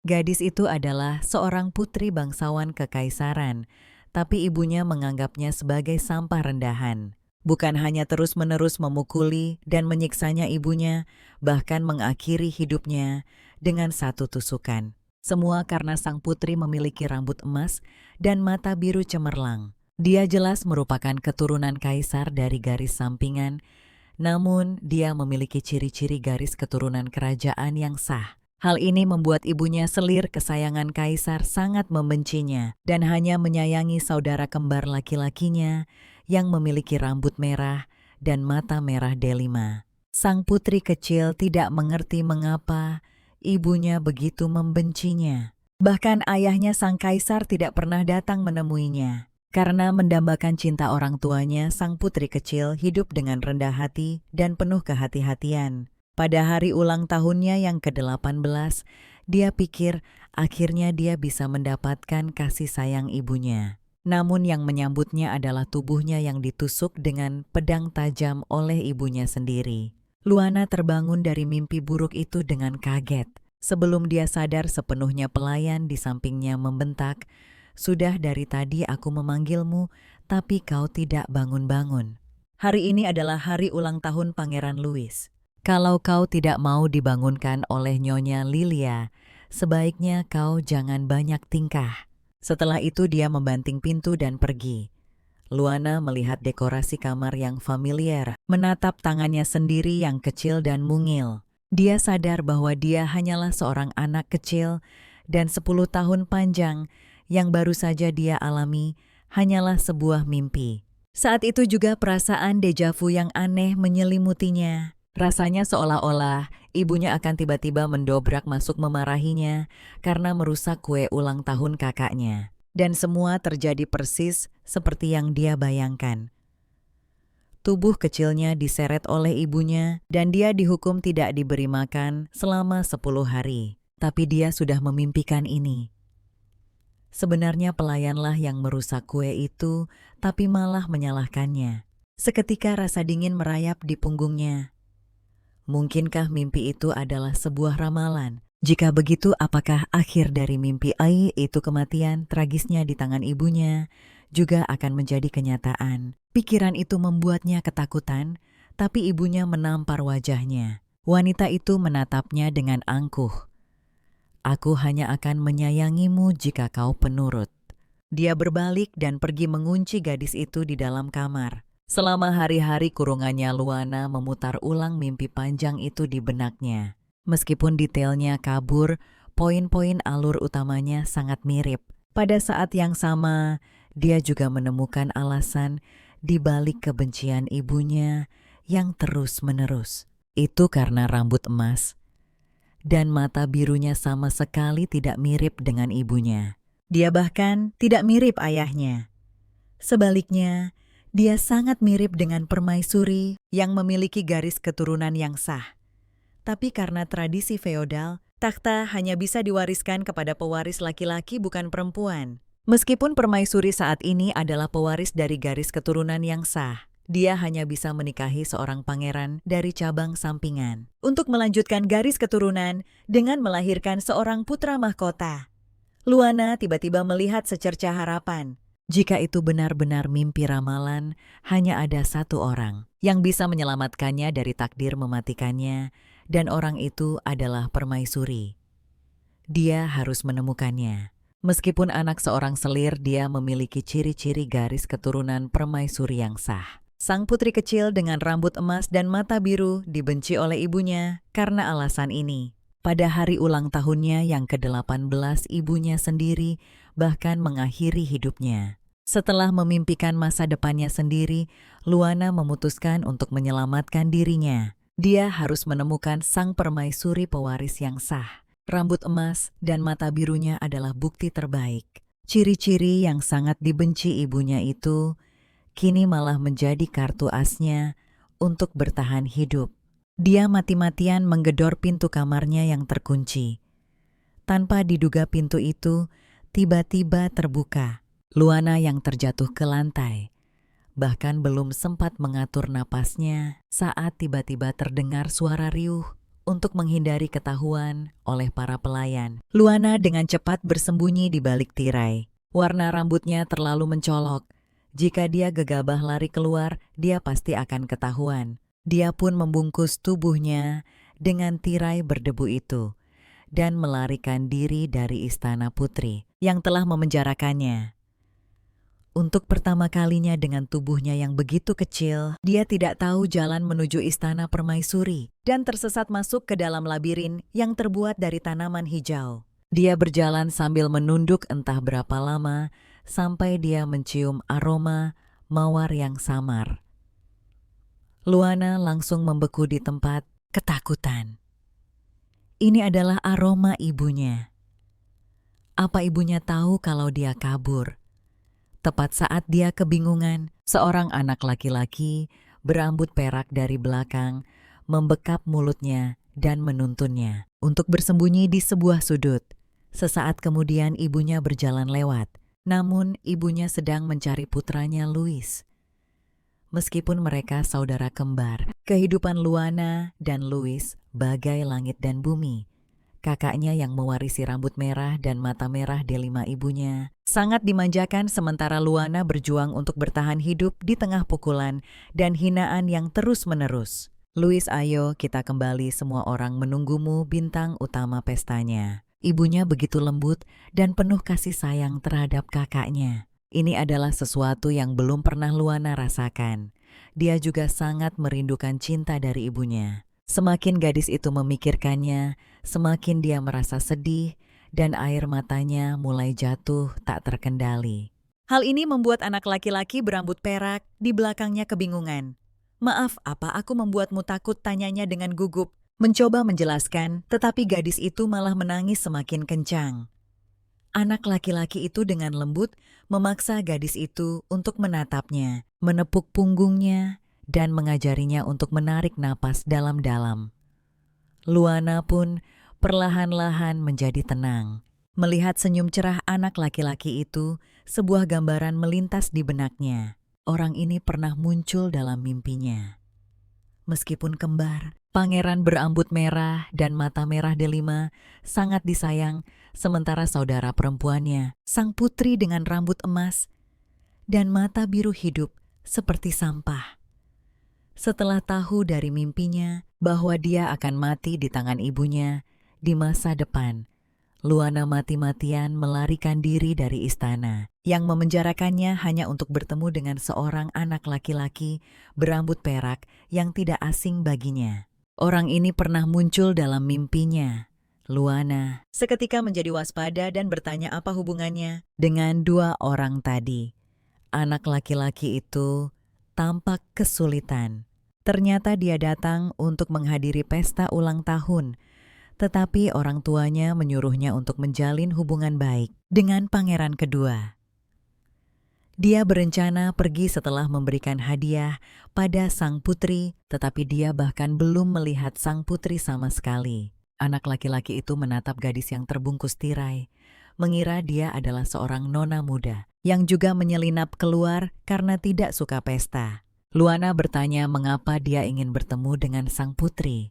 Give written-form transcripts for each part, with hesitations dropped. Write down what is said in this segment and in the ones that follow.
Gadis itu adalah seorang putri bangsawan kekaisaran, tapi ibunya menganggapnya sebagai sampah rendahan. Bukan hanya terus-menerus memukuli dan menyiksanya ibunya, bahkan mengakhiri hidupnya dengan satu tusukan. Semua karena sang putri memiliki rambut emas dan mata biru cemerlang. Dia jelas merupakan keturunan kaisar dari garis sampingan, namun dia memiliki ciri-ciri garis keturunan kerajaan yang sah. Hal ini membuat ibunya selir kesayangan kaisar sangat membencinya dan hanya menyayangi saudara kembar laki-lakinya yang memiliki rambut merah dan mata merah delima. Sang putri kecil tidak mengerti mengapa ibunya begitu membencinya. Bahkan ayahnya sang kaisar tidak pernah datang menemuinya. Karena mendambakan cinta orang tuanya, sang putri kecil hidup dengan rendah hati dan penuh kehati-hatian. Pada hari ulang tahunnya yang ke-18, dia pikir akhirnya dia bisa mendapatkan kasih sayang ibunya. Namun yang menyambutnya adalah tubuhnya yang ditusuk dengan pedang tajam oleh ibunya sendiri. Luana terbangun dari mimpi buruk itu dengan kaget. Sebelum dia sadar, sepenuhnya pelayan di sampingnya membentak, "Sudah dari tadi aku memanggilmu, tapi kau tidak bangun-bangun. Hari ini adalah hari ulang tahun Pangeran Louis. Kalau kau tidak mau dibangunkan oleh Nyonya Lilia, sebaiknya kau jangan banyak tingkah." Setelah itu dia membanting pintu dan pergi. Luana melihat dekorasi kamar yang familiar, menatap tangannya sendiri yang kecil dan mungil. Dia sadar bahwa dia hanyalah seorang anak kecil dan 10 tahun panjang yang baru saja dia alami hanyalah sebuah mimpi. Saat itu juga perasaan deja vu yang aneh menyelimutinya. Rasanya seolah-olah ibunya akan tiba-tiba mendobrak masuk memarahinya karena merusak kue ulang tahun kakaknya. Dan semua terjadi persis seperti yang dia bayangkan. Tubuh kecilnya diseret oleh ibunya dan dia dihukum tidak diberi makan selama 10 hari. Tapi dia sudah memimpikan ini. Sebenarnya pelayanlah yang merusak kue itu, tapi malah menyalahkannya. Seketika rasa dingin merayap di punggungnya. Mungkinkah mimpi itu adalah sebuah ramalan? Jika begitu, apakah akhir dari mimpi itu kematian tragisnya di tangan ibunya juga akan menjadi kenyataan? Pikiran itu membuatnya ketakutan, tapi ibunya menampar wajahnya. Wanita itu menatapnya dengan angkuh. "Aku hanya akan menyayangimu jika kau penurut." Dia berbalik dan pergi mengunci gadis itu di dalam kamar. Selama hari-hari kurungannya, Luana memutar ulang mimpi panjang itu di benaknya. Meskipun detailnya kabur, poin-poin alur utamanya sangat mirip. Pada saat yang sama, dia juga menemukan alasan di balik kebencian ibunya yang terus-menerus. Itu karena rambut emas dan mata birunya sama sekali tidak mirip dengan ibunya. Dia bahkan tidak mirip ayahnya. Sebaliknya, dia sangat mirip dengan permaisuri yang memiliki garis keturunan yang sah. Tapi karena tradisi feodal, takhta hanya bisa diwariskan kepada pewaris laki-laki bukan perempuan. Meskipun permaisuri saat ini adalah pewaris dari garis keturunan yang sah, dia hanya bisa menikahi seorang pangeran dari cabang sampingan untuk melanjutkan garis keturunan dengan melahirkan seorang putra mahkota. Luana tiba-tiba melihat secercah harapan. Jika itu benar-benar mimpi ramalan, hanya ada satu orang yang bisa menyelamatkannya dari takdir mematikannya, dan orang itu adalah permaisuri. Dia harus menemukannya. Meskipun anak seorang selir, dia memiliki ciri-ciri garis keturunan permaisuri yang sah. Sang putri kecil dengan rambut emas dan mata biru dibenci oleh ibunya karena alasan ini. Pada hari ulang tahunnya yang ke-18, ibunya sendiri bahkan mengakhiri hidupnya. Setelah memimpikan masa depannya sendiri, Luana memutuskan untuk menyelamatkan dirinya. Dia harus menemukan sang permaisuri pewaris yang sah. Rambut emas dan mata birunya adalah bukti terbaik. Ciri-ciri yang sangat dibenci ibunya itu kini malah menjadi kartu asnya untuk bertahan hidup. Dia mati-matian menggedor pintu kamarnya yang terkunci. Tanpa diduga pintu itu tiba-tiba terbuka. Luana yang terjatuh ke lantai. Bahkan belum sempat mengatur napasnya saat tiba-tiba terdengar suara riuh. untuk menghindari ketahuan oleh para pelayan. Luana dengan cepat bersembunyi di balik tirai. Warna rambutnya terlalu mencolok. Jika dia gegabah lari keluar, dia pasti akan ketahuan. Dia pun membungkus tubuhnya dengan tirai berdebu itu dan melarikan diri dari istana putri yang telah memenjarakannya. Untuk pertama kalinya dengan tubuhnya yang begitu kecil, dia tidak tahu jalan menuju istana permaisuri dan tersesat masuk ke dalam labirin yang terbuat dari tanaman hijau. Dia berjalan sambil menunduk entah berapa lama sampai dia mencium aroma mawar yang samar. Luana langsung membeku di tempat, ketakutan. Ini adalah aroma ibunya. Apa ibunya tahu kalau dia kabur? Tepat saat dia kebingungan, seorang anak laki-laki berambut perak dari belakang membekap mulutnya dan menuntunnya untuk bersembunyi di sebuah sudut. Sesaat kemudian ibunya berjalan lewat, namun ibunya sedang mencari putranya Louis. Meskipun mereka saudara kembar, kehidupan Luana dan Louis bagai langit dan bumi. Kakaknya yang mewarisi rambut merah dan mata merah delima ibunya sangat dimanjakan sementara Luana berjuang untuk bertahan hidup di tengah pukulan dan hinaan yang terus-menerus. Louis, ayo kita kembali, semua orang menunggumu, bintang utama pestanya. Ibunya begitu lembut dan penuh kasih sayang terhadap kakaknya. Ini adalah sesuatu yang belum pernah Luana rasakan. Dia juga sangat merindukan cinta dari ibunya. Semakin gadis itu memikirkannya, semakin dia merasa sedih dan air matanya mulai jatuh tak terkendali. Hal ini membuat anak laki-laki berambut perak di belakangnya kebingungan. "Maaf, apa aku membuatmu takut?" tanyanya dengan gugup. Mencoba menjelaskan, tetapi gadis itu malah menangis semakin kencang. Anak laki-laki itu dengan lembut memaksa gadis itu untuk menatapnya, menepuk punggungnya, dan mengajarinya untuk menarik napas dalam-dalam. Luana pun perlahan-lahan menjadi tenang. Melihat senyum cerah anak laki-laki itu, sebuah gambaran melintas di benaknya. Orang ini pernah muncul dalam mimpinya. Meskipun kembar, pangeran berambut merah dan mata merah delima sangat disayang, sementara saudara perempuannya, sang putri dengan rambut emas dan mata biru hidup seperti sampah. Setelah tahu dari mimpinya bahwa dia akan mati di tangan ibunya di masa depan, Luana mati-matian melarikan diri dari istana yang memenjarakannya hanya untuk bertemu dengan seorang anak laki-laki berambut perak yang tidak asing baginya. Orang ini pernah muncul dalam mimpinya. Luana seketika menjadi waspada dan bertanya apa hubungannya dengan dua orang tadi. Anak laki-laki itu tampak kesulitan. Ternyata dia datang untuk menghadiri pesta ulang tahun, tetapi orang tuanya menyuruhnya untuk menjalin hubungan baik dengan pangeran kedua. Dia berencana pergi setelah memberikan hadiah pada sang putri, tetapi dia bahkan belum melihat sang putri sama sekali. Anak laki-laki itu menatap gadis yang terbungkus tirai, mengira dia adalah seorang nona muda yang juga menyelinap keluar karena tidak suka pesta. Luana bertanya mengapa dia ingin bertemu dengan sang putri.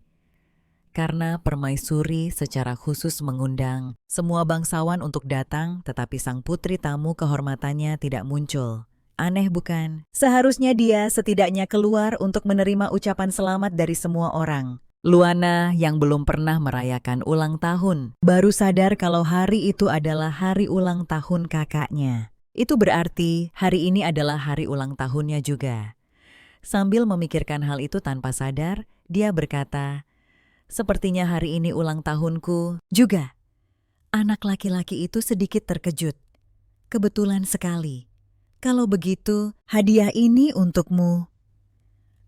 Karena permaisuri secara khusus mengundang semua bangsawan untuk datang, tetapi sang putri tamu kehormatannya tidak muncul. Aneh bukan? Seharusnya dia setidaknya keluar untuk menerima ucapan selamat dari semua orang. Luana yang belum pernah merayakan ulang tahun, baru sadar kalau hari itu adalah hari ulang tahun kakaknya. Itu berarti hari ini adalah hari ulang tahunnya juga. Sambil memikirkan hal itu tanpa sadar, dia berkata, "Sepertinya hari ini ulang tahunku juga." Anak laki-laki itu sedikit terkejut. "Kebetulan sekali. Kalau begitu, hadiah ini untukmu."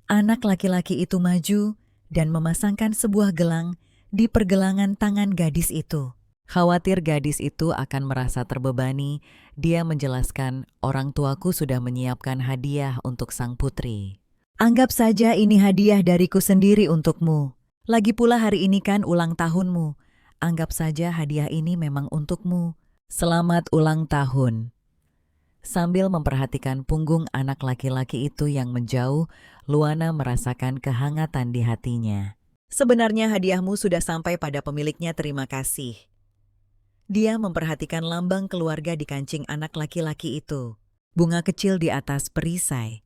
Anak laki-laki itu maju dan memasangkan sebuah gelang di pergelangan tangan gadis itu. Khawatir gadis itu akan merasa terbebani, dia menjelaskan, "Orang tuaku sudah menyiapkan hadiah untuk sang putri. Anggap saja ini hadiah dariku sendiri untukmu. Lagi pula hari ini kan ulang tahunmu. Anggap saja hadiah ini memang untukmu. Selamat ulang tahun." Sambil memperhatikan punggung anak laki-laki itu yang menjauh, Luana merasakan kehangatan di hatinya. Sebenarnya hadiahmu sudah sampai pada pemiliknya, terima kasih. Dia memperhatikan lambang keluarga di kancing anak laki-laki itu. Bunga kecil di atas perisai.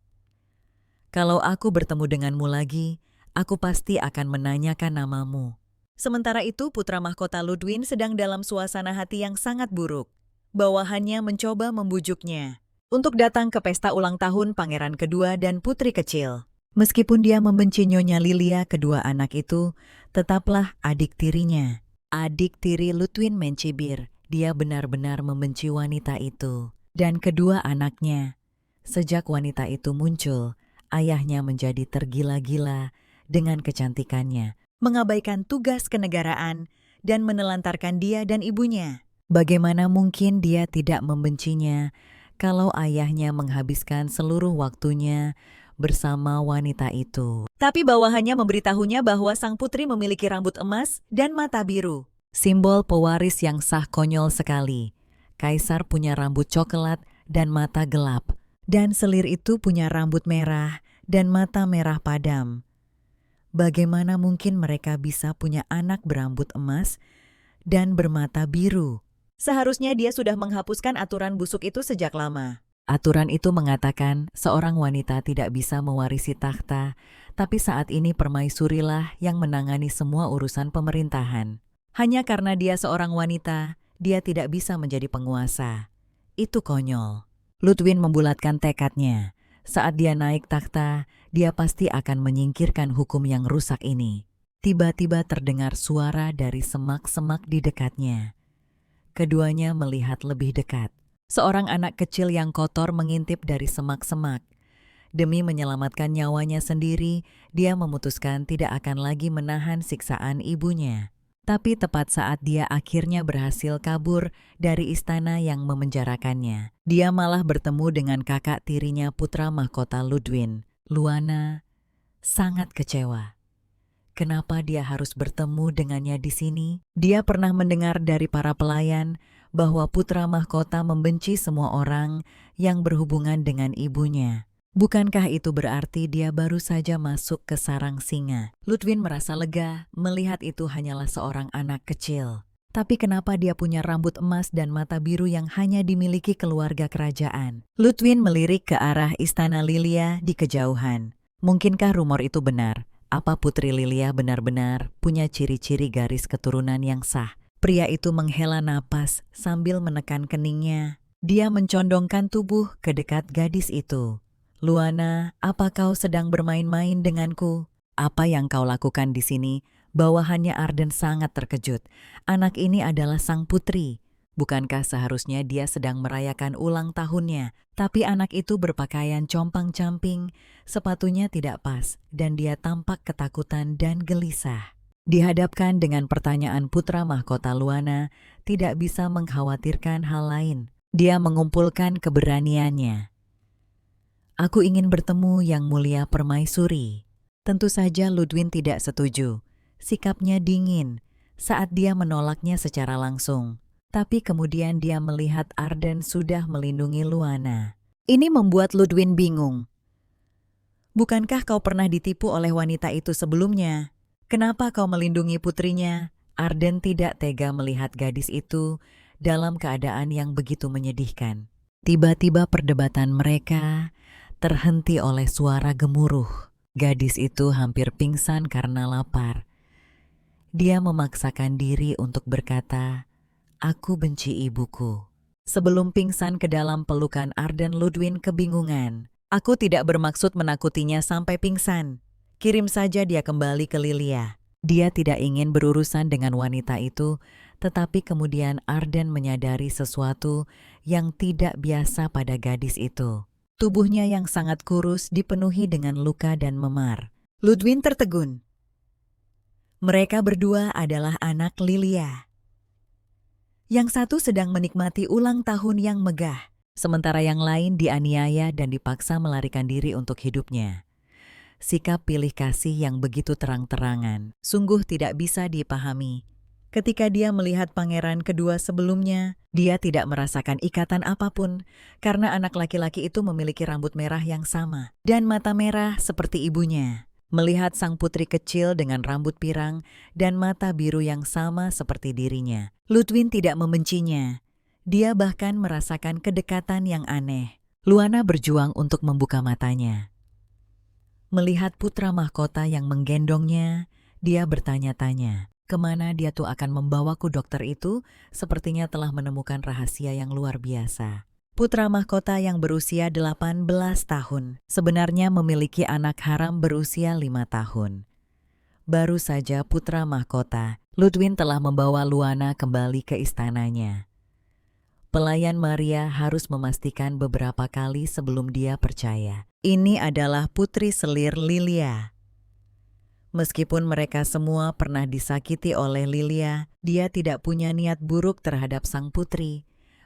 Kalau aku bertemu denganmu lagi, aku pasti akan menanyakan namamu. Sementara itu putra mahkota Ludwin sedang dalam suasana hati yang sangat buruk. Bawahannya mencoba membujuknya untuk datang ke pesta ulang tahun pangeran kedua dan putri kecil. Meskipun dia membenci Nyonya Lilia, kedua anak itu tetaplah adik tirinya. Adik tiri Ludwin mencibir, dia benar-benar membenci wanita itu. Dan kedua anaknya. Sejak wanita itu muncul, ayahnya menjadi tergila-gila dengan kecantikannya, mengabaikan tugas kenegaraan, dan menelantarkan dia dan ibunya. Bagaimana mungkin dia tidak membencinya kalau ayahnya menghabiskan seluruh waktunya bersama wanita itu. Tapi bawahannya memberitahunya bahwa sang putri memiliki rambut emas dan mata biru. Simbol pewaris yang sah, konyol sekali. Kaisar punya rambut coklat dan mata gelap. Dan selir itu punya rambut merah dan mata merah padam. Bagaimana mungkin mereka bisa punya anak berambut emas dan bermata biru? Seharusnya dia sudah menghapuskan aturan busuk itu sejak lama. Aturan itu mengatakan seorang wanita tidak bisa mewarisi takhta, tapi saat ini permaisurilah yang menangani semua urusan pemerintahan. Hanya karena dia seorang wanita, dia tidak bisa menjadi penguasa. Itu konyol. Ludwin membulatkan tekadnya. Saat dia naik takhta, dia pasti akan menyingkirkan hukum yang rusak ini. Tiba-tiba terdengar suara dari semak-semak di dekatnya. Keduanya melihat lebih dekat. Seorang anak kecil yang kotor mengintip dari semak-semak. Demi menyelamatkan nyawanya sendiri, dia memutuskan tidak akan lagi menahan siksaan ibunya. Tapi tepat saat dia akhirnya berhasil kabur dari istana yang memenjarakannya, dia malah bertemu dengan kakak tirinya putra mahkota Ludwin. Luana sangat kecewa. Kenapa dia harus bertemu dengannya di sini? Dia pernah mendengar dari para pelayan bahwa putra mahkota membenci semua orang yang berhubungan dengan ibunya. Bukankah itu berarti dia baru saja masuk ke sarang singa? Ludwin merasa lega melihat itu hanyalah seorang anak kecil. Tapi kenapa dia punya rambut emas dan mata biru yang hanya dimiliki keluarga kerajaan? Ludwin melirik ke arah istana Lilia di kejauhan. Mungkinkah rumor itu benar? Apa Putri Lilia benar-benar punya ciri-ciri garis keturunan yang sah? Pria itu menghela napas sambil menekan keningnya. Dia mencondongkan tubuh ke dekat gadis itu. Luana, apa kau sedang bermain-main denganku? Apa yang kau lakukan di sini? Bawahannya Arden sangat terkejut. Anak ini adalah sang putri. Bukankah seharusnya dia sedang merayakan ulang tahunnya? Tapi anak itu berpakaian compang-camping, sepatunya tidak pas, dan dia tampak ketakutan dan gelisah. Dihadapkan dengan pertanyaan putra mahkota Luana, tidak bisa mengkhawatirkan hal lain. Dia mengumpulkan keberaniannya. Aku ingin bertemu Yang Mulia Permaisuri. Tentu saja Ludwin tidak setuju. Sikapnya dingin saat dia menolaknya secara langsung. Tapi kemudian dia melihat Arden sudah melindungi Luana. Ini membuat Ludwin bingung. Bukankah kau pernah ditipu oleh wanita itu sebelumnya? Kenapa kau melindungi putrinya? Arden tidak tega melihat gadis itu dalam keadaan yang begitu menyedihkan. Tiba-tiba perdebatan mereka terhenti oleh suara gemuruh. Gadis itu hampir pingsan karena lapar. Dia memaksakan diri untuk berkata, "Aku benci ibuku." Sebelum pingsan ke dalam pelukan Arden, Ludwin kebingungan. Aku tidak bermaksud menakutinya sampai pingsan. Kirim saja dia kembali ke Lilia. Dia tidak ingin berurusan dengan wanita itu, tetapi kemudian Arden menyadari sesuatu yang tidak biasa pada gadis itu. Tubuhnya yang sangat kurus dipenuhi dengan luka dan memar. Ludwin tertegun. Mereka berdua adalah anak Lilia. Yang satu sedang menikmati ulang tahun yang megah, sementara yang lain dianiaya dan dipaksa melarikan diri untuk hidupnya. Sikap pilih kasih yang begitu terang-terangan sungguh tidak bisa dipahami. Ketika dia melihat pangeran kedua sebelumnya, dia tidak merasakan ikatan apapun karena anak laki-laki itu memiliki rambut merah yang sama dan mata merah seperti ibunya. melihat sang putri kecil dengan rambut pirang dan mata biru yang sama seperti dirinya. Ludwin tidak membencinya. Dia bahkan merasakan kedekatan yang aneh. Luana berjuang untuk membuka matanya. Melihat putra mahkota yang menggendongnya, dia bertanya-tanya, kemana dia tuh akan membawaku? Dokter itu sepertinya telah menemukan rahasia yang luar biasa. Putra mahkota yang berusia 18 tahun sebenarnya memiliki anak haram berusia 5 tahun. Baru saja putra mahkota, Ludwin telah membawa Luana kembali ke istananya. Pelayan Maria harus memastikan beberapa kali sebelum dia percaya. Ini adalah putri selir Lilia. Meskipun mereka semua pernah disakiti oleh Lilia, dia tidak punya niat buruk terhadap sang putri.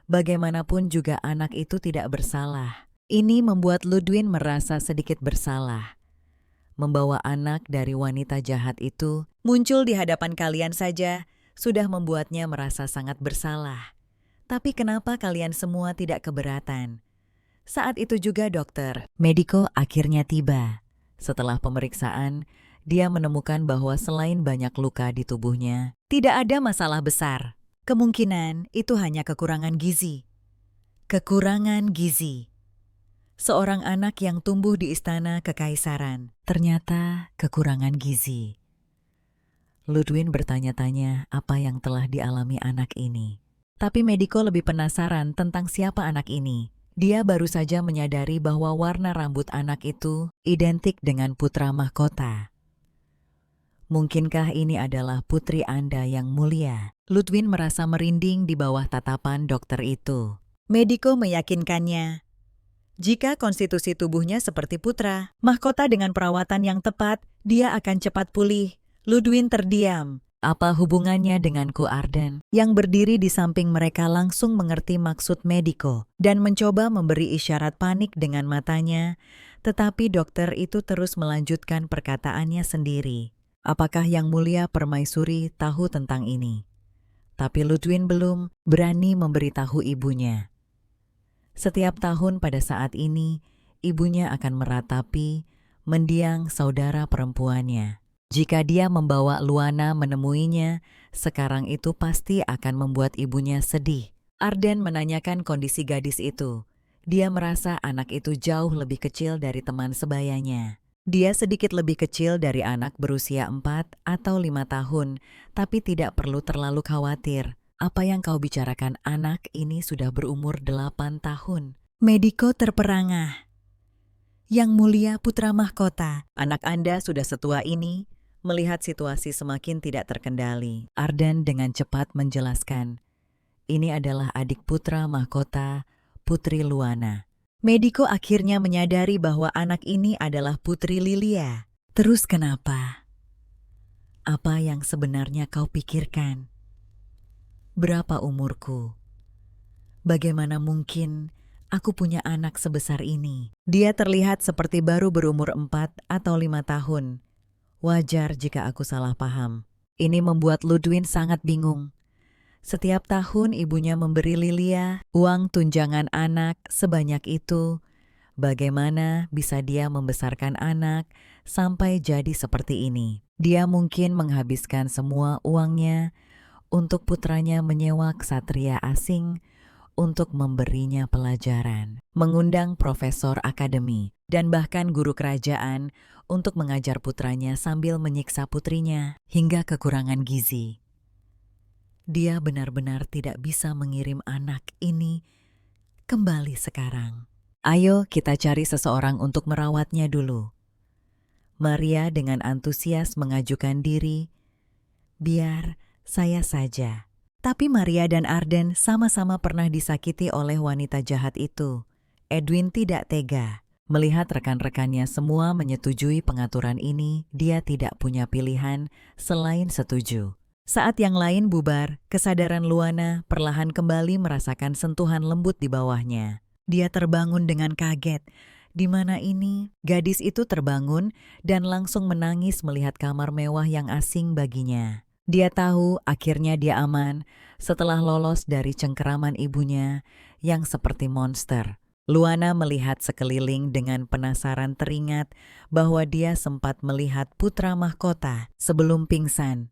Bagaimanapun juga anak itu tidak bersalah. Ini membuat Ludwin merasa sedikit bersalah. Membawa anak dari wanita jahat itu muncul di hadapan kalian saja sudah membuatnya merasa sangat bersalah. Tapi kenapa kalian semua tidak keberatan? Saat itu juga dokter Mediko akhirnya tiba. Setelah pemeriksaan, dia menemukan bahwa selain banyak luka di tubuhnya, tidak ada masalah besar. Kemungkinan itu hanya kekurangan gizi. Kekurangan gizi. Seorang anak yang tumbuh di istana kekaisaran, ternyata kekurangan gizi. Ludwin bertanya-tanya apa yang telah dialami anak ini. Tapi Mediko lebih penasaran tentang siapa anak ini. Dia baru saja menyadari bahwa warna rambut anak itu identik dengan putra mahkota. Mungkinkah ini adalah putri Anda yang mulia? Ludwin merasa merinding di bawah tatapan dokter itu. Mediko meyakinkannya, jika konstitusi tubuhnya seperti putra mahkota dengan perawatan yang tepat, dia akan cepat pulih. Ludwin terdiam. Apa hubungannya denganku? Arden, yang berdiri di samping mereka langsung mengerti maksud Mediko dan mencoba memberi isyarat panik dengan matanya, tetapi dokter itu terus melanjutkan perkataannya sendiri. Apakah Yang Mulia Permaisuri tahu tentang ini? Tapi Ludwin belum berani memberitahu ibunya. Setiap tahun pada saat ini, ibunya akan meratapi mendiang saudara perempuannya. Jika dia membawa Luana menemuinya, sekarang itu pasti akan membuat ibunya sedih. Arden menanyakan kondisi gadis itu. Dia merasa anak itu jauh lebih kecil dari teman sebayanya. Dia sedikit lebih kecil dari anak berusia 4 atau 5 tahun, tapi tidak perlu terlalu khawatir. Apa yang kau bicarakan? Anak ini sudah berumur 8 tahun. Mediko terperangah. Yang Mulia Putra Mahkota, anak Anda sudah setua ini. Melihat situasi semakin tidak terkendali, Arden dengan cepat menjelaskan, ini adalah adik putra mahkota, Putri Luana. Mediko akhirnya menyadari bahwa anak ini adalah Putri Lilia. Terus kenapa? Apa yang sebenarnya kau pikirkan? Berapa umurku? Bagaimana mungkin aku punya anak sebesar ini? Dia terlihat seperti baru berumur 4 atau 5 tahun. Wajar jika aku salah paham. Ini membuat Ludwin sangat bingung. Setiap tahun ibunya memberi Lilia uang tunjangan anak sebanyak itu. Bagaimana bisa dia membesarkan anak sampai jadi seperti ini? Dia mungkin menghabiskan semua uangnya untuk putranya menyewa ksatria asing untuk memberinya pelajaran, mengundang profesor akademi, dan bahkan guru kerajaan untuk mengajar putranya sambil menyiksa putrinya hingga kekurangan gizi. Dia benar-benar tidak bisa mengirim anak ini kembali sekarang. Ayo kita cari seseorang untuk merawatnya dulu. Maria dengan antusias mengajukan diri. Biar saya saja. Tapi Maria dan Arden sama-sama pernah disakiti oleh wanita jahat itu. Edwin tidak tega. Melihat rekan-rekannya semua menyetujui pengaturan ini, dia tidak punya pilihan selain setuju. Saat yang lain bubar, kesadaran Luana perlahan kembali merasakan sentuhan lembut di bawahnya. Dia terbangun dengan kaget. Di mana ini? Gadis itu terbangun dan langsung menangis melihat kamar mewah yang asing baginya. Dia tahu akhirnya dia aman setelah lolos dari cengkeraman ibunya yang seperti monster. Luana melihat sekeliling dengan penasaran teringat bahwa dia sempat melihat putra mahkota sebelum pingsan.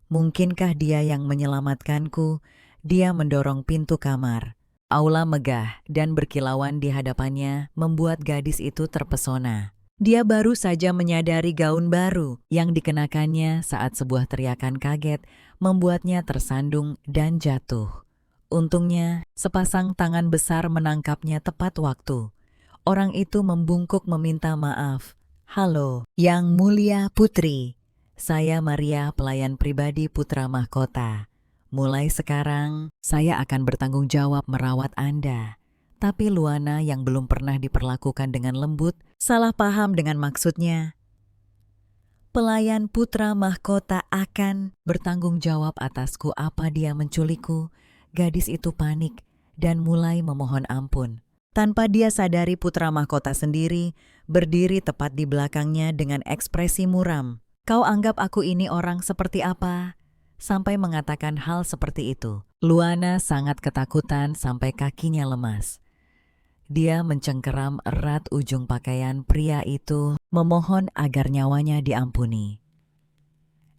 Mungkinkah dia yang menyelamatkanku? Dia mendorong pintu kamar. Aula megah dan berkilauan di hadapannya membuat gadis itu terpesona. Dia baru saja menyadari gaun baru yang dikenakannya saat sebuah teriakan kaget membuatnya tersandung dan jatuh. Untungnya, sepasang tangan besar menangkapnya tepat waktu. Orang itu membungkuk meminta maaf. "Halo, Yang Mulia Putri. Saya Maria, pelayan pribadi Putra Mahkota. Mulai sekarang, saya akan bertanggung jawab merawat Anda." Tapi Luana yang belum pernah diperlakukan dengan lembut, salah paham dengan maksudnya. "Pelayan Putra Mahkota akan bertanggung jawab atasku apa dia menculikku?" Gadis itu panik dan mulai memohon ampun. Tanpa dia sadari putra mahkota sendiri berdiri tepat di belakangnya dengan ekspresi muram. "Kau anggap aku ini orang seperti apa?" Sampai mengatakan hal seperti itu. Luana sangat ketakutan sampai kakinya lemas. Dia mencengkeram erat ujung pakaian pria itu, memohon agar nyawanya diampuni.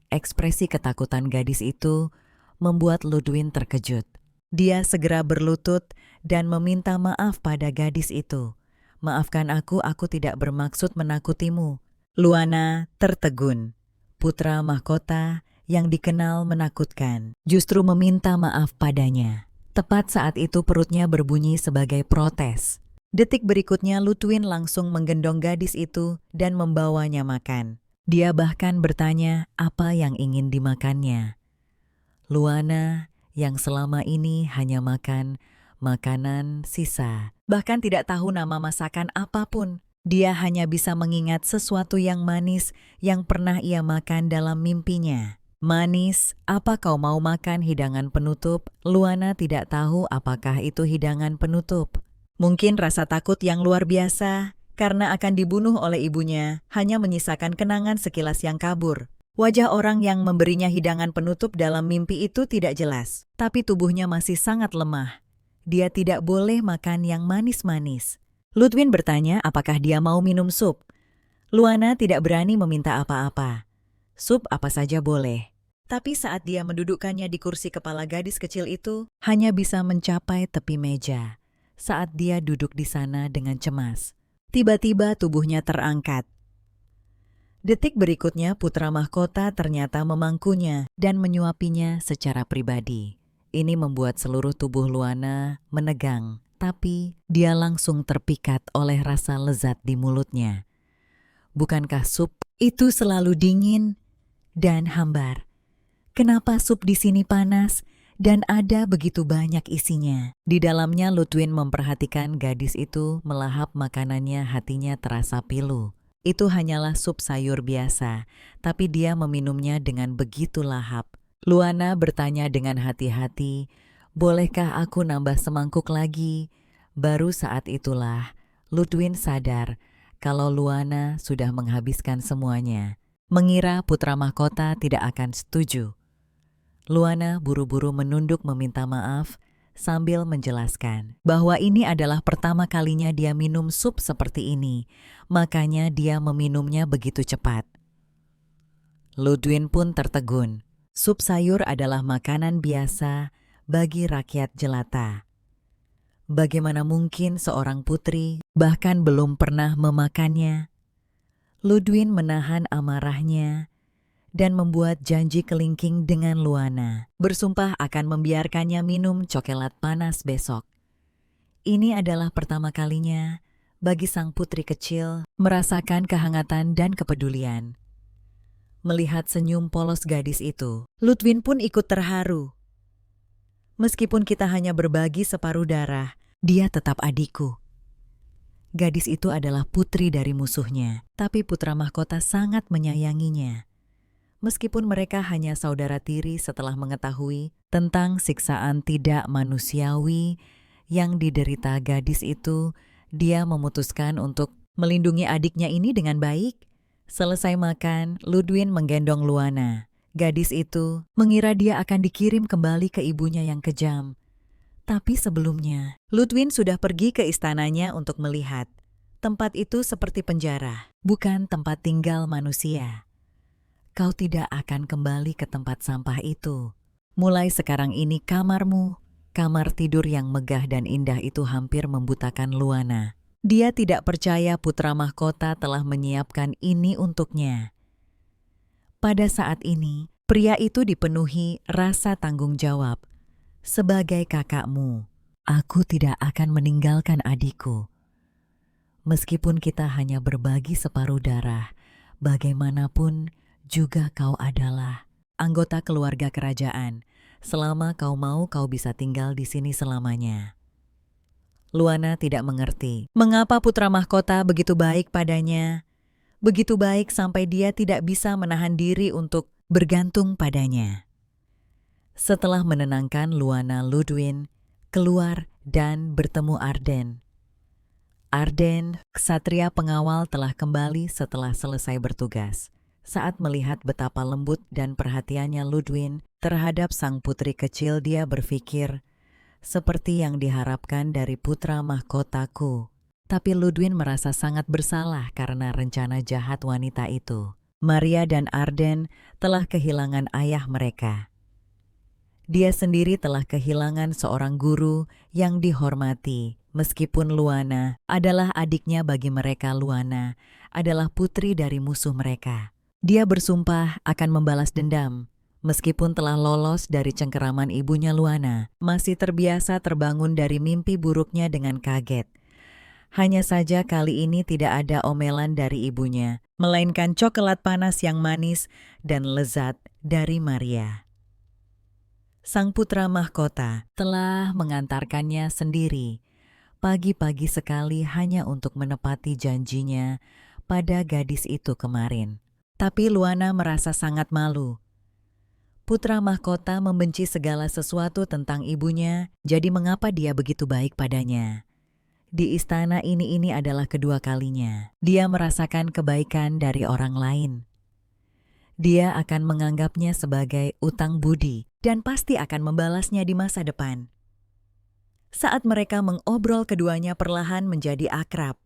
Ekspresi ketakutan gadis itu membuat Ludwin terkejut. Dia segera berlutut dan meminta maaf pada gadis itu. "Maafkan aku tidak bermaksud menakutimu." Luana tertegun. Putra mahkota yang dikenal menakutkan justru meminta maaf padanya. Tepat saat itu perutnya berbunyi sebagai protes. Detik berikutnya Ludwin langsung menggendong gadis itu dan membawanya makan. Dia bahkan bertanya apa yang ingin dimakannya. Luana yang selama ini hanya makan makanan sisa, bahkan tidak tahu nama masakan apapun. Dia hanya bisa mengingat sesuatu yang manis yang pernah ia makan dalam mimpinya. "Manis, apa kau mau makan hidangan penutup?" Luana tidak tahu apakah itu hidangan penutup. Mungkin rasa takut yang luar biasa karena akan dibunuh oleh ibunya hanya menyisakan kenangan sekilas yang kabur. Wajah orang yang memberinya hidangan penutup dalam mimpi itu tidak jelas, tapi tubuhnya masih sangat lemah. Dia tidak boleh makan yang manis-manis. Ludwin bertanya apakah dia mau minum sup. Luana tidak berani meminta apa-apa. Sup apa saja boleh. Tapi saat dia mendudukkannya di kursi kepala gadis kecil itu, hanya bisa mencapai tepi meja. Saat dia duduk di sana dengan cemas, tiba-tiba tubuhnya terangkat. Detik berikutnya putra mahkota ternyata memangkunya dan menyuapinya secara pribadi. Ini membuat seluruh tubuh Luana menegang, tapi dia langsung terpikat oleh rasa lezat di mulutnya. Bukankah sup itu selalu dingin dan hambar? Kenapa sup di sini panas dan ada begitu banyak isinya? Di dalamnya Ludwin memperhatikan gadis itu melahap makanannya, hatinya terasa pilu. Itu hanyalah sup sayur biasa, tapi dia meminumnya dengan begitu lahap. Luana bertanya dengan hati-hati, "Bolehkah aku nambah semangkuk lagi?" Baru saat itulah Ludwin sadar kalau Luana sudah menghabiskan semuanya. Mengira putra mahkota tidak akan setuju. Luana buru-buru menunduk meminta maaf sambil menjelaskan bahwa ini adalah pertama kalinya dia minum sup seperti ini, makanya dia meminumnya begitu cepat. Ludwin pun tertegun. Sup sayur adalah makanan biasa bagi rakyat jelata. Bagaimana mungkin seorang putri bahkan belum pernah memakannya? Ludwin menahan amarahnya dan membuat janji kelingking dengan Luana. Bersumpah akan membiarkannya minum coklat panas besok. Ini adalah pertama kalinya bagi sang putri kecil merasakan kehangatan dan kepedulian. Melihat senyum polos gadis itu, Ludwin pun ikut terharu. "Meskipun kita hanya berbagi separuh darah, dia tetap adikku." Gadis itu adalah putri dari musuhnya, tapi putra mahkota sangat menyayanginya. Meskipun mereka hanya saudara tiri, setelah mengetahui tentang siksaan tidak manusiawi yang diderita gadis itu, dia memutuskan untuk melindungi adiknya ini dengan baik. Selesai makan, Ludwin menggendong Luana. Gadis itu mengira dia akan dikirim kembali ke ibunya yang kejam. Tapi sebelumnya, Ludwin sudah pergi ke istananya untuk melihat. Tempat itu seperti penjara, bukan tempat tinggal manusia. Kau tidak akan kembali ke tempat sampah itu. Mulai sekarang ini kamarmu, kamar tidur yang megah dan indah itu hampir membutakan Luana. Dia tidak percaya putra mahkota telah menyiapkan ini untuknya. Pada saat ini, pria itu dipenuhi rasa tanggung jawab. Sebagai kakakmu, aku tidak akan meninggalkan adikku. Meskipun kita hanya berbagi separuh darah, bagaimanapun juga kau adalah anggota keluarga kerajaan. Selama kau mau, kau bisa tinggal di sini selamanya. Luana tidak mengerti mengapa putra mahkota begitu baik padanya. Begitu baik sampai dia tidak bisa menahan diri untuk bergantung padanya. Setelah menenangkan Luana, Ludwin keluar dan bertemu Arden. Arden, ksatria pengawal, telah kembali setelah selesai bertugas. Saat melihat betapa lembut dan perhatiannya Ludwin terhadap sang putri kecil, dia berpikir, seperti yang diharapkan dari putra mahkotaku. Tapi Ludwin merasa sangat bersalah karena rencana jahat wanita itu. Maria dan Arden telah kehilangan ayah mereka. Dia sendiri telah kehilangan seorang guru yang dihormati. Meskipun Luana adalah adiknya, bagi mereka Luana adalah putri dari musuh mereka. Dia bersumpah akan membalas dendam. Meskipun telah lolos dari cengkeraman ibunya, Luana masih terbiasa terbangun dari mimpi buruknya dengan kaget. Hanya saja kali ini tidak ada omelan dari ibunya, melainkan coklat panas yang manis dan lezat dari Maria. Sang putra mahkota telah mengantarkannya sendiri. Pagi-pagi sekali hanya untuk menepati janjinya pada gadis itu kemarin. Tapi Luana merasa sangat malu. Putra mahkota membenci segala sesuatu tentang ibunya, jadi mengapa dia begitu baik padanya? Di istana ini adalah kedua kalinya dia merasakan kebaikan dari orang lain. Dia akan menganggapnya sebagai utang budi dan pasti akan membalasnya di masa depan. Saat mereka mengobrol, keduanya perlahan menjadi akrab.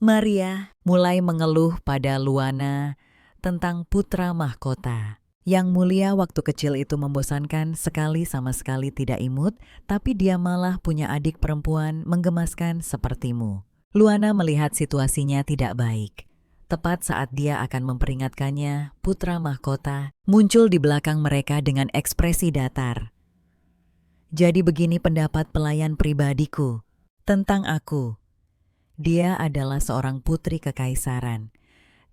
Maria mulai mengeluh pada Luana tentang putra mahkota. Yang mulia, waktu kecil itu membosankan sekali, sama sekali tidak imut, tapi dia malah punya adik perempuan menggemaskan sepertimu. Luana melihat situasinya tidak baik. Tepat saat dia akan memperingatkannya, putra mahkota muncul di belakang mereka dengan ekspresi datar. Jadi begini pendapat pelayan pribadiku tentang aku. Dia adalah seorang putri kekaisaran.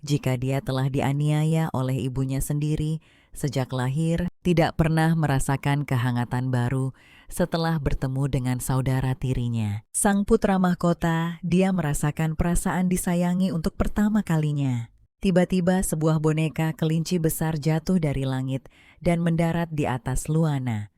Jika dia telah dianiaya oleh ibunya sendiri sejak lahir, tidak pernah merasakan kehangatan baru setelah bertemu dengan saudara tirinya. Sang putra mahkota, dia merasakan perasaan disayangi untuk pertama kalinya. Tiba-tiba sebuah boneka kelinci besar jatuh dari langit dan mendarat di atas Luana.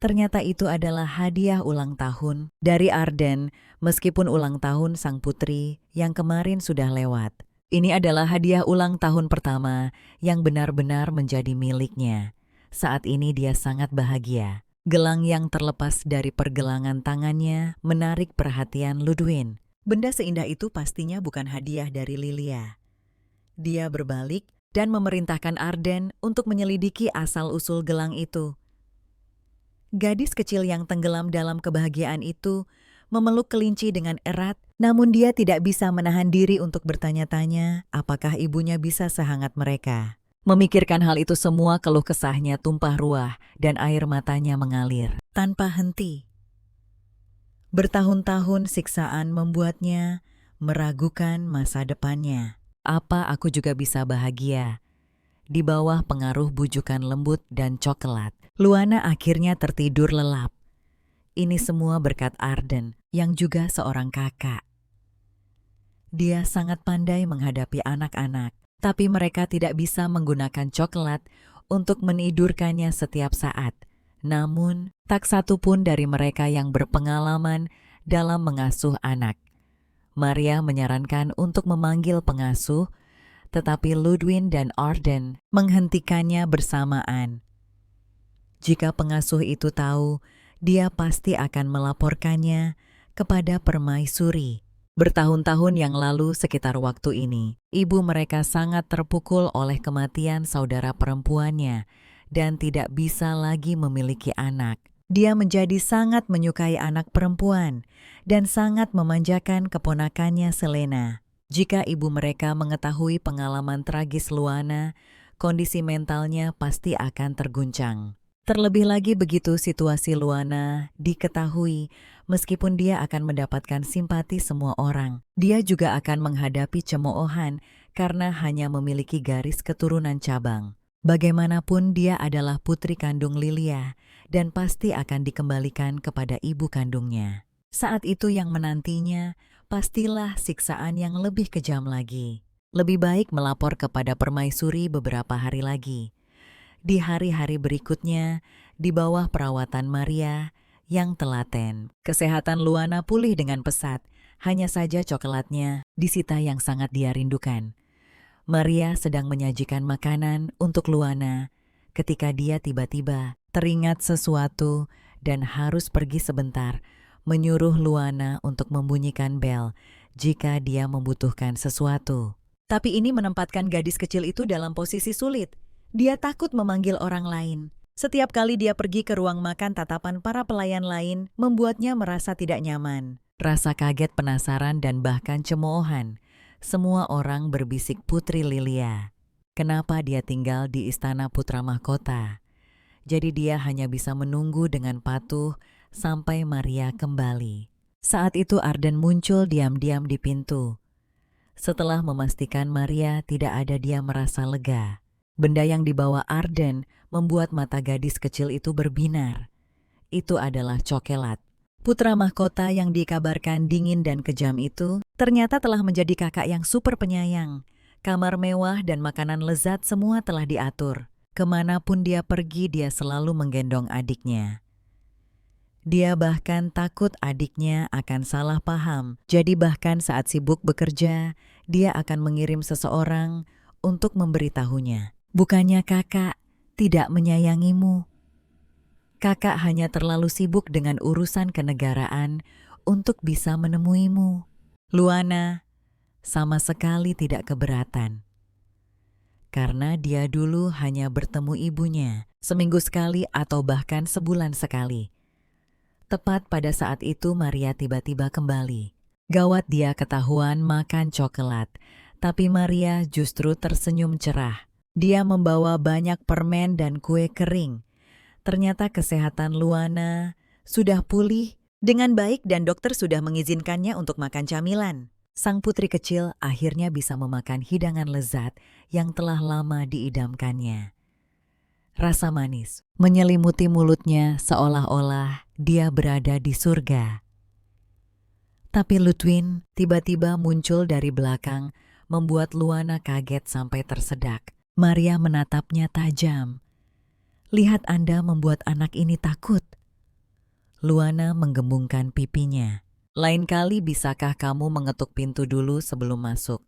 Ternyata itu adalah hadiah ulang tahun dari Arden, meskipun ulang tahun sang putri yang kemarin sudah lewat. Ini adalah hadiah ulang tahun pertama yang benar-benar menjadi miliknya. Saat ini dia sangat bahagia. Gelang yang terlepas dari pergelangan tangannya menarik perhatian Ludwin. Benda seindah itu pastinya bukan hadiah dari Lilia. Dia berbalik dan memerintahkan Arden untuk menyelidiki asal-usul gelang itu. Gadis kecil yang tenggelam dalam kebahagiaan itu memeluk kelinci dengan erat, namun dia tidak bisa menahan diri untuk bertanya-tanya apakah ibunya bisa sehangat mereka. Memikirkan hal itu semua, keluh kesahnya tumpah ruah dan air matanya mengalir tanpa henti. Bertahun-tahun siksaan membuatnya meragukan masa depannya. Apa aku juga bisa bahagia? Di bawah pengaruh bujukan lembut dan coklat, Luana akhirnya tertidur lelap. Ini semua berkat Arden, yang juga seorang kakak. Dia sangat pandai menghadapi anak-anak, tapi mereka tidak bisa menggunakan coklat untuk menidurkannya setiap saat. Namun, tak satu pun dari mereka yang berpengalaman dalam mengasuh anak. Maria menyarankan untuk memanggil pengasuh, tetapi Ludwin dan Arden menghentikannya bersamaan. Jika pengasuh itu tahu dia pasti akan melaporkannya kepada permaisuri. Bertahun-tahun yang lalu sekitar waktu ini, ibu mereka sangat terpukul oleh kematian saudara perempuannya dan tidak bisa lagi memiliki anak. Dia menjadi sangat menyukai anak perempuan dan sangat memanjakan keponakannya Selena. Jika ibu mereka mengetahui pengalaman tragis Luana, kondisi mentalnya pasti akan terguncang. Terlebih lagi begitu situasi Luana diketahui, meskipun dia akan mendapatkan simpati semua orang, dia juga akan menghadapi cemoohan karena hanya memiliki garis keturunan cabang. Bagaimanapun dia adalah putri kandung Lilia dan pasti akan dikembalikan kepada ibu kandungnya. Saat itu yang menantinya pastilah siksaan yang lebih kejam lagi. Lebih baik melapor kepada permaisuri beberapa hari lagi. Di hari-hari berikutnya, di bawah perawatan Maria yang telaten, kesehatan Luana pulih dengan pesat. Hanya saja coklatnya disita yang sangat dia rindukan. Maria sedang menyajikan makanan untuk Luana ketika dia tiba-tiba teringat sesuatu dan harus pergi sebentar, menyuruh Luana untuk membunyikan bel jika dia membutuhkan sesuatu. Tapi ini menempatkan gadis kecil itu dalam posisi sulit. Dia takut memanggil orang lain. Setiap kali dia pergi ke ruang makan, tatapan para pelayan lain membuatnya merasa tidak nyaman. Rasa kaget, penasaran, dan bahkan cemoohan. Semua orang berbisik Putri Lilia. Kenapa dia tinggal di istana putra mahkota? Jadi dia hanya bisa menunggu dengan patuh sampai Maria kembali. Saat itu Arden muncul diam-diam di pintu. Setelah memastikan Maria tidak ada, dia merasa lega. Benda yang dibawa Arden membuat mata gadis kecil itu berbinar. Itu adalah coklat. Putra mahkota yang dikabarkan dingin dan kejam itu ternyata telah menjadi kakak yang super penyayang. Kamar mewah dan makanan lezat semua telah diatur. Kemanapun dia pergi, dia selalu menggendong adiknya. Dia bahkan takut adiknya akan salah paham. Jadi bahkan saat sibuk bekerja, dia akan mengirim seseorang untuk memberitahunya. Bukannya kakak tidak menyayangimu. Kakak hanya terlalu sibuk dengan urusan kenegaraan untuk bisa menemuimu. Luana sama sekali tidak keberatan. Karena dia dulu hanya bertemu ibunya seminggu sekali atau bahkan sebulan sekali. Tepat pada saat itu Maria tiba-tiba kembali. Gawat, dia ketahuan makan coklat, tapi Maria justru tersenyum cerah. Dia membawa banyak permen dan kue kering. Ternyata kesehatan Luana sudah pulih dengan baik dan dokter sudah mengizinkannya untuk makan camilan. Sang putri kecil akhirnya bisa memakan hidangan lezat yang telah lama diidamkannya. Rasa manis menyelimuti mulutnya seolah-olah dia berada di surga. Tapi Ludwin tiba-tiba muncul dari belakang, membuat Luana kaget sampai tersedak. Maria menatapnya tajam. Lihat, Anda membuat anak ini takut. Luana menggembungkan pipinya. Lain kali bisakah kamu mengetuk pintu dulu sebelum masuk?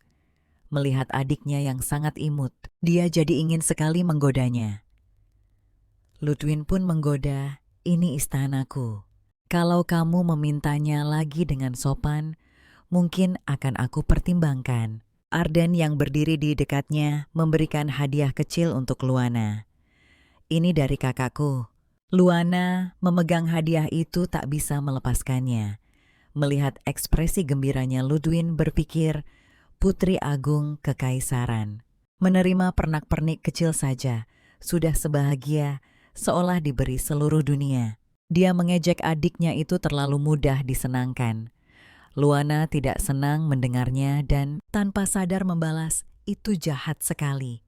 Melihat adiknya yang sangat imut, dia jadi ingin sekali menggodanya. Ludwin pun menggoda, ini istanaku. Kalau kamu memintanya lagi dengan sopan, mungkin akan aku pertimbangkan. Arden yang berdiri di dekatnya memberikan hadiah kecil untuk Luana. Ini dari kakakku. Luana memegang hadiah itu tak bisa melepaskannya. Melihat ekspresi gembiranya Ludwin berpikir, Putri Agung Kekaisaran. Menerima pernak-pernik kecil saja, sudah sebahagia seolah diberi seluruh dunia. Dia mengejek adiknya itu terlalu mudah disenangkan. Luana tidak senang mendengarnya dan tanpa sadar membalas, itu jahat sekali.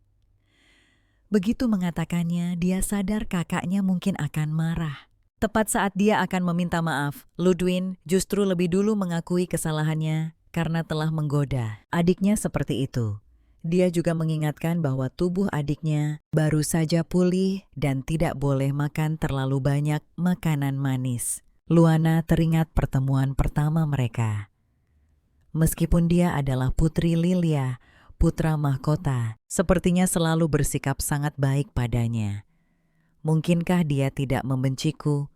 Begitu mengatakannya, dia sadar kakaknya mungkin akan marah. Tepat saat dia akan meminta maaf, Ludwin justru lebih dulu mengakui kesalahannya karena telah menggoda adiknya seperti itu. Dia juga mengingatkan bahwa tubuh adiknya baru saja pulih dan tidak boleh makan terlalu banyak makanan manis. Luana teringat pertemuan pertama mereka. Meskipun dia adalah Putri Lilia, putra mahkota, sepertinya selalu bersikap sangat baik padanya. Mungkinkah dia tidak membenciku?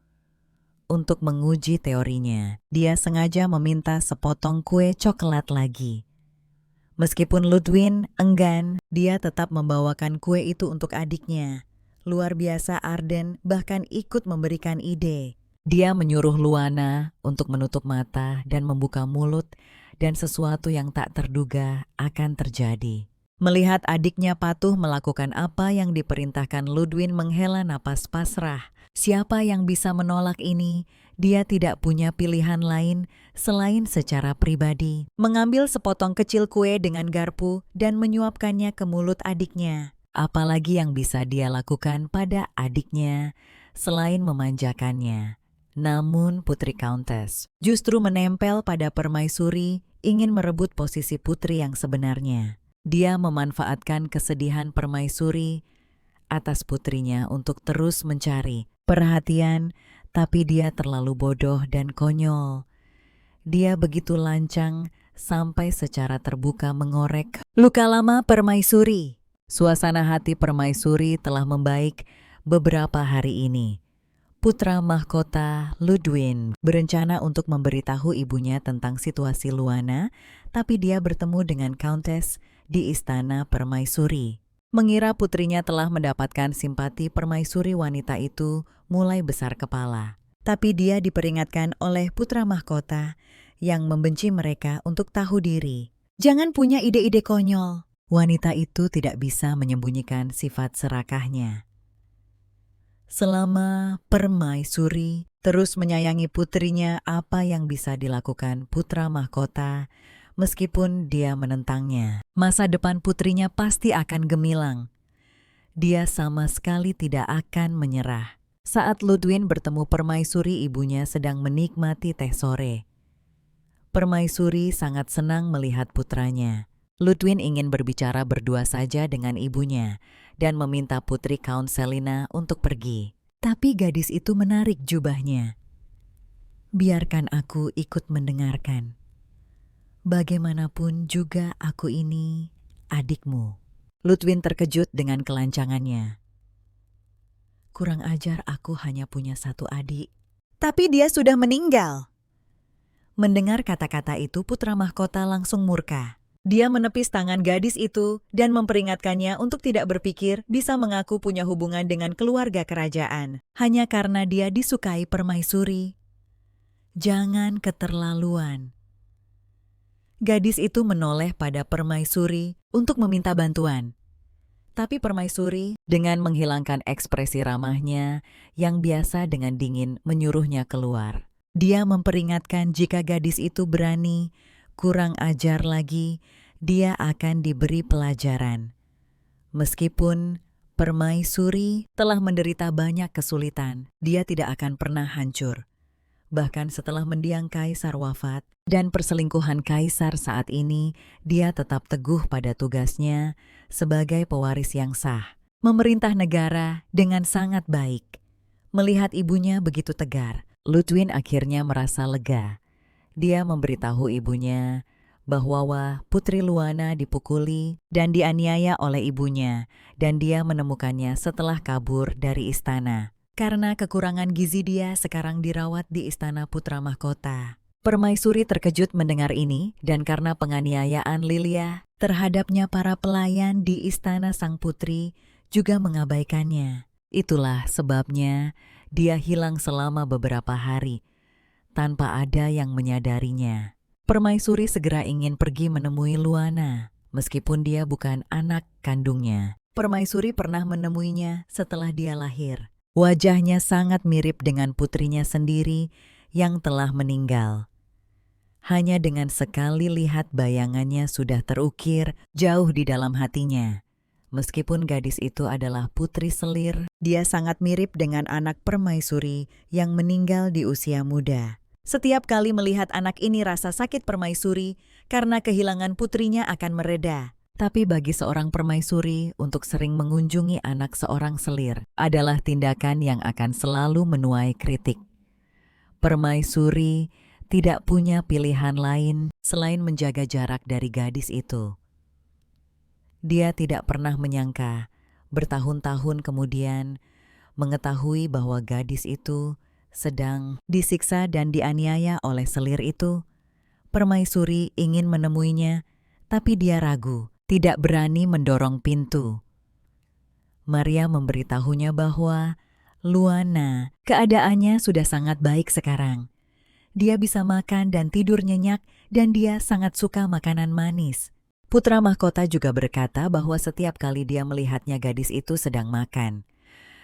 Untuk menguji teorinya, dia sengaja meminta sepotong kue coklat lagi. Meskipun Ludwin enggan, dia tetap membawakan kue itu untuk adiknya. Luar biasa Arden bahkan ikut memberikan ide. Dia menyuruh Luana untuk menutup mata dan membuka mulut, dan sesuatu yang tak terduga akan terjadi. Melihat adiknya patuh melakukan apa yang diperintahkan, Ludwin menghela napas pasrah. Siapa yang bisa menolak ini? Dia tidak punya pilihan lain selain secara pribadi mengambil sepotong kecil kue dengan garpu dan menyuapkannya ke mulut adiknya. Apalagi yang bisa dia lakukan pada adiknya selain memanjakannya. Namun Putri Countess justru menempel pada permaisuri, ingin merebut posisi putri yang sebenarnya. Dia memanfaatkan kesedihan permaisuri atas putrinya untuk terus mencari perhatian, tapi dia terlalu bodoh dan konyol. Dia begitu lancang sampai secara terbuka mengorek luka lama permaisuri. Suasana hati permaisuri telah membaik beberapa hari ini. Putra mahkota Ludwin berencana untuk memberitahu ibunya tentang situasi Luana, tapi dia bertemu dengan Countess di istana permaisuri. Mengira putrinya telah mendapatkan simpati permaisuri, wanita itu mulai besar kepala. Tapi dia diperingatkan oleh putra mahkota yang membenci mereka untuk tahu diri. Jangan punya ide-ide konyol. Wanita itu tidak bisa menyembunyikan sifat serakahnya. Selama permaisuri terus menyayangi putrinya, apa yang bisa dilakukan putra mahkota meskipun dia menentangnya? Masa depan putrinya pasti akan gemilang. Dia sama sekali tidak akan menyerah. Saat Ludwin bertemu permaisuri, ibunya sedang menikmati teh sore. Permaisuri sangat senang melihat putranya. Ludwin ingin berbicara berdua saja dengan ibunya dan meminta Putri Count Selina untuk pergi. Tapi gadis itu menarik jubahnya. Biarkan aku ikut mendengarkan. Bagaimanapun juga aku ini adikmu. Ludwin terkejut dengan kelancangannya. Kurang ajar, aku hanya punya satu adik. Tapi dia sudah meninggal. Mendengar kata-kata itu, putra mahkota langsung murka. Dia menepis tangan gadis itu dan memperingatkannya untuk tidak berpikir bisa mengaku punya hubungan dengan keluarga kerajaan hanya karena dia disukai permaisuri. Jangan keterlaluan. Gadis itu menoleh pada permaisuri untuk meminta bantuan. Tapi permaisuri dengan menghilangkan ekspresi ramahnya yang biasa dengan dingin menyuruhnya keluar. Dia memperingatkan jika gadis itu berani kurang ajar lagi, dia akan diberi pelajaran. Meskipun permaisuri telah menderita banyak kesulitan, dia tidak akan pernah hancur. Bahkan setelah mendiang kaisar wafat dan perselingkuhan kaisar saat ini, dia tetap teguh pada tugasnya sebagai pewaris yang sah, memerintah negara dengan sangat baik. Melihat ibunya begitu tegar, Ludwin akhirnya merasa lega. Dia memberitahu ibunya bahwa Putri Luana dipukuli dan dianiaya oleh ibunya, dan dia menemukannya setelah kabur dari istana. Karena kekurangan gizi, dia sekarang dirawat di istana putra mahkota. Permaisuri terkejut mendengar ini, dan karena penganiayaan Lilia terhadapnya, para pelayan di istana sang putri juga mengabaikannya. Itulah sebabnya dia hilang selama beberapa hari tanpa ada yang menyadarinya. Permaisuri segera ingin pergi menemui Luana, meskipun dia bukan anak kandungnya. Permaisuri pernah menemuinya setelah dia lahir. Wajahnya sangat mirip dengan putrinya sendiri yang telah meninggal. Hanya dengan sekali lihat, bayangannya sudah terukir jauh di dalam hatinya. Meskipun gadis itu adalah putri selir, dia sangat mirip dengan anak permaisuri yang meninggal di usia muda. Setiap kali melihat anak ini, rasa sakit permaisuri karena kehilangan putrinya akan mereda. Tapi bagi seorang permaisuri, untuk sering mengunjungi anak seorang selir adalah tindakan yang akan selalu menuai kritik. Permaisuri tidak punya pilihan lain selain menjaga jarak dari gadis itu. Dia tidak pernah menyangka bertahun-tahun kemudian mengetahui bahwa gadis itu sedang disiksa dan dianiaya oleh selir itu. Permaisuri ingin menemuinya, tapi dia ragu, tidak berani mendorong pintu. Maria memberitahunya bahwa Luana, keadaannya sudah sangat baik sekarang. Dia bisa makan dan tidur nyenyak dan dia sangat suka makanan manis. Putra mahkota juga berkata bahwa setiap kali dia melihatnya gadis itu sedang makan,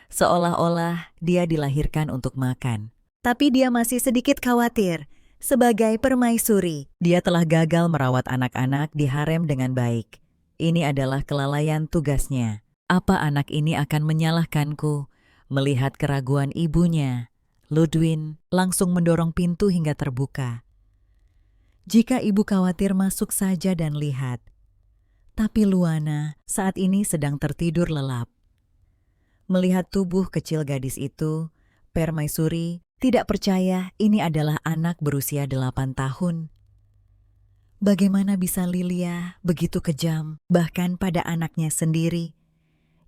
seolah-olah dia dilahirkan untuk makan. Tapi dia masih sedikit khawatir. Sebagai permaisuri, dia telah gagal merawat anak-anak di harem dengan baik. Ini adalah kelalaian tugasnya. Apa anak ini akan menyalahkanku? Melihat keraguan ibunya, Ludwin langsung mendorong pintu hingga terbuka. Jika ibu khawatir, masuk saja dan lihat. Tapi Luana saat ini sedang tertidur lelap. Melihat tubuh kecil gadis itu, permaisuri tidak percaya ini adalah anak berusia 8 tahun. Bagaimana bisa Lilia begitu kejam, bahkan pada anaknya sendiri?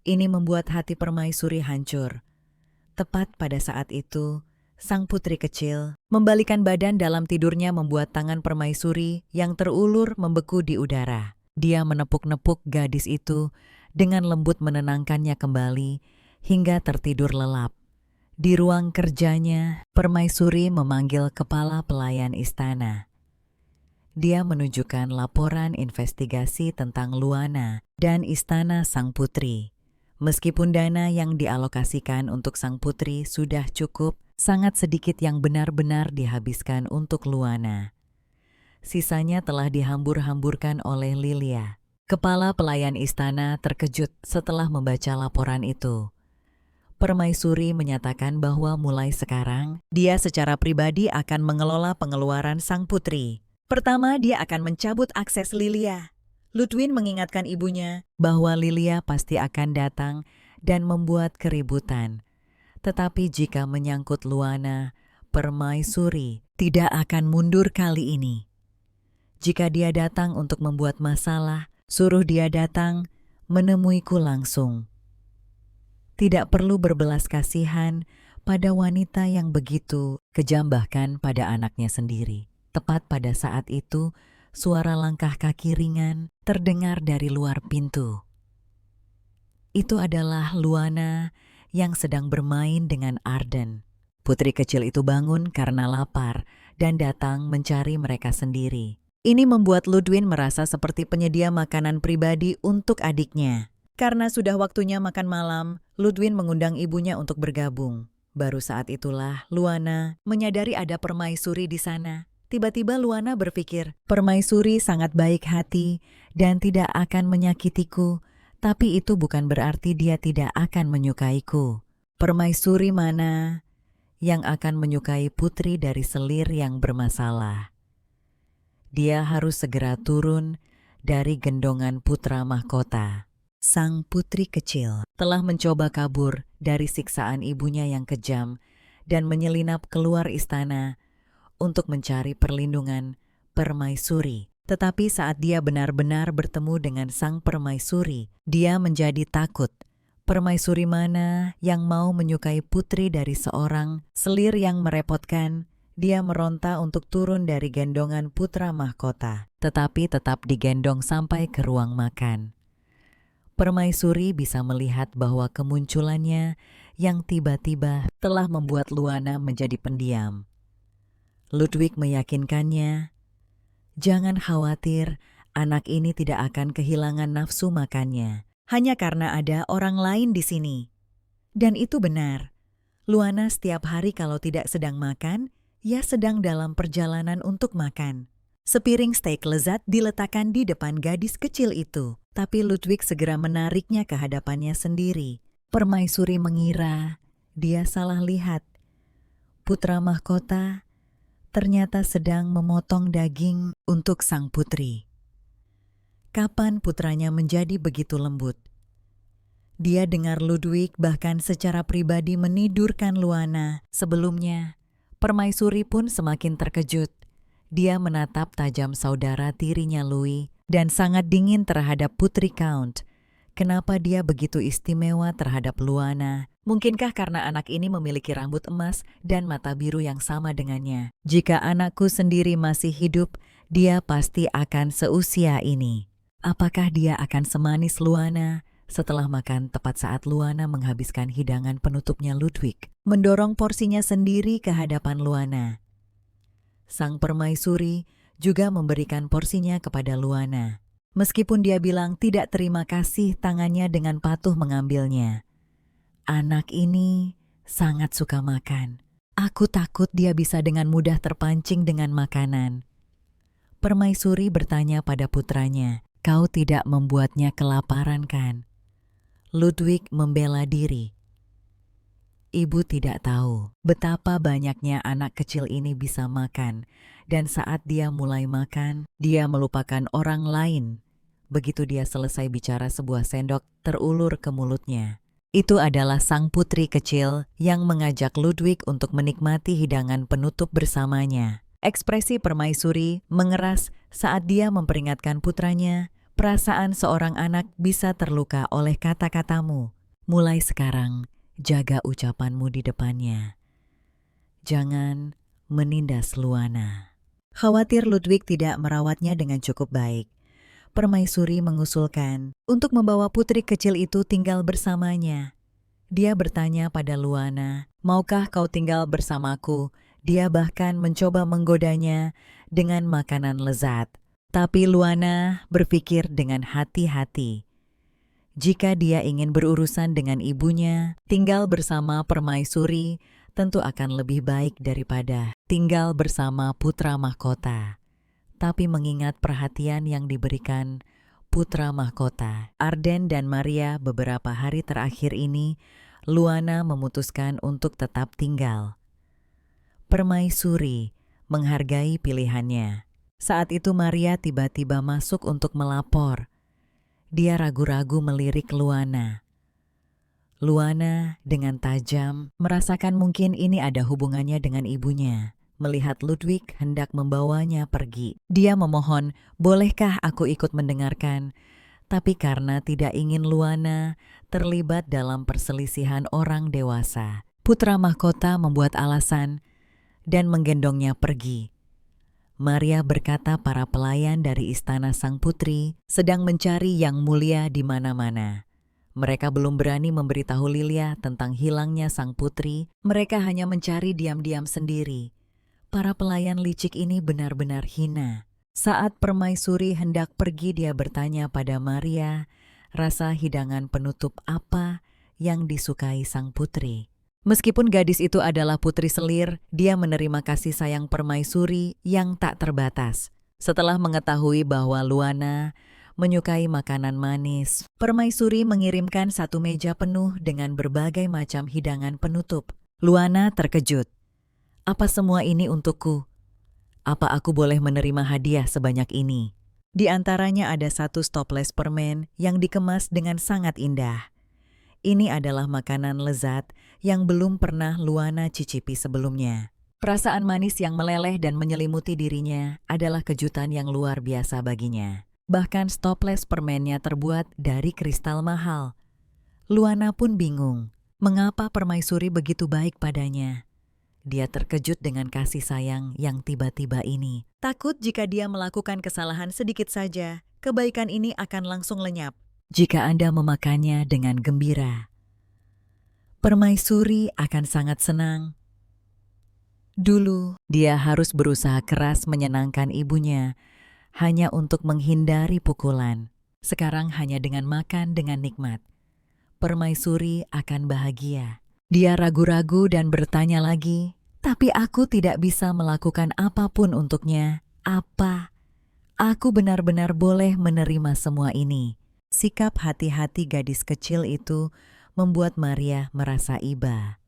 Ini membuat hati permaisuri hancur. Tepat pada saat itu, sang putri kecil membalikan badan dalam tidurnya membuat tangan permaisuri yang terulur membeku di udara. Dia menepuk-nepuk gadis itu dengan lembut menenangkannya kembali hingga tertidur lelap. Di ruang kerjanya, permaisuri memanggil kepala pelayan istana. Dia menunjukkan laporan investigasi tentang Luana dan istana sang putri. Meskipun dana yang dialokasikan untuk sang putri sudah cukup, sangat sedikit yang benar-benar dihabiskan untuk Luana. Sisanya telah dihambur-hamburkan oleh Lilia. Kepala pelayan istana terkejut setelah membaca laporan itu. Permaisuri menyatakan bahwa mulai sekarang, dia secara pribadi akan mengelola pengeluaran sang putri. Pertama, dia akan mencabut akses Lilia. Ludwin mengingatkan ibunya bahwa Lilia pasti akan datang dan membuat keributan. Tetapi jika menyangkut Luana, permaisuri tidak akan mundur kali ini. Jika dia datang untuk membuat masalah, suruh dia datang menemuiku langsung. Tidak perlu berbelas kasihan pada wanita yang begitu kejam bahkan pada anaknya sendiri. Tepat pada saat itu, suara langkah kaki ringan terdengar dari luar pintu. Itu adalah Luana yang sedang bermain dengan Arden. Putri kecil itu bangun karena lapar dan datang mencari mereka sendiri. Ini membuat Ludwin merasa seperti penyedia makanan pribadi untuk adiknya. Karena sudah waktunya makan malam, Ludwin mengundang ibunya untuk bergabung. Baru saat itulah Luana menyadari ada permaisuri di sana. Tiba-tiba Luana berpikir, permaisuri sangat baik hati dan tidak akan menyakitiku, tapi itu bukan berarti dia tidak akan menyukaiku. Permaisuri mana yang akan menyukai putri dari selir yang bermasalah? Dia harus segera turun dari gendongan putra mahkota. Sang putri kecil telah mencoba kabur dari siksaan ibunya yang kejam dan menyelinap keluar istana untuk mencari perlindungan permaisuri. Tetapi saat dia benar-benar bertemu dengan sang permaisuri, dia menjadi takut. Permaisuri mana yang mau menyukai putri dari seorang selir yang merepotkan? Dia meronta untuk turun dari gendongan putra mahkota, tetapi tetap digendong sampai ke ruang makan. Permaisuri bisa melihat bahwa kemunculannya yang tiba-tiba telah membuat Luana menjadi pendiam. Ludwig meyakinkannya, jangan khawatir, anak ini tidak akan kehilangan nafsu makannya, hanya karena ada orang lain di sini. Dan itu benar. Luana setiap hari kalau tidak sedang makan, ia sedang dalam perjalanan untuk makan. Sepiring steak lezat diletakkan di depan gadis kecil itu, tapi Ludwig segera menariknya ke hadapannya sendiri. Permaisuri mengira dia salah lihat. Putra mahkota ternyata sedang memotong daging untuk sang putri. Kapan putranya menjadi begitu lembut? Dia dengar Ludwig bahkan secara pribadi menidurkan Luana. Sebelumnya, permaisuri pun semakin terkejut. Dia menatap tajam saudara tirinya Louis dan sangat dingin terhadap putri Count. Kenapa dia begitu istimewa terhadap Luana Mungkinkah karena anak ini memiliki rambut emas dan mata biru yang sama dengannya? Jika anakku sendiri masih hidup, dia pasti akan seusia ini. Apakah dia akan semanis Luana? Setelah makan, tepat saat Luana menghabiskan hidangan penutupnya, Ludwig mendorong porsinya sendiri ke hadapan Luana. Sang permaisuri juga memberikan porsinya kepada Luana. Meskipun dia bilang tidak terima kasih, tangannya dengan patuh mengambilnya. Anak ini sangat suka makan. Aku takut dia bisa dengan mudah terpancing dengan makanan. Permaisuri bertanya pada putranya, "Kau tidak membuatnya kelaparan kan?" Ludwig membela diri. Ibu tidak tahu betapa banyaknya anak kecil ini bisa makan, dan saat dia mulai makan, dia melupakan orang lain. Begitu dia selesai bicara, sebuah sendok terulur ke mulutnya. Itu adalah sang putri kecil yang mengajak Ludwig untuk menikmati hidangan penutup bersamanya. Ekspresi permaisuri mengeras saat dia memperingatkan putranya, perasaan seorang anak bisa terluka oleh kata-katamu. Mulai sekarang, jaga ucapanmu di depannya. Jangan menindas Luana. Khawatir Ludwig tidak merawatnya dengan cukup baik, permaisuri mengusulkan untuk membawa putri kecil itu tinggal bersamanya. Dia bertanya pada Luana, "Maukah kau tinggal bersamaku?" Dia bahkan mencoba menggodanya dengan makanan lezat. Tapi Luana berpikir dengan hati-hati. Jika dia ingin berurusan dengan ibunya, tinggal bersama permaisuri tentu akan lebih baik daripada tinggal bersama putra mahkota. Tapi mengingat perhatian yang diberikan putra mahkota, Arden dan Maria beberapa hari terakhir ini, Luana memutuskan untuk tetap tinggal. Permaisuri menghargai pilihannya. Saat itu Maria tiba-tiba masuk untuk melapor. Dia ragu-ragu melirik Luana. Luana dengan tajam merasakan mungkin ini ada hubungannya dengan ibunya. Melihat Ludwig hendak membawanya pergi, dia memohon, "Bolehkah aku ikut mendengarkan?" Tapi karena tidak ingin Luana terlibat dalam perselisihan orang dewasa, putra mahkota membuat alasan dan menggendongnya pergi. Maria berkata para pelayan dari istana sang putri sedang mencari yang mulia di mana-mana. Mereka belum berani memberitahu Lilia tentang hilangnya sang putri, mereka hanya mencari diam-diam sendiri. Para pelayan licik ini benar-benar hina. Saat permaisuri hendak pergi, dia bertanya pada Maria, rasa hidangan penutup apa yang disukai sang putri. Meskipun gadis itu adalah putri selir, dia menerima kasih sayang permaisuri yang tak terbatas. Setelah mengetahui bahwa Luana menyukai makanan manis, permaisuri mengirimkan satu meja penuh dengan berbagai macam hidangan penutup. Luana terkejut. "Apa semua ini untukku? Apa aku boleh menerima hadiah sebanyak ini?" Di antaranya ada satu toples permen yang dikemas dengan sangat indah. Ini adalah makanan lezat yang belum pernah Luana cicipi sebelumnya. Perasaan manis yang meleleh dan menyelimuti dirinya adalah kejutan yang luar biasa baginya. Bahkan toples permennya terbuat dari kristal mahal. Luana pun bingung, mengapa permaisuri begitu baik padanya. Dia terkejut dengan kasih sayang yang tiba-tiba ini. Takut jika dia melakukan kesalahan sedikit saja, kebaikan ini akan langsung lenyap jika Anda memakannya dengan gembira. Permaisuri akan sangat senang. Dulu, dia harus berusaha keras menyenangkan ibunya hanya untuk menghindari pukulan. Sekarang hanya dengan makan dengan nikmat, permaisuri akan bahagia. Dia ragu-ragu dan bertanya lagi, "Tapi aku tidak bisa melakukan apapun untuknya. Apa? Aku benar-benar boleh menerima semua ini?" Sikap hati-hati gadis kecil itu membuat Maria merasa iba.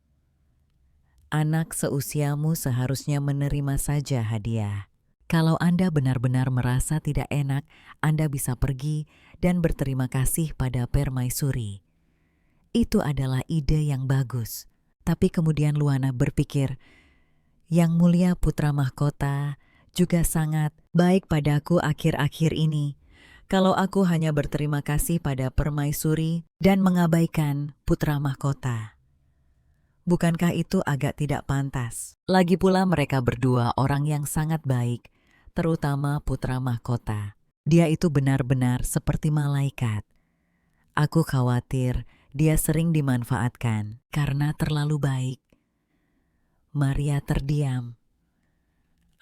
Anak seusiamu seharusnya menerima saja hadiah. Kalau Anda benar-benar merasa tidak enak, Anda bisa pergi dan berterima kasih pada permaisuri. Itu adalah ide yang bagus. Tapi kemudian Luana berpikir, Yang mulia putra mahkota juga sangat baik padaku akhir-akhir ini. Kalau aku hanya berterima kasih pada permaisuri dan mengabaikan putra mahkota. Bukankah itu agak tidak pantas? Lagi pula mereka berdua orang yang sangat baik, terutama putra mahkota. Dia itu benar-benar seperti malaikat. Aku khawatir dia sering dimanfaatkan karena terlalu baik. Maria terdiam.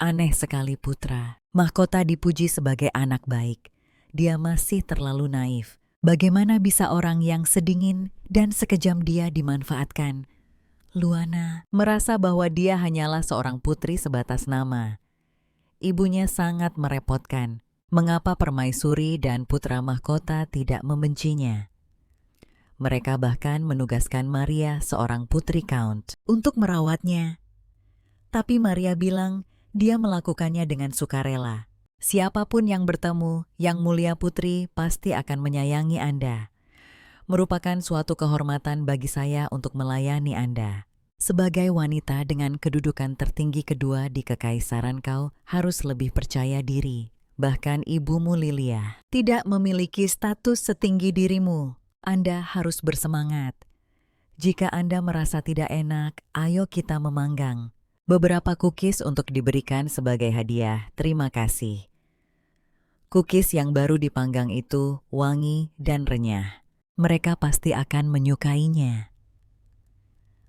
Aneh sekali putra. Mahkota dipuji sebagai anak baik. Dia masih terlalu naif. Bagaimana bisa orang yang sedingin dan sekejam dia dimanfaatkan? Luana merasa bahwa dia hanyalah seorang putri sebatas nama. Ibunya sangat merepotkan. Mengapa permaisuri dan putra mahkota tidak membencinya? Mereka bahkan menugaskan Maria, seorang putri count, untuk merawatnya. Tapi Maria bilang dia melakukannya dengan sukarela. Siapapun yang bertemu, Yang Mulia Putri pasti akan menyayangi Anda. Merupakan suatu kehormatan bagi saya untuk melayani Anda. Sebagai wanita dengan kedudukan tertinggi kedua di kekaisaran, kau harus lebih percaya diri. Bahkan ibumu Lilia tidak memiliki status setinggi dirimu. Anda harus bersemangat. Jika Anda merasa tidak enak, ayo kita memanggang. Beberapa cookies untuk diberikan sebagai hadiah. Terima kasih. Cookies yang baru dipanggang itu wangi dan renyah. Mereka pasti akan menyukainya.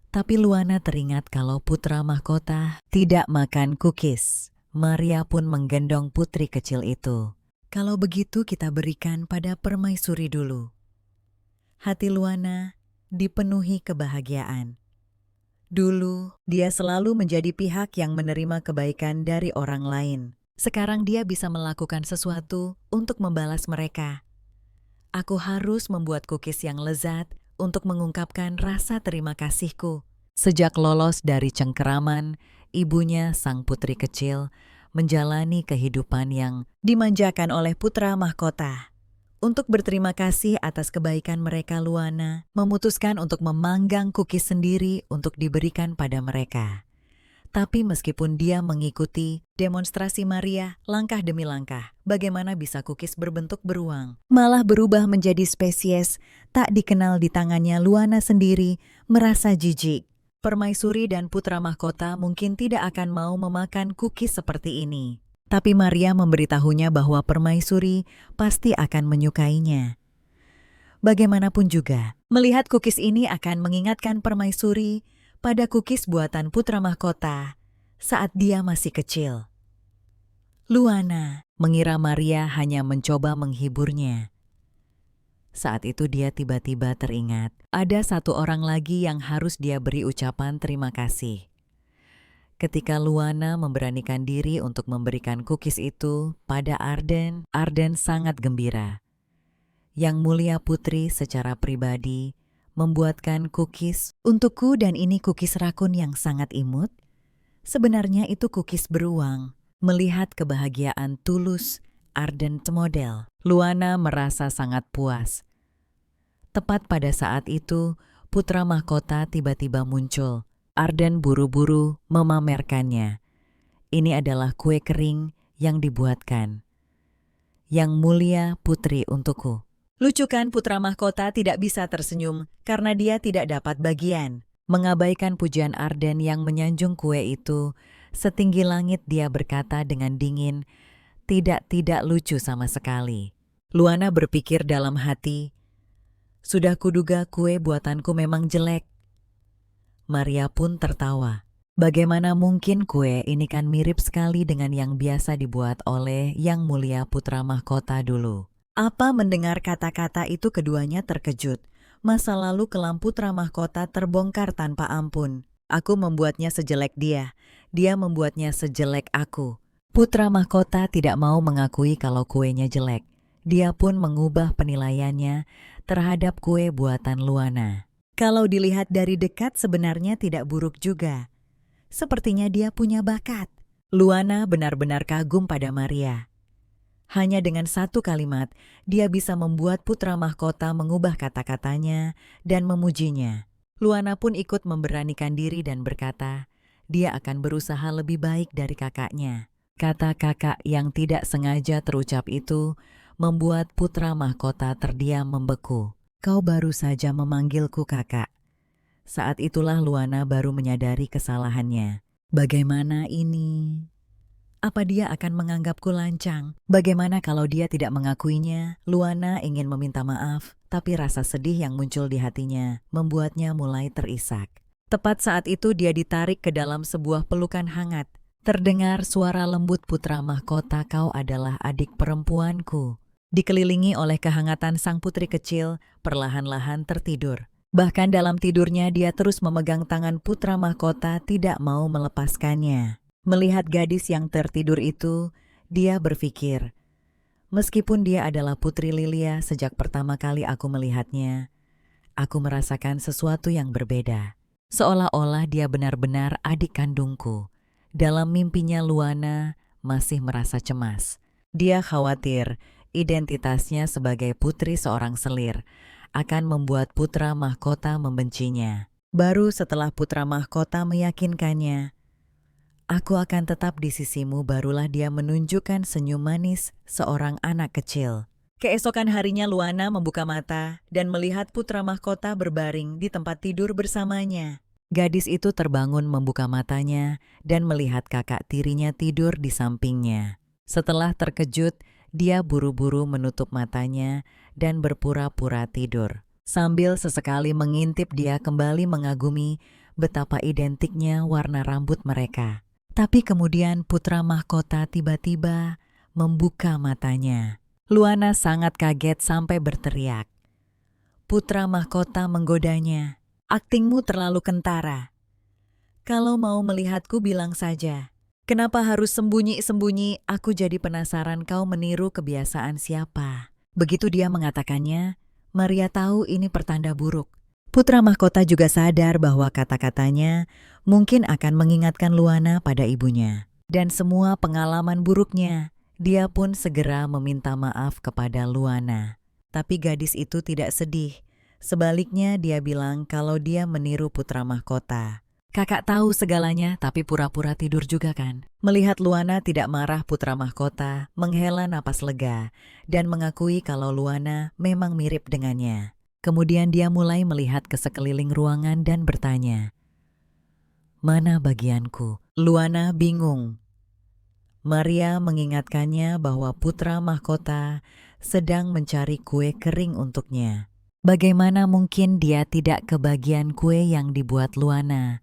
Tapi Luana teringat kalau putra mahkota tidak makan cookies. Maria pun menggendong putri kecil itu. Kalau begitu kita berikan pada permaisuri dulu. Hati Luana dipenuhi kebahagiaan. Dulu, dia selalu menjadi pihak yang menerima kebaikan dari orang lain. Sekarang dia bisa melakukan sesuatu untuk membalas mereka. Aku harus membuat cookies yang lezat untuk mengungkapkan rasa terima kasihku. Sejak lolos dari cengkeraman, ibunya sang putri kecil menjalani kehidupan yang dimanjakan oleh putra mahkota. Untuk berterima kasih atas kebaikan mereka, Luana memutuskan untuk memanggang cookies sendiri untuk diberikan pada mereka. Tapi meskipun dia mengikuti demonstrasi Maria langkah demi langkah, bagaimana bisa cookies berbentuk beruang malah berubah menjadi spesies tak dikenal di tangannya? Luana sendiri merasa jijik. Permaisuri dan putra mahkota mungkin tidak akan mau memakan cookies seperti ini. Tapi Maria memberitahunya bahwa permaisuri pasti akan menyukainya. Bagaimanapun juga, melihat cookies ini akan mengingatkan permaisuri pada cookies buatan putra mahkota saat dia masih kecil. Luana mengira Maria hanya mencoba menghiburnya. Saat itu dia tiba-tiba teringat, ada satu orang lagi yang harus dia beri ucapan terima kasih. Ketika Luana memberanikan diri untuk memberikan cookies itu pada Arden, Arden sangat gembira. Yang Mulia Putri secara pribadi membuatkan cookies untukku dan ini cookies rakun yang sangat imut. Sebenarnya itu cookies beruang. Melihat kebahagiaan tulus Arden model, Luana merasa sangat puas. Tepat pada saat itu, putra mahkota tiba-tiba muncul. Arden buru-buru memamerkannya. Ini adalah kue kering yang dibuatkan. Yang Mulia Putri untukku. Lucu kan putra mahkota tidak bisa tersenyum karena dia tidak dapat bagian. Mengabaikan pujian Arden yang menyanjung kue itu, setinggi langit dia berkata dengan dingin, tidak lucu sama sekali. Luana berpikir dalam hati, sudah kuduga kue buatanku memang jelek. Maria pun tertawa. Bagaimana mungkin kue ini kan mirip sekali dengan yang biasa dibuat oleh Yang Mulia Putra Mahkota dulu. Apa mendengar kata-kata itu keduanya terkejut. Masa lalu kelam putra mahkota terbongkar tanpa ampun. Aku membuatnya sejelek dia. Dia membuatnya sejelek aku. Putra mahkota tidak mau mengakui kalau kuenya jelek. Dia pun mengubah penilaiannya terhadap kue buatan Luana. Kalau dilihat dari dekat sebenarnya tidak buruk juga. Sepertinya dia punya bakat. Luana benar-benar kagum pada Maria. Hanya dengan satu kalimat, dia bisa membuat putra mahkota mengubah kata-katanya dan memujinya. Luana pun ikut memberanikan diri dan berkata, dia akan berusaha lebih baik dari kakaknya. Kata kakak yang tidak sengaja terucap itu membuat putra mahkota terdiam membeku. Kau baru saja memanggilku kakak. Saat itulah Luana baru menyadari kesalahannya. Bagaimana ini? Apa dia akan menganggapku lancang? Bagaimana kalau dia tidak mengakuinya? Luana ingin meminta maaf, tapi rasa sedih yang muncul di hatinya membuatnya mulai terisak. Tepat saat itu dia ditarik ke dalam sebuah pelukan hangat. Terdengar suara lembut putra mahkota, kau adalah adik perempuanku. Dikelilingi oleh kehangatan sang putri kecil, perlahan-lahan tertidur. Bahkan dalam tidurnya dia terus memegang tangan putra mahkota, tidak mau melepaskannya. Melihat gadis yang tertidur itu, dia berpikir, meskipun dia adalah Putri Lilia sejak pertama kali aku melihatnya, aku merasakan sesuatu yang berbeda. Seolah-olah dia benar-benar adik kandungku. Dalam mimpinya Luana masih merasa cemas. Dia khawatir identitasnya sebagai putri seorang selir akan membuat putra mahkota membencinya. Baru setelah putra mahkota meyakinkannya, aku akan tetap di sisimu, barulah dia menunjukkan senyum manis seorang anak kecil. Keesokan harinya Luana membuka mata dan melihat putra mahkota berbaring di tempat tidur bersamanya. Gadis itu terbangun membuka matanya dan melihat kakak tirinya tidur di sampingnya. Setelah terkejut, dia buru-buru menutup matanya dan berpura-pura tidur. Sambil sesekali mengintip, dia kembali mengagumi betapa identiknya warna rambut mereka. Tapi kemudian putra mahkota tiba-tiba membuka matanya. Luana sangat kaget sampai berteriak. Putra mahkota menggodanya. Aktingmu terlalu kentara. Kalau mau melihatku bilang saja. Kenapa harus sembunyi-sembunyi? Aku jadi penasaran kau meniru kebiasaan siapa. Begitu dia mengatakannya, Maria tahu ini pertanda buruk. Putra mahkota juga sadar bahwa kata-katanya mungkin akan mengingatkan Luana pada ibunya. Dan semua pengalaman buruknya, dia pun segera meminta maaf kepada Luana. Tapi gadis itu tidak sedih. Sebaliknya dia bilang kalau dia meniru putra mahkota. Kakak tahu segalanya tapi pura-pura tidur juga kan? Melihat Luana tidak marah, putra mahkota menghela napas lega dan mengakui kalau Luana memang mirip dengannya. Kemudian dia mulai melihat ke sekeliling ruangan dan bertanya, mana bagianku? Luana bingung. Maria mengingatkannya bahwa putra mahkota sedang mencari kue kering untuknya. Bagaimana mungkin dia tidak kebagian kue yang dibuat Luana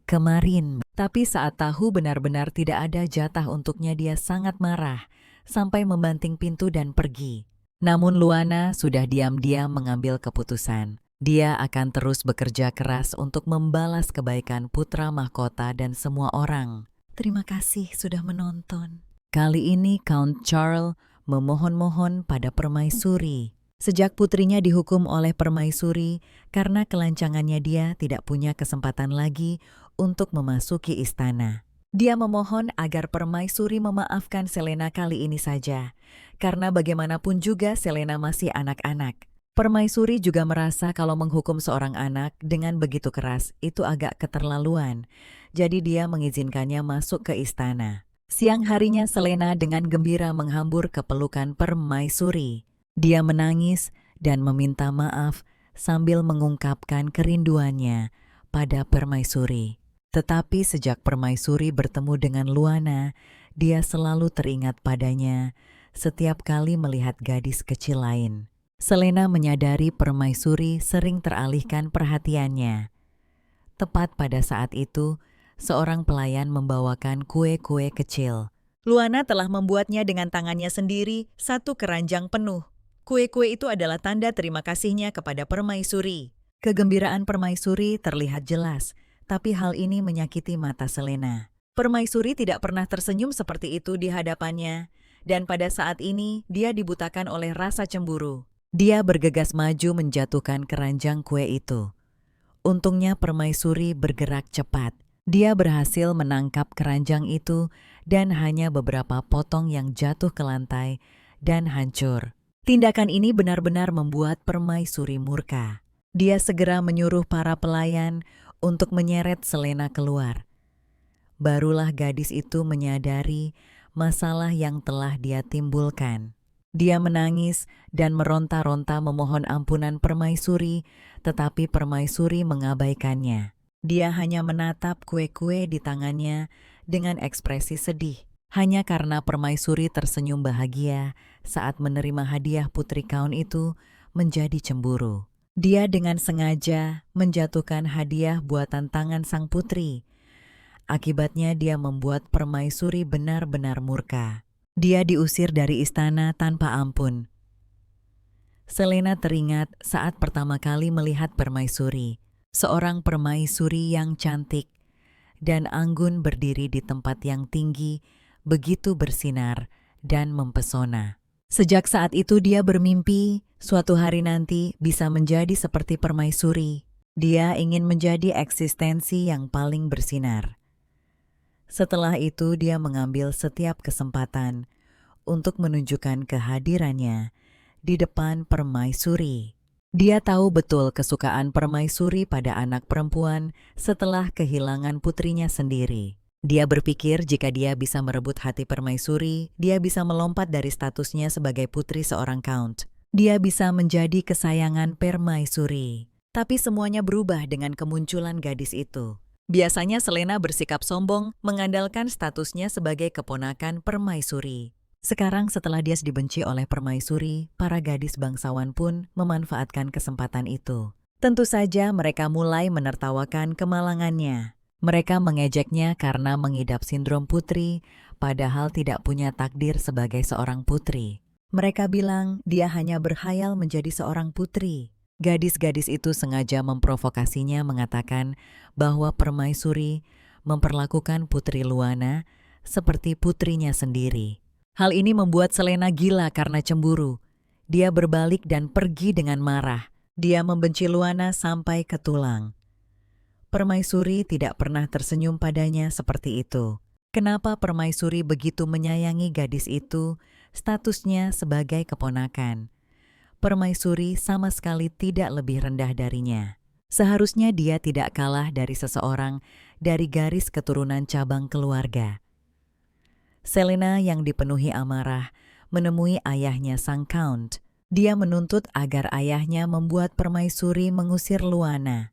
kemarin? Tapi saat tahu benar-benar tidak ada jatah untuknya, dia sangat marah sampai membanting pintu dan pergi. Namun Luana sudah diam-diam mengambil keputusan. Dia akan terus bekerja keras untuk membalas kebaikan putra mahkota dan semua orang. Terima kasih sudah menonton. Kali ini Count Charles memohon-mohon pada permaisuri. Sejak putrinya dihukum oleh permaisuri karena kelancangannya, dia tidak punya kesempatan lagi untuk memasuki istana. Dia memohon agar permaisuri memaafkan Selena kali ini saja, karena bagaimanapun juga Selena masih anak-anak. Permaisuri juga merasa kalau menghukum seorang anak dengan begitu keras itu agak keterlaluan, jadi dia mengizinkannya masuk ke istana. Siang harinya Selena dengan gembira menghambur ke pelukan permaisuri. Dia menangis dan meminta maaf sambil mengungkapkan kerinduannya pada permaisuri. Tetapi sejak permaisuri bertemu dengan Luana, dia selalu teringat padanya setiap kali melihat gadis kecil lain. Selena menyadari permaisuri sering teralihkan perhatiannya. Tepat pada saat itu, seorang pelayan membawakan kue-kue kecil. Luana telah membuatnya dengan tangannya sendiri, satu keranjang penuh. Kue-kue itu adalah tanda terima kasihnya kepada permaisuri. Kegembiraan permaisuri terlihat jelas, tapi hal ini menyakiti mata Selena. Permaisuri tidak pernah tersenyum seperti itu di hadapannya, dan pada saat ini dia dibutakan oleh rasa cemburu. Dia bergegas maju menjatuhkan keranjang kue itu. Untungnya permaisuri bergerak cepat. Dia berhasil menangkap keranjang itu dan hanya beberapa potong yang jatuh ke lantai dan hancur. Tindakan ini benar-benar membuat permaisuri murka. Dia segera menyuruh para pelayan untuk menyeret Selena keluar. Barulah gadis itu menyadari masalah yang telah dia timbulkan. Dia menangis dan meronta-ronta memohon ampunan Permaisuri, tetapi Permaisuri mengabaikannya. Dia hanya menatap kue-kue di tangannya dengan ekspresi sedih. Hanya karena Permaisuri tersenyum bahagia saat menerima hadiah Putri Kaun itu menjadi cemburu. Dia dengan sengaja menjatuhkan hadiah buatan tangan sang putri. Akibatnya dia membuat Permaisuri benar-benar murka. Dia diusir dari istana tanpa ampun. Selena teringat saat pertama kali melihat Permaisuri, seorang permaisuri yang cantik dan anggun berdiri di tempat yang tinggi, begitu bersinar dan mempesona. Sejak saat itu dia bermimpi suatu hari nanti bisa menjadi seperti Permaisuri. Dia ingin menjadi eksistensi yang paling bersinar. Setelah itu dia mengambil setiap kesempatan untuk menunjukkan kehadirannya di depan Permaisuri. Dia tahu betul kesukaan Permaisuri pada anak perempuan setelah kehilangan putrinya sendiri. Dia berpikir jika dia bisa merebut hati Permaisuri, dia bisa melompat dari statusnya sebagai putri seorang count. Dia bisa menjadi kesayangan Permaisuri. Tapi semuanya berubah dengan kemunculan gadis itu. Biasanya Selena bersikap sombong, mengandalkan statusnya sebagai keponakan Permaisuri. Sekarang setelah dia dibenci oleh Permaisuri, para gadis bangsawan pun memanfaatkan kesempatan itu. Tentu saja mereka mulai menertawakan kemalangannya. Mereka mengejeknya karena mengidap sindrom putri, padahal tidak punya takdir sebagai seorang putri. Mereka bilang dia hanya berkhayal menjadi seorang putri. Gadis-gadis itu sengaja memprovokasinya mengatakan bahwa Permaisuri memperlakukan Putri Luana seperti putrinya sendiri. Hal ini membuat Selena gila karena cemburu. Dia berbalik dan pergi dengan marah. Dia membenci Luana sampai ke tulang. Permaisuri tidak pernah tersenyum padanya seperti itu. Kenapa Permaisuri begitu menyayangi gadis itu, statusnya sebagai keponakan? Permaisuri sama sekali tidak lebih rendah darinya. Seharusnya dia tidak kalah dari seseorang dari garis keturunan cabang keluarga. Selena yang dipenuhi amarah menemui ayahnya sang count. Dia menuntut agar ayahnya membuat Permaisuri mengusir Luana.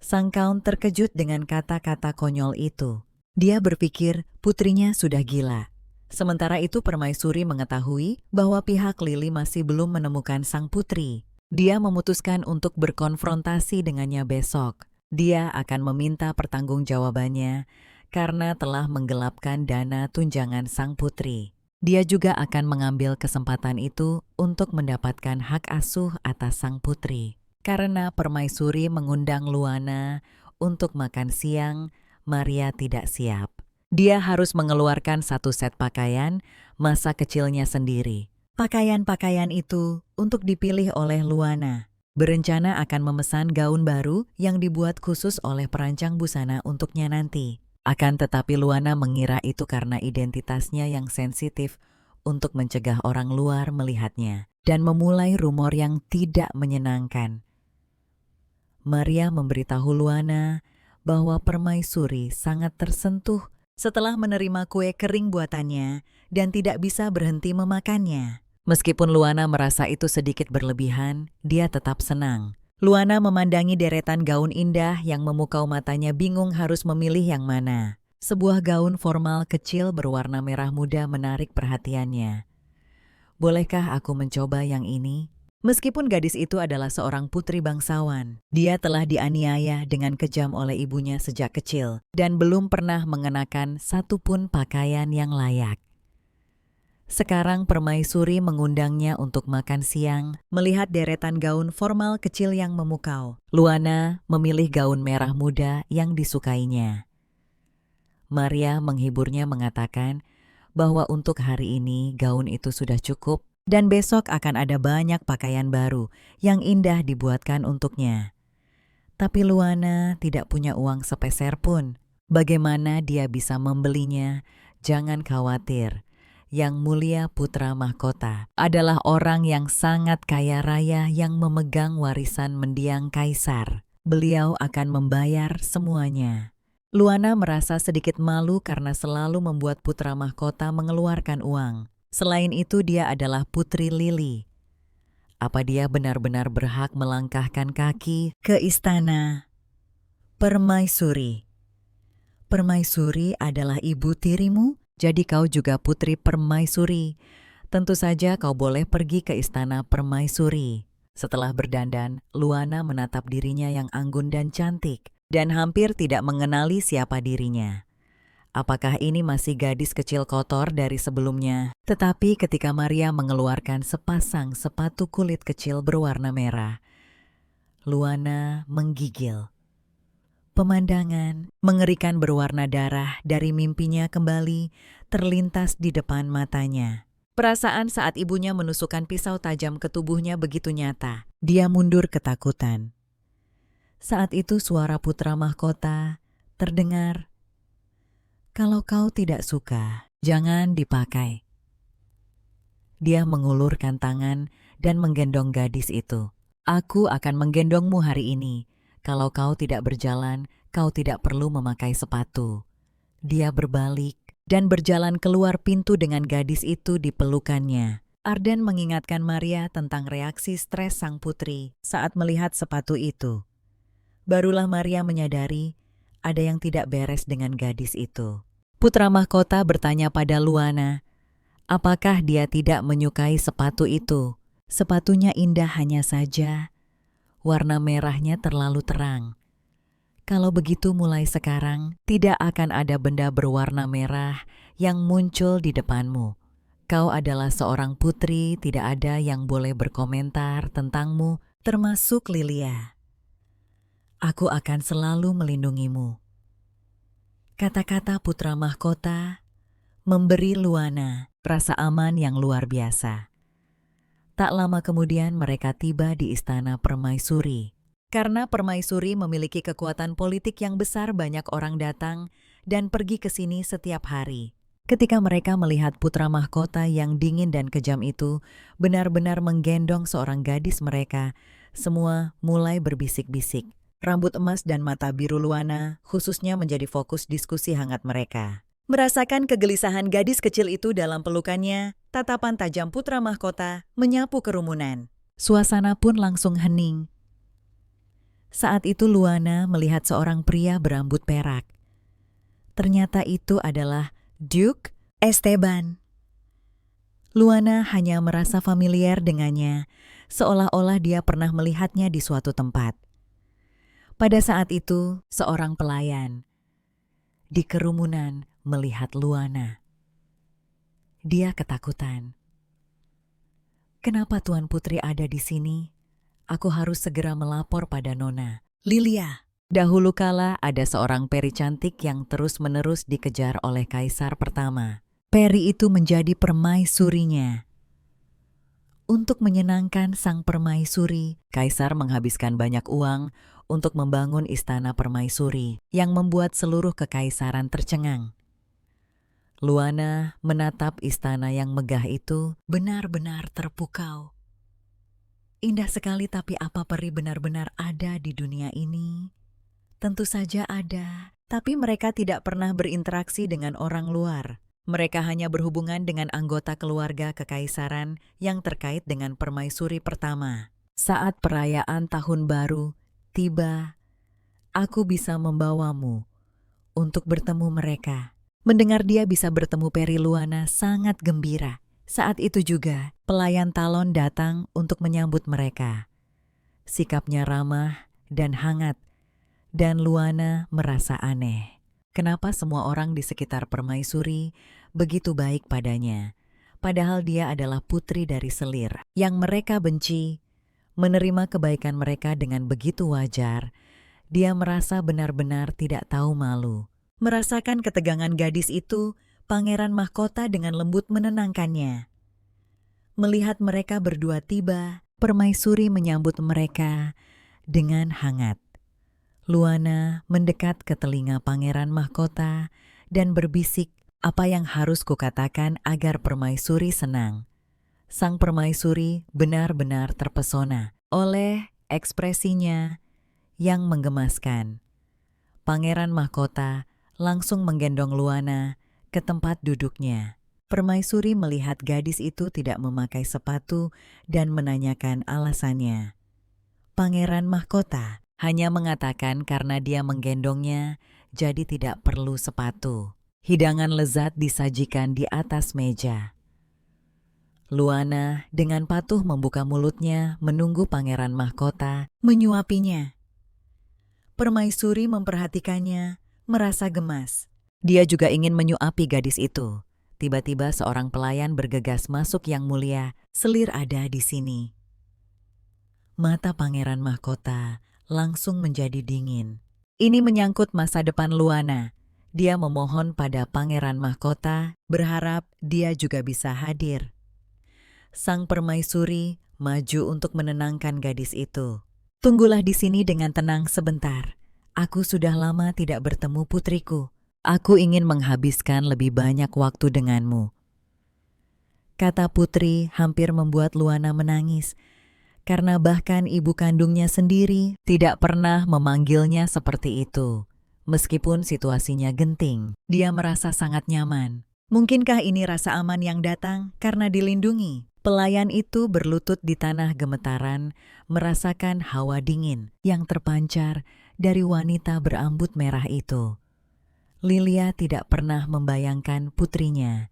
Sang count terkejut dengan kata-kata konyol itu. Dia berpikir putrinya sudah gila. Sementara itu Permaisuri mengetahui bahwa pihak Lily masih belum menemukan sang putri. Dia memutuskan untuk berkonfrontasi dengannya besok. Dia akan meminta pertanggungjawabannya karena telah menggelapkan dana tunjangan sang putri. Dia juga akan mengambil kesempatan itu untuk mendapatkan hak asuh atas sang putri. Karena Permaisuri mengundang Luana untuk makan siang, Maria tidak siap. Dia harus mengeluarkan satu set pakaian masa kecilnya sendiri. Pakaian-pakaian itu untuk dipilih oleh Luana. Berencana akan memesan gaun baru yang dibuat khusus oleh perancang busana untuknya nanti. Akan tetapi Luana mengira itu karena identitasnya yang sensitif untuk mencegah orang luar melihatnya dan memulai rumor yang tidak menyenangkan. Maria memberitahu Luana bahwa Permaisuri sangat tersentuh setelah menerima kue kering buatannya dan tidak bisa berhenti memakannya. Meskipun Luana merasa itu sedikit berlebihan, dia tetap senang. Luana memandangi deretan gaun indah yang memukau matanya bingung harus memilih yang mana. Sebuah gaun formal kecil berwarna merah muda menarik perhatiannya. Bolehkah aku mencoba yang ini? Meskipun gadis itu adalah seorang putri bangsawan, dia telah dianiaya dengan kejam oleh ibunya sejak kecil dan belum pernah mengenakan satu pun pakaian yang layak. Sekarang Permaisuri mengundangnya untuk makan siang, melihat deretan gaun formal kecil yang memukau. Luana memilih gaun merah muda yang disukainya. Maria menghiburnya mengatakan bahwa untuk hari ini gaun itu sudah cukup dan besok akan ada banyak pakaian baru yang indah dibuatkan untuknya. Tapi Luana tidak punya uang sepeser pun. Bagaimana dia bisa membelinya? Jangan khawatir. Yang Mulia Putra Mahkota adalah orang yang sangat kaya raya yang memegang warisan mendiang kaisar. Beliau akan membayar semuanya. Luana merasa sedikit malu karena selalu membuat Putra Mahkota mengeluarkan uang. Selain itu, dia adalah Putri Lili. Apa dia benar-benar berhak melangkahkan kaki ke istana Permaisuri? Permaisuri adalah ibu tirimu, jadi kau juga putri Permaisuri. Tentu saja kau boleh pergi ke istana Permaisuri. Setelah berdandan, Luana menatap dirinya yang anggun dan cantik, dan hampir tidak mengenali siapa dirinya. Apakah ini masih gadis kecil kotor dari sebelumnya? Tetapi ketika Maria mengeluarkan sepasang sepatu kulit kecil berwarna merah, Luana menggigil. Pemandangan mengerikan berwarna darah dari mimpinya kembali terlintas di depan matanya. Perasaan saat ibunya menusukkan pisau tajam ke tubuhnya begitu nyata. Dia mundur ketakutan. Saat itu suara putra mahkota terdengar, "Kalau kau tidak suka, jangan dipakai." Dia mengulurkan tangan dan menggendong gadis itu. "Aku akan menggendongmu hari ini. Kalau kau tidak berjalan, kau tidak perlu memakai sepatu." Dia berbalik dan berjalan keluar pintu dengan gadis itu di pelukannya. Arden mengingatkan Maria tentang reaksi stres sang putri saat melihat sepatu itu. Barulah Maria menyadari ada yang tidak beres dengan gadis itu. Putra mahkota bertanya pada Luana, apakah dia tidak menyukai sepatu itu? Sepatunya indah hanya saja. Warna merahnya terlalu terang. Kalau begitu mulai sekarang, tidak akan ada benda berwarna merah yang muncul di depanmu. Kau adalah seorang putri, tidak ada yang boleh berkomentar tentangmu, termasuk Lilia. Aku akan selalu melindungimu. Kata-kata putra mahkota memberi Luana rasa aman yang luar biasa. Tak lama kemudian mereka tiba di istana Permaisuri. Karena Permaisuri memiliki kekuatan politik yang besar, banyak orang datang dan pergi ke sini setiap hari. Ketika mereka melihat putra mahkota yang dingin dan kejam itu benar-benar menggendong seorang gadis mereka, semua mulai berbisik-bisik. Rambut emas dan mata biru Luana khususnya menjadi fokus diskusi hangat mereka. Merasakan kegelisahan gadis kecil itu dalam pelukannya, tatapan tajam putra mahkota menyapu kerumunan. Suasana pun langsung hening. Saat itu Luana melihat seorang pria berambut perak. Ternyata itu adalah Duke Esteban. Luana hanya merasa familiar dengannya, seolah-olah dia pernah melihatnya di suatu tempat. Pada saat itu, seorang pelayan di kerumunan melihat Luana. Dia ketakutan. "Kenapa Tuan Putri ada di sini? Aku harus segera melapor pada Nona Lilia." Dahulu kala ada seorang peri cantik yang terus-menerus dikejar oleh kaisar pertama. Peri itu menjadi permaisurinya. Untuk menyenangkan sang permaisuri, kaisar menghabiskan banyak uang untuk membangun istana permaisuri yang membuat seluruh kekaisaran tercengang. Luana menatap istana yang megah itu benar-benar terpukau. Indah sekali, tapi apa peri benar-benar ada di dunia ini? Tentu saja ada, tapi mereka tidak pernah berinteraksi dengan orang luar. Mereka hanya berhubungan dengan anggota keluarga kekaisaran yang terkait dengan permaisuri pertama. Saat perayaan tahun baru tiba, aku bisa membawamu untuk bertemu mereka. Mendengar dia bisa bertemu Peri, Luana sangat gembira. Saat itu juga, pelayan Talon datang untuk menyambut mereka. Sikapnya ramah dan hangat, dan Luana merasa aneh. Kenapa semua orang di sekitar permaisuri begitu baik padanya? Padahal dia adalah putri dari selir yang mereka benci. Menerima kebaikan mereka dengan begitu wajar, dia merasa benar-benar tidak tahu malu. Merasakan ketegangan gadis itu, pangeran mahkota dengan lembut menenangkannya. Melihat mereka berdua tiba, permaisuri menyambut mereka dengan hangat. Luana mendekat ke telinga pangeran mahkota dan berbisik, apa yang harus kukatakan agar permaisuri senang. Sang permaisuri benar-benar terpesona oleh ekspresinya yang menggemaskan. Pangeran mahkota langsung menggendong Luana ke tempat duduknya. Permaisuri melihat gadis itu tidak memakai sepatu dan menanyakan alasannya. Pangeran mahkota hanya mengatakan karena dia menggendongnya, jadi tidak perlu sepatu. Hidangan lezat disajikan di atas meja. Luana dengan patuh membuka mulutnya menunggu pangeran mahkota menyuapinya. Permaisuri memperhatikannya, merasa gemas. Dia juga ingin menyuapi gadis itu. Tiba-tiba seorang pelayan bergegas masuk yang mulia, selir ada di sini. Mata pangeran mahkota langsung menjadi dingin. Ini menyangkut masa depan Luana. Dia memohon pada pangeran mahkota, berharap dia juga bisa hadir. Sang permaisuri maju untuk menenangkan gadis itu. Tunggulah di sini dengan tenang sebentar. Aku sudah lama tidak bertemu putriku. Aku ingin menghabiskan lebih banyak waktu denganmu. Kata putri hampir membuat Luana menangis, karena bahkan ibu kandungnya sendiri tidak pernah memanggilnya seperti itu. Meskipun situasinya genting, dia merasa sangat nyaman. Mungkinkah ini rasa aman yang datang karena dilindungi? Pelayan itu berlutut di tanah gemetaran, merasakan hawa dingin yang terpancar dari wanita berambut merah itu. Lilia tidak pernah membayangkan putrinya,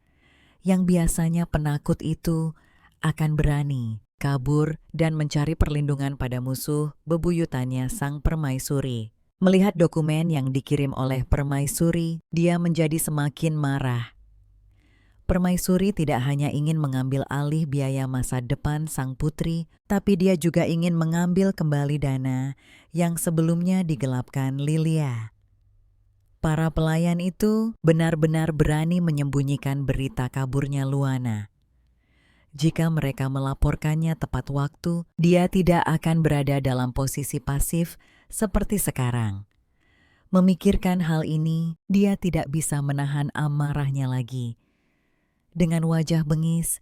yang biasanya penakut itu, akan berani kabur dan mencari perlindungan pada musuh bebuyutannya sang permaisuri. Melihat dokumen yang dikirim oleh permaisuri, dia menjadi semakin marah. Permaisuri tidak hanya ingin mengambil alih biaya masa depan sang putri, tapi dia juga ingin mengambil kembali dana yang sebelumnya digelapkan Lilia. Para pelayan itu benar-benar berani menyembunyikan berita kaburnya Luana. Jika mereka melaporkannya tepat waktu, dia tidak akan berada dalam posisi pasif seperti sekarang. Memikirkan hal ini, dia tidak bisa menahan amarahnya lagi. Dengan wajah bengis,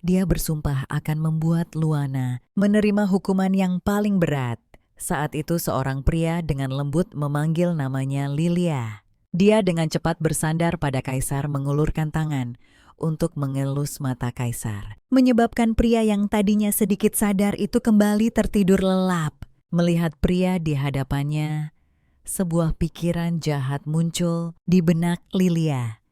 dia bersumpah akan membuat Luana menerima hukuman yang paling berat. Saat itu seorang pria dengan lembut memanggil namanya Lilia. Dia dengan cepat bersandar pada kaisar mengulurkan tangan untuk mengelus mata kaisar, menyebabkan pria yang tadinya sedikit sadar itu kembali tertidur lelap. Melihat pria di hadapannya, sebuah pikiran jahat muncul di benak Lilia.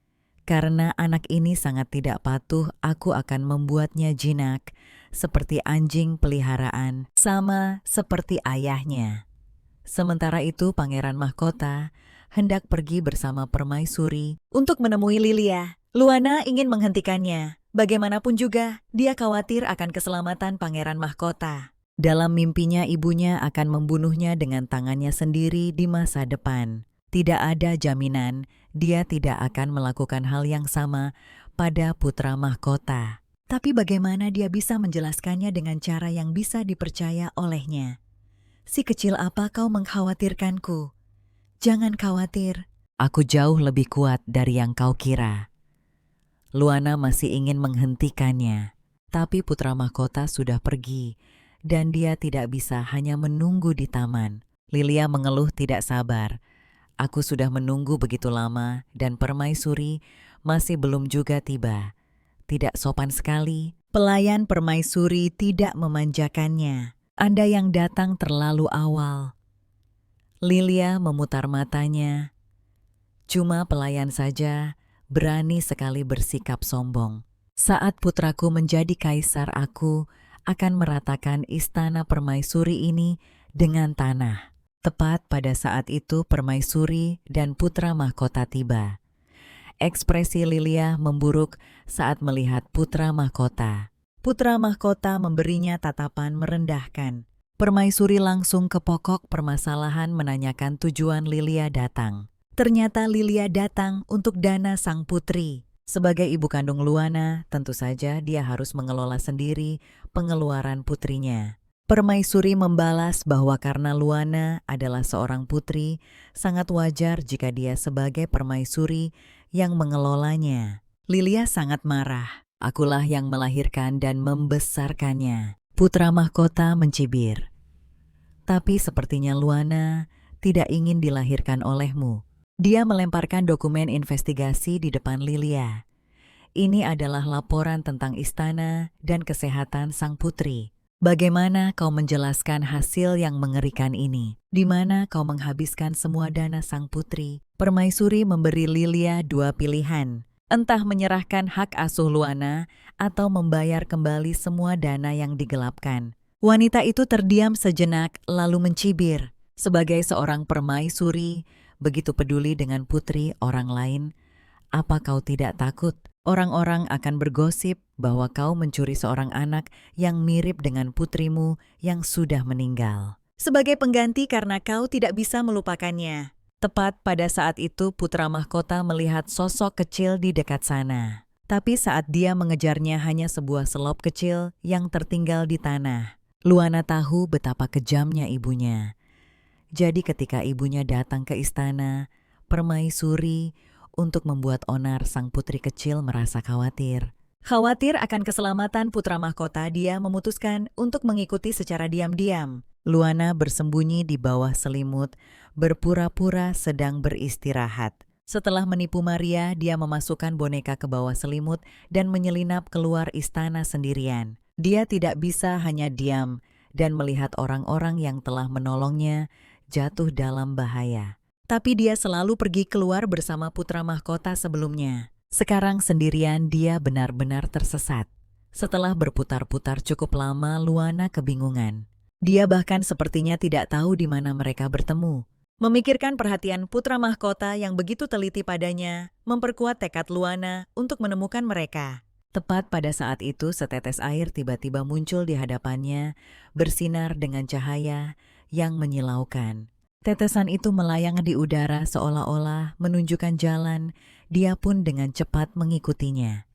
Karena anak ini sangat tidak patuh, aku akan membuatnya jinak, seperti anjing peliharaan, sama seperti ayahnya. Sementara itu pangeran mahkota hendak pergi bersama permaisuri untuk menemui Lilia. Luana ingin menghentikannya. Bagaimanapun juga, dia khawatir akan keselamatan pangeran mahkota. Dalam mimpinya ibunya akan membunuhnya dengan tangannya sendiri di masa depan. Tidak ada jaminan dia tidak akan melakukan hal yang sama pada putra mahkota. Tapi bagaimana dia bisa menjelaskannya dengan cara yang bisa dipercaya olehnya? Si kecil apa kau mengkhawatirkanku? Jangan khawatir, aku jauh lebih kuat dari yang kau kira. Luana masih ingin menghentikannya, tapi putra mahkota sudah pergi dan dia tidak bisa hanya menunggu di taman. Lilia mengeluh tidak sabar. Aku sudah menunggu begitu lama dan permaisuri masih belum juga tiba. Tidak sopan sekali, pelayan permaisuri tidak memanjakannya. Anda yang datang terlalu awal. Lilia memutar matanya. Cuma pelayan saja berani sekali bersikap sombong. Saat putraku menjadi kaisar, aku akan meratakan istana permaisuri ini dengan tanah. Tepat pada saat itu permaisuri dan putra mahkota tiba. Ekspresi Lilia memburuk saat melihat putra mahkota. Putra mahkota memberinya tatapan merendahkan. Permaisuri langsung ke pokok permasalahan menanyakan tujuan Lilia datang. Ternyata Lilia datang untuk dana sang putri. Sebagai ibu kandung Luana, tentu saja dia harus mengelola sendiri pengeluaran putrinya. Permaisuri membalas bahwa karena Luana adalah seorang putri, sangat wajar jika dia sebagai permaisuri yang mengelolanya. Lilia sangat marah. Akulah yang melahirkan dan membesarkannya. Putra mahkota mencibir. Tapi sepertinya Luana tidak ingin dilahirkan olehmu. Dia melemparkan dokumen investigasi di depan Lilia. Ini adalah laporan tentang istana dan kesehatan sang putri. Bagaimana kau menjelaskan hasil yang mengerikan ini? Di mana kau menghabiskan semua dana sang putri? Permaisuri memberi Lilia dua pilihan. Entah menyerahkan hak asuh Luana atau membayar kembali semua dana yang digelapkan. Wanita itu terdiam sejenak lalu mencibir. Sebagai seorang permaisuri, begitu peduli dengan putri orang lain, apa kau tidak takut? Orang-orang akan bergosip bahwa kau mencuri seorang anak yang mirip dengan putrimu yang sudah meninggal. Sebagai pengganti karena kau tidak bisa melupakannya. Tepat pada saat itu putra mahkota melihat sosok kecil di dekat sana. Tapi saat dia mengejarnya hanya sebuah selop kecil yang tertinggal di tanah. Luana tahu betapa kejamnya ibunya. Jadi ketika ibunya datang ke istana, permaisuri untuk membuat onar sang putri kecil merasa khawatir. Khawatir akan keselamatan putra mahkota, dia memutuskan untuk mengikuti secara diam-diam. Luana bersembunyi di bawah selimut, berpura-pura sedang beristirahat. Setelah menipu Maria, dia memasukkan boneka ke bawah selimut dan menyelinap keluar istana sendirian. Dia tidak bisa hanya diam dan melihat orang-orang yang telah menolongnya jatuh dalam bahaya. Tapi dia selalu pergi keluar bersama putra mahkota sebelumnya. Sekarang sendirian dia benar-benar tersesat. Setelah berputar-putar cukup lama, Luana kebingungan. Dia bahkan sepertinya tidak tahu di mana mereka bertemu. Memikirkan perhatian putra mahkota yang begitu teliti padanya, memperkuat tekad Luana untuk menemukan mereka. Tepat pada saat itu, setetes air tiba-tiba muncul di hadapannya, bersinar dengan cahaya yang menyilaukan. Tetesan itu melayang di udara seolah-olah menunjukkan jalan, dia pun dengan cepat mengikutinya.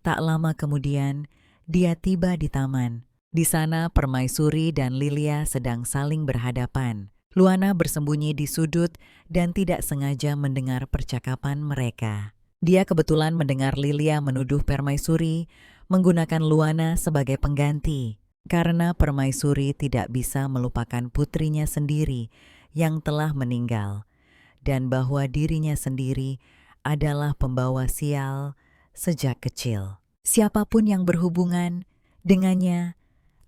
Tak lama kemudian, dia tiba di taman. Di sana permaisuri dan Lilia sedang saling berhadapan. Luana bersembunyi di sudut dan tidak sengaja mendengar percakapan mereka. Dia kebetulan mendengar Lilia menuduh permaisuri menggunakan Luana sebagai pengganti. Karena permaisuri tidak bisa melupakan putrinya sendiri yang telah meninggal, dan bahwa dirinya sendiri adalah pembawa sial sejak kecil. Siapapun yang berhubungan dengannya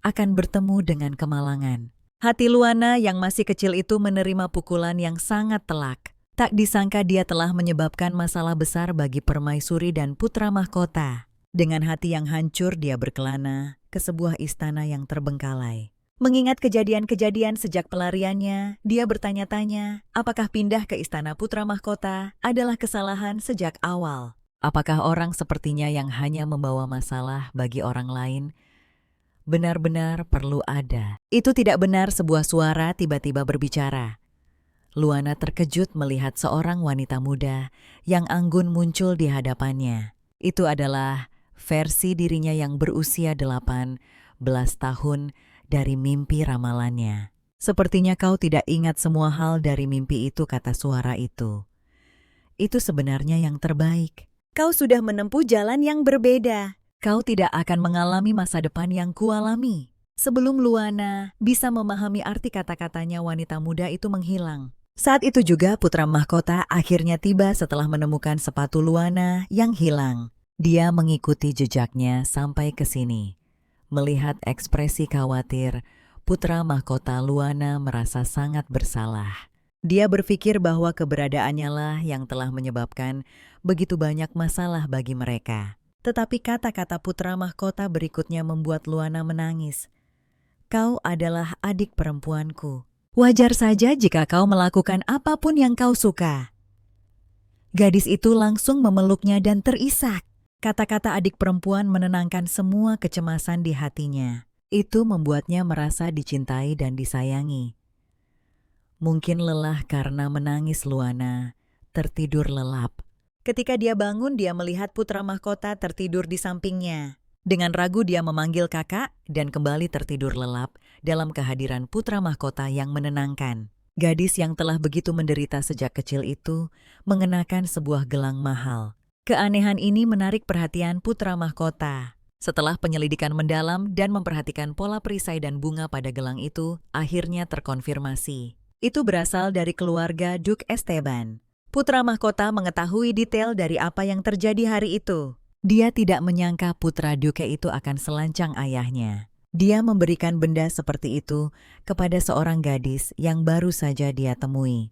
akan bertemu dengan kemalangan. Hati Luana yang masih kecil itu menerima pukulan yang sangat telak. Tak disangka dia telah menyebabkan masalah besar bagi permaisuri dan putra mahkota. Dengan hati yang hancur dia berkelana ke sebuah istana yang terbengkalai. Mengingat kejadian-kejadian sejak pelariannya, dia bertanya-tanya apakah pindah ke istana putra mahkota adalah kesalahan sejak awal. Apakah orang sepertinya yang hanya membawa masalah bagi orang lain benar-benar perlu ada? Itu tidak benar, sebuah suara tiba-tiba berbicara. Luana terkejut melihat seorang wanita muda yang anggun muncul di hadapannya. Itu adalah versi dirinya yang berusia 18 tahun dari mimpi ramalannya. Sepertinya kau tidak ingat semua hal dari mimpi itu, kata suara itu. Itu sebenarnya yang terbaik. Kau sudah menempuh jalan yang berbeda. Kau tidak akan mengalami masa depan yang kualami. Sebelum Luana bisa memahami arti kata-katanya, wanita muda itu menghilang. Saat itu juga putra mahkota akhirnya tiba setelah menemukan sepatu Luana yang hilang. Dia mengikuti jejaknya sampai ke sini. Melihat ekspresi khawatir, putra mahkota Luana merasa sangat bersalah. Dia berpikir bahwa keberadaannya lah yang telah menyebabkan begitu banyak masalah bagi mereka. Tetapi kata-kata putra mahkota berikutnya membuat Luana menangis. Kau adalah adik perempuanku. Wajar saja jika kau melakukan apapun yang kau suka. Gadis itu langsung memeluknya dan terisak. Kata-kata adik perempuan menenangkan semua kecemasan di hatinya. Itu membuatnya merasa dicintai dan disayangi. Mungkin lelah karena menangis, Luana tertidur lelap. Ketika dia bangun, dia melihat putra mahkota tertidur di sampingnya. Dengan ragu dia memanggil kakak dan kembali tertidur lelap dalam kehadiran putra mahkota yang menenangkan. Gadis yang telah begitu menderita sejak kecil itu mengenakan sebuah gelang mahal. Keanehan ini menarik perhatian putra mahkota. Setelah penyelidikan mendalam dan memperhatikan pola perisai dan bunga pada gelang itu, akhirnya terkonfirmasi. Itu berasal dari keluarga Duke Esteban. Putra mahkota mengetahui detail dari apa yang terjadi hari itu. Dia tidak menyangka putra Duke itu akan selancang ayahnya. Dia memberikan benda seperti itu kepada seorang gadis yang baru saja dia temui.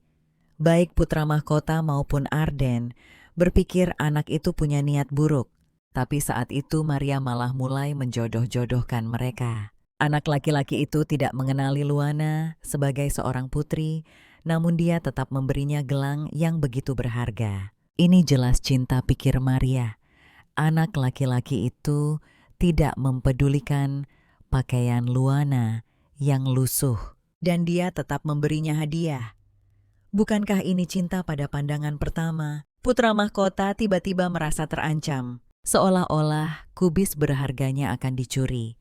Baik putra mahkota maupun Arden berpikir anak itu punya niat buruk. Tapi saat itu Maria malah mulai menjodoh-jodohkan mereka. Anak laki-laki itu tidak mengenali Luana sebagai seorang putri, namun dia tetap memberinya gelang yang begitu berharga. Ini jelas cinta, pikir Maria. Anak laki-laki itu tidak mempedulikan pakaian Luana yang lusuh, dan dia tetap memberinya hadiah. Bukankah ini cinta pada pandangan pertama? Putra mahkota tiba-tiba merasa terancam, seolah-olah kubis berharganya akan dicuri.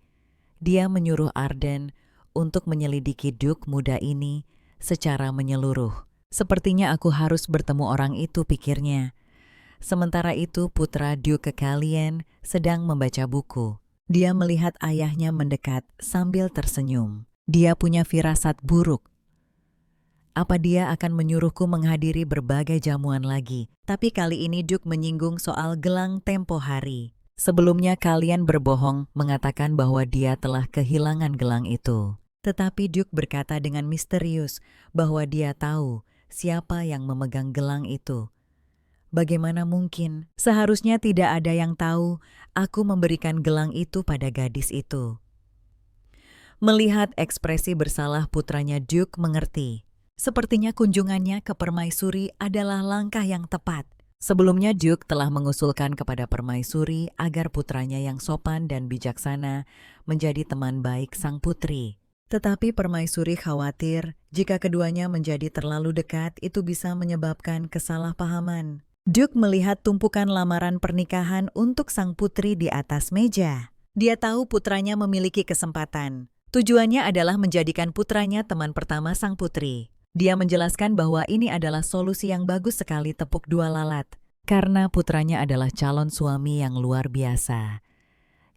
Dia menyuruh Arden untuk menyelidiki Duke muda ini secara menyeluruh. Sepertinya aku harus bertemu orang itu, pikirnya. Sementara itu putra Duke Kalien sedang membaca buku. Dia melihat ayahnya mendekat sambil tersenyum. Dia punya firasat buruk. Apa dia akan menyuruhku menghadiri berbagai jamuan lagi? Tapi kali ini Duke menyinggung soal gelang tempo hari. Sebelumnya kalian berbohong mengatakan bahwa dia telah kehilangan gelang itu. Tetapi Duke berkata dengan misterius bahwa dia tahu siapa yang memegang gelang itu. Bagaimana mungkin? Seharusnya tidak ada yang tahu aku memberikan gelang itu pada gadis itu. Melihat ekspresi bersalah putranya, Duke mengerti. Sepertinya kunjungannya ke permaisuri adalah langkah yang tepat. Sebelumnya Duke telah mengusulkan kepada permaisuri agar putranya yang sopan dan bijaksana menjadi teman baik sang putri. Tetapi permaisuri khawatir jika keduanya menjadi terlalu dekat itu bisa menyebabkan kesalahpahaman. Duke melihat tumpukan lamaran pernikahan untuk sang putri di atas meja. Dia tahu putranya memiliki kesempatan. Tujuannya adalah menjadikan putranya teman pertama sang putri. Dia menjelaskan bahwa ini adalah solusi yang bagus sekali, tepuk dua lalat. Karena putranya adalah calon suami yang luar biasa.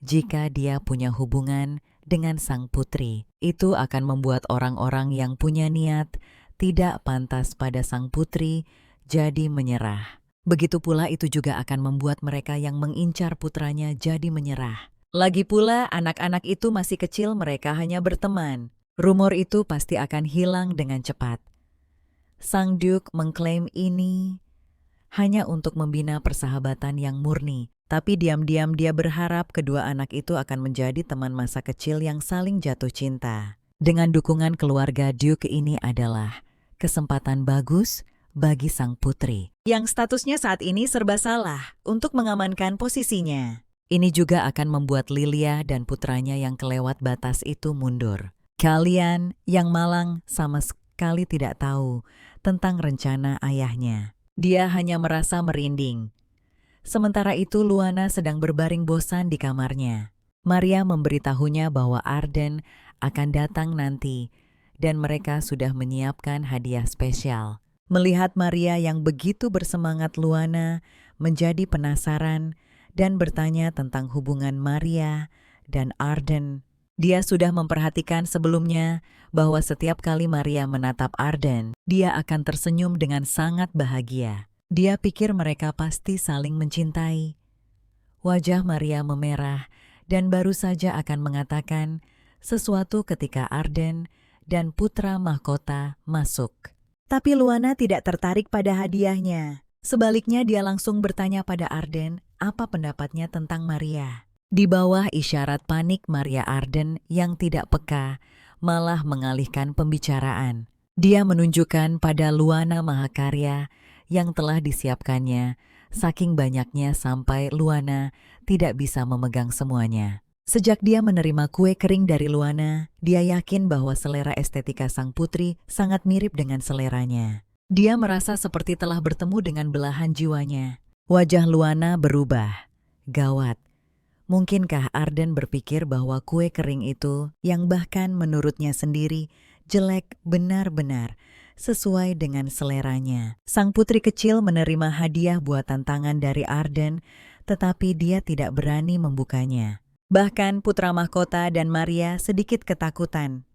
Jika dia punya hubungan dengan sang putri, itu akan membuat orang-orang yang punya niat tidak pantas pada sang putri jadi menyerah. Begitu pula itu juga akan membuat mereka yang mengincar putranya jadi menyerah. Lagi pula anak-anak itu masih kecil, mereka hanya berteman. Rumor itu pasti akan hilang dengan cepat. Sang Duke mengklaim ini hanya untuk membina persahabatan yang murni. Tapi diam-diam dia berharap kedua anak itu akan menjadi teman masa kecil yang saling jatuh cinta. Dengan dukungan keluarga Duke, ini adalah kesempatan bagus bagi sang putri, yang statusnya saat ini serba salah, untuk mengamankan posisinya. Ini juga akan membuat Lilia dan putranya yang kelewat batas itu mundur. Kalian yang malang sama sekali tidak tahu tentang rencana ayahnya. Dia hanya merasa merinding. Sementara itu Luana sedang berbaring bosan di kamarnya. Maria memberitahunya bahwa Arden akan datang nanti dan mereka sudah menyiapkan hadiah spesial. Melihat Maria yang begitu bersemangat, Luana menjadi penasaran dan bertanya tentang hubungan Maria dan Arden. Dia sudah memperhatikan sebelumnya bahwa setiap kali Maria menatap Arden, dia akan tersenyum dengan sangat bahagia. Dia pikir mereka pasti saling mencintai. Wajah Maria memerah dan baru saja akan mengatakan sesuatu ketika Arden dan putra mahkota masuk. Tapi Luana tidak tertarik pada hadiahnya. Sebaliknya dia langsung bertanya pada Arden apa pendapatnya tentang Maria. Di bawah isyarat panik Maria, Arden yang tidak peka malah mengalihkan pembicaraan. Dia menunjukkan pada Luana mahakarya yang telah disiapkannya, saking banyaknya sampai Luana tidak bisa memegang semuanya. Sejak dia menerima kue kering dari Luana, dia yakin bahwa selera estetika sang putri sangat mirip dengan seleranya. Dia merasa seperti telah bertemu dengan belahan jiwanya. Wajah Luana berubah. Gawat. Mungkinkah Arden berpikir bahwa kue kering itu, yang bahkan menurutnya sendiri jelek, benar-benar sesuai dengan seleranya? Sang putri kecil menerima hadiah buatan tangan dari Arden, tetapi dia tidak berani membukanya. Bahkan putra mahkota dan Maria sedikit ketakutan.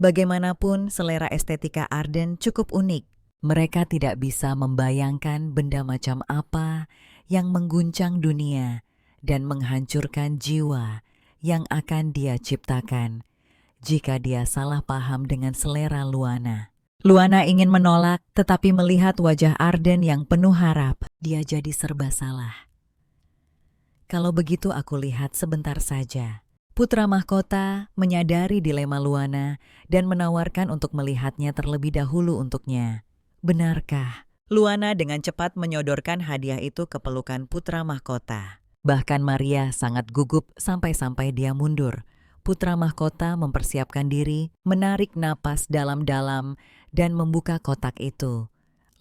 Bagaimanapun selera estetika Arden cukup unik. Mereka tidak bisa membayangkan benda macam apa yang mengguncang dunia dan menghancurkan jiwa yang akan dia ciptakan jika dia salah paham dengan selera Luana. Luana ingin menolak, tetapi melihat wajah Arden yang penuh harap, dia jadi serba salah. Kalau begitu aku lihat sebentar saja. Putra mahkota menyadari dilema Luana dan menawarkan untuk melihatnya terlebih dahulu untuknya. Benarkah? Luana dengan cepat menyodorkan hadiah itu ke pelukan putra mahkota. Bahkan Maria sangat gugup sampai-sampai dia mundur. Putra mahkota mempersiapkan diri, menarik napas dalam-dalam dan membuka kotak itu.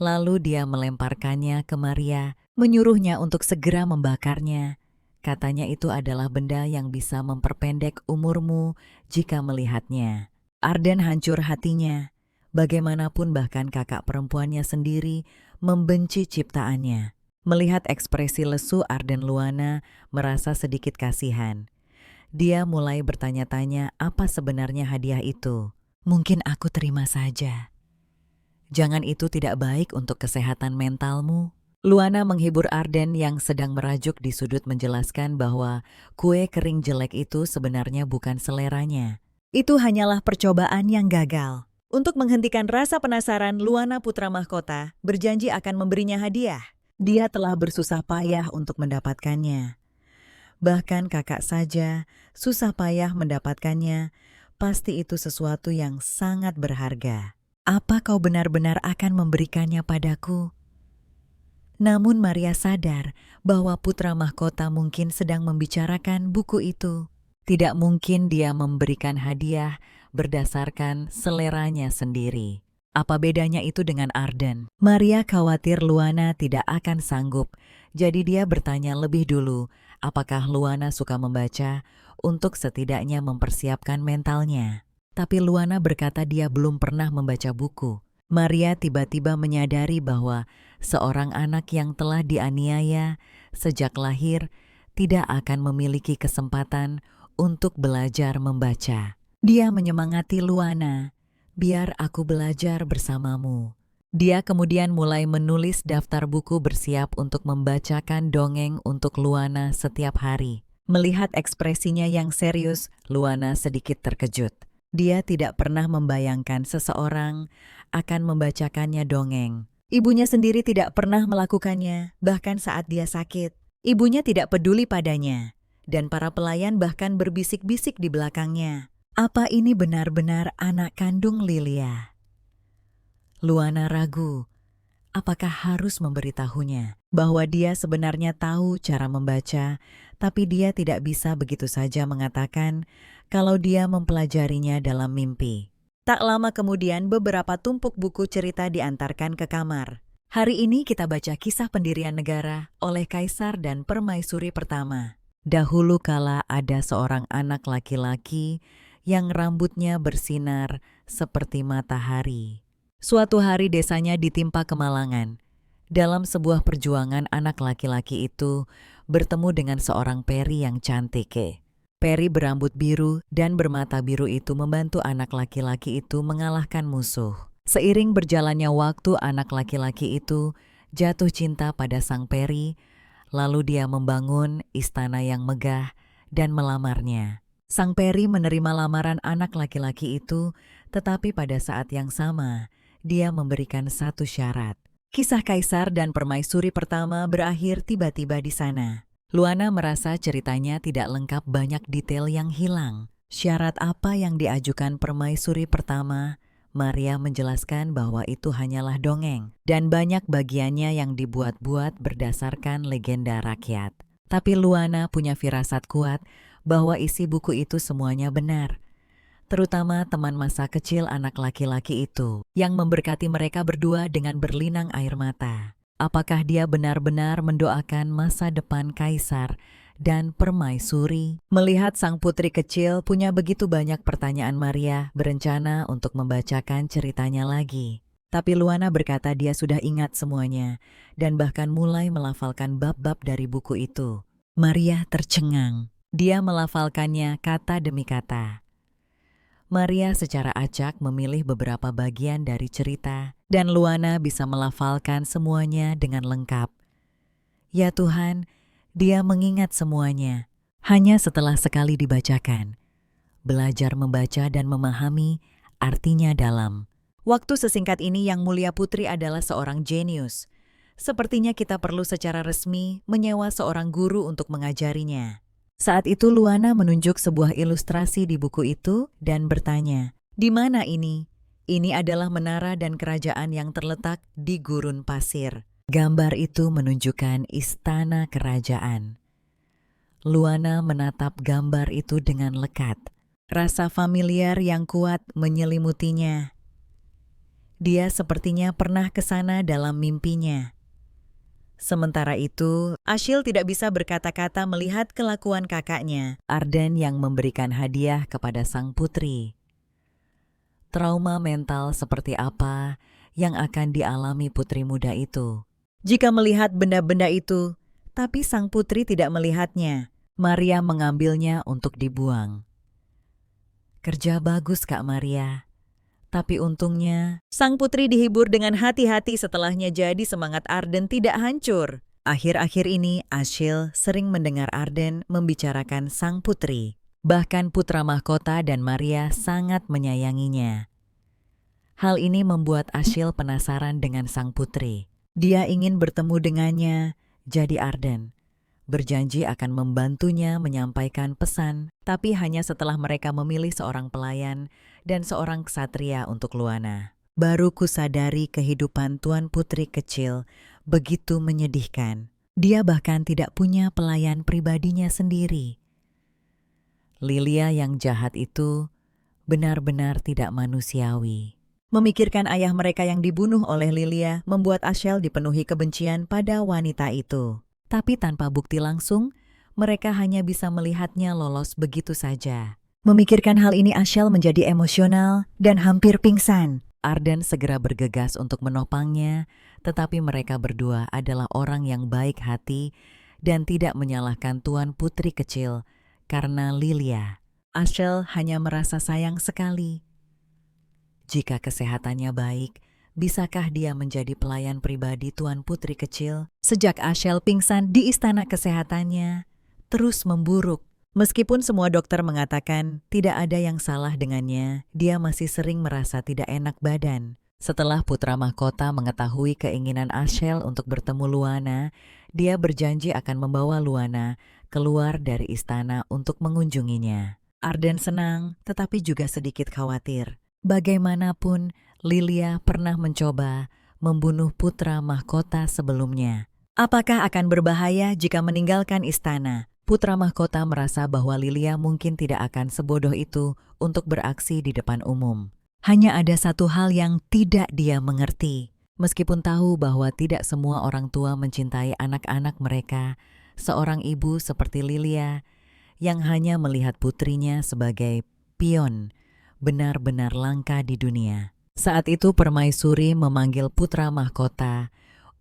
Lalu dia melemparkannya ke Maria, menyuruhnya untuk segera membakarnya. Katanya itu adalah benda yang bisa memperpendek umurmu jika melihatnya. Arden hancur hatinya. Bagaimanapun bahkan kakak perempuannya sendiri membenci ciptaannya. Melihat ekspresi lesu Arden, Luana merasa sedikit kasihan. Dia mulai bertanya-tanya apa sebenarnya hadiah itu. Mungkin aku terima saja. Jangan, itu tidak baik untuk kesehatan mentalmu. Luana menghibur Arden yang sedang merajuk di sudut, menjelaskan bahwa kue kering jelek itu sebenarnya bukan seleranya. Itu hanyalah percobaan yang gagal. Untuk menghentikan rasa penasaran, Luana putra mahkota berjanji akan memberinya hadiah. Dia telah bersusah payah untuk mendapatkannya. Bahkan kakak saja susah payah mendapatkannya. Pasti itu sesuatu yang sangat berharga. Apa kau benar-benar akan memberikannya padaku? Namun Maria sadar bahwa putra mahkota mungkin sedang membicarakan buku itu. Tidak mungkin dia memberikan hadiah berdasarkan seleranya sendiri. Apa bedanya itu dengan Arden? Maria khawatir Luana tidak akan sanggup, jadi dia bertanya lebih dulu apakah Luana suka membaca untuk setidaknya mempersiapkan mentalnya. Tapi Luana berkata dia belum pernah membaca buku. Maria tiba-tiba menyadari bahwa seorang anak yang telah dianiaya sejak lahir tidak akan memiliki kesempatan untuk belajar membaca. Dia menyemangati Luana, "Biar aku belajar bersamamu." Dia kemudian mulai menulis daftar buku, bersiap untuk membacakan dongeng untuk Luana setiap hari. Melihat ekspresinya yang serius, Luana sedikit terkejut. Dia tidak pernah membayangkan seseorang akan membacakannya dongeng. Ibunya sendiri tidak pernah melakukannya, bahkan saat dia sakit. Ibunya tidak peduli padanya, dan para pelayan bahkan berbisik-bisik di belakangnya. Apa ini benar-benar anak kandung Lilia? Luana ragu. Apakah harus memberitahunya bahwa dia sebenarnya tahu cara membaca, tapi dia tidak bisa begitu saja mengatakan kalau dia mempelajarinya dalam mimpi. Tak lama kemudian beberapa tumpuk buku cerita diantarkan ke kamar. Hari ini kita baca kisah pendirian negara oleh Kaisar dan Permaisuri pertama. Dahulu kala ada seorang anak laki-laki yang rambutnya bersinar seperti matahari. Suatu hari desanya ditimpa kemalangan. Dalam sebuah perjuangan, anak laki-laki itu bertemu dengan seorang peri yang cantik. Peri berambut biru dan bermata biru itu membantu anak laki-laki itu mengalahkan musuh. Seiring berjalannya waktu, anak laki-laki itu jatuh cinta pada sang peri, lalu dia membangun istana yang megah dan melamarnya. Sang peri menerima lamaran anak laki-laki itu, tetapi pada saat yang sama, dia memberikan satu syarat. Kisah Kaisar dan Permaisuri pertama berakhir tiba-tiba di sana. Luana merasa ceritanya tidak lengkap, banyak detail yang hilang. Syarat apa yang diajukan Permaisuri pertama? Maria menjelaskan bahwa itu hanyalah dongeng, dan banyak bagiannya yang dibuat-buat berdasarkan legenda rakyat. Tapi Luana punya firasat kuat bahwa isi buku itu semuanya benar. Terutama teman masa kecil anak laki-laki itu, yang memberkati mereka berdua dengan berlinang air mata. Apakah dia benar-benar mendoakan masa depan Kaisar dan Permaisuri? Melihat sang putri kecil punya begitu banyak pertanyaan, Maria berencana untuk membacakan ceritanya lagi. Tapi Luana berkata dia sudah ingat semuanya dan bahkan mulai melafalkan bab-bab dari buku itu. Maria tercengang. Dia melafalkannya kata demi kata. Maria secara acak memilih beberapa bagian dari cerita, dan Luana bisa melafalkan semuanya dengan lengkap. Ya Tuhan, dia mengingat semuanya, hanya setelah sekali dibacakan. Belajar membaca dan memahami artinya dalam. Waktu sesingkat ini Yang Mulia Putri adalah seorang jenius. Sepertinya kita perlu secara resmi menyewa seorang guru untuk mengajarinya. Saat itu Luana menunjuk sebuah ilustrasi di buku itu dan bertanya, "Di mana ini?" Ini adalah menara dan kerajaan yang terletak di gurun pasir. Gambar itu menunjukkan istana kerajaan. Luana menatap gambar itu dengan lekat. Rasa familiar yang kuat menyelimutinya. Dia sepertinya pernah ke sana dalam mimpinya. Sementara itu, Ashil tidak bisa berkata-kata melihat kelakuan kakaknya, Arden, yang memberikan hadiah kepada sang putri. Trauma mental seperti apa yang akan dialami putri muda itu? Jika melihat benda-benda itu, tapi sang putri tidak melihatnya, Maria mengambilnya untuk dibuang. Kerja bagus, Kak Maria. Tapi untungnya, sang putri dihibur dengan hati-hati setelahnya, jadi semangat Arden tidak hancur. Akhir-akhir ini, Ashil sering mendengar Arden membicarakan sang putri. Bahkan putra mahkota dan Maria sangat menyayanginya. Hal ini membuat Ashil penasaran dengan sang putri. Dia ingin bertemu dengannya, jadi Arden berjanji akan membantunya menyampaikan pesan, tapi hanya setelah mereka memilih seorang pelayan dan seorang ksatria untuk Luana. Baru kusadari kehidupan Tuan Putri kecil begitu menyedihkan. Dia bahkan tidak punya pelayan pribadinya sendiri. Lilia yang jahat itu benar-benar tidak manusiawi. Memikirkan ayah mereka yang dibunuh oleh Lilia membuat Ashil dipenuhi kebencian pada wanita itu. Tapi tanpa bukti langsung, mereka hanya bisa melihatnya lolos begitu saja. Memikirkan hal ini, Ashil menjadi emosional dan hampir pingsan. Arden segera bergegas untuk menopangnya, tetapi mereka berdua adalah orang yang baik hati dan tidak menyalahkan Tuan Putri kecil karena Lilia. Ashil hanya merasa sayang sekali. Jika kesehatannya baik, bisakah dia menjadi pelayan pribadi Tuan Putri kecil? Sejak Ashil pingsan di istana, kesehatannya terus memburuk. Meskipun semua dokter mengatakan tidak ada yang salah dengannya, dia masih sering merasa tidak enak badan. Setelah putra mahkota mengetahui keinginan Ashil untuk bertemu Luana, dia berjanji akan membawa Luana keluar dari istana untuk mengunjunginya. Arden senang, tetapi juga sedikit khawatir. Bagaimanapun, Lilia pernah mencoba membunuh putra mahkota sebelumnya. Apakah akan berbahaya jika meninggalkan istana? Putra mahkota merasa bahwa Lilia mungkin tidak akan sebodoh itu untuk beraksi di depan umum. Hanya ada satu hal yang tidak dia mengerti. Meskipun tahu bahwa tidak semua orang tua mencintai anak-anak mereka, seorang ibu seperti Lilia yang hanya melihat putrinya sebagai pion benar-benar langka di dunia. Saat itu Permaisuri memanggil putra mahkota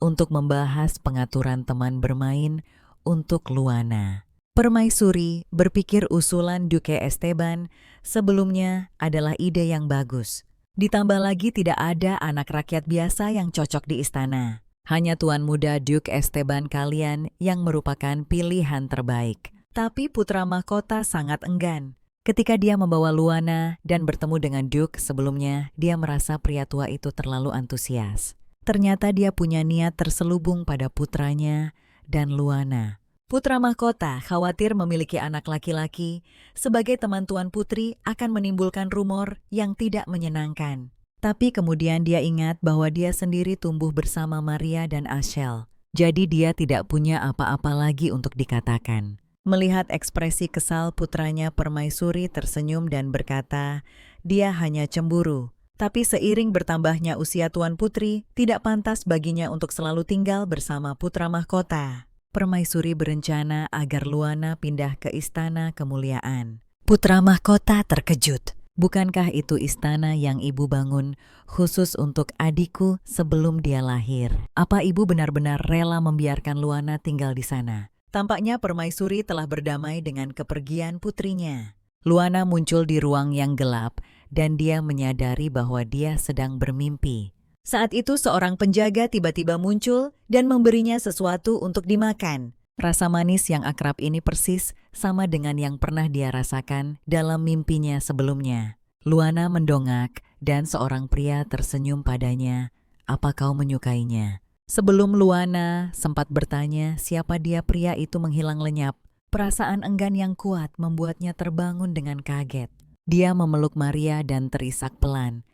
untuk membahas pengaturan teman bermain untuk Luana. Permaisuri berpikir usulan Duke Esteban sebelumnya adalah ide yang bagus. Ditambah lagi tidak ada anak rakyat biasa yang cocok di istana. Hanya tuan muda Duke Esteban kalian yang merupakan pilihan terbaik. Tapi putra mahkota sangat enggan. Ketika dia membawa Luana dan bertemu dengan Duke sebelumnya, dia merasa pria tua itu terlalu antusias. Ternyata dia punya niat terselubung pada putranya dan Luana. Putra mahkota khawatir memiliki anak laki-laki sebagai teman Tuan Putri akan menimbulkan rumor yang tidak menyenangkan. Tapi kemudian dia ingat bahwa dia sendiri tumbuh bersama Maria dan Ashil. Jadi dia tidak punya apa-apa lagi untuk dikatakan. Melihat ekspresi kesal putranya, Permaisuri tersenyum dan berkata, dia hanya cemburu. Tapi seiring bertambahnya usia Tuan Putri, tidak pantas baginya untuk selalu tinggal bersama putra mahkota. Permaisuri berencana agar Luana pindah ke istana kemuliaan. Putra mahkota terkejut. Bukankah itu istana yang ibu bangun khusus untuk adikku sebelum dia lahir? Apa ibu benar-benar rela membiarkan Luana tinggal di sana? Tampaknya Permaisuri telah berdamai dengan kepergian putrinya. Luana muncul di ruang yang gelap dan dia menyadari bahwa dia sedang bermimpi. Saat itu seorang penjaga tiba-tiba muncul dan memberinya sesuatu untuk dimakan. Rasa manis yang akrab ini persis sama dengan yang pernah dia rasakan dalam mimpinya sebelumnya. Luana mendongak dan seorang pria tersenyum padanya. Apa kau menyukainya? Sebelum Luana sempat bertanya siapa dia, pria itu menghilang lenyap. Perasaan enggan yang kuat membuatnya terbangun dengan kaget. Dia memeluk Maria dan terisak pelan.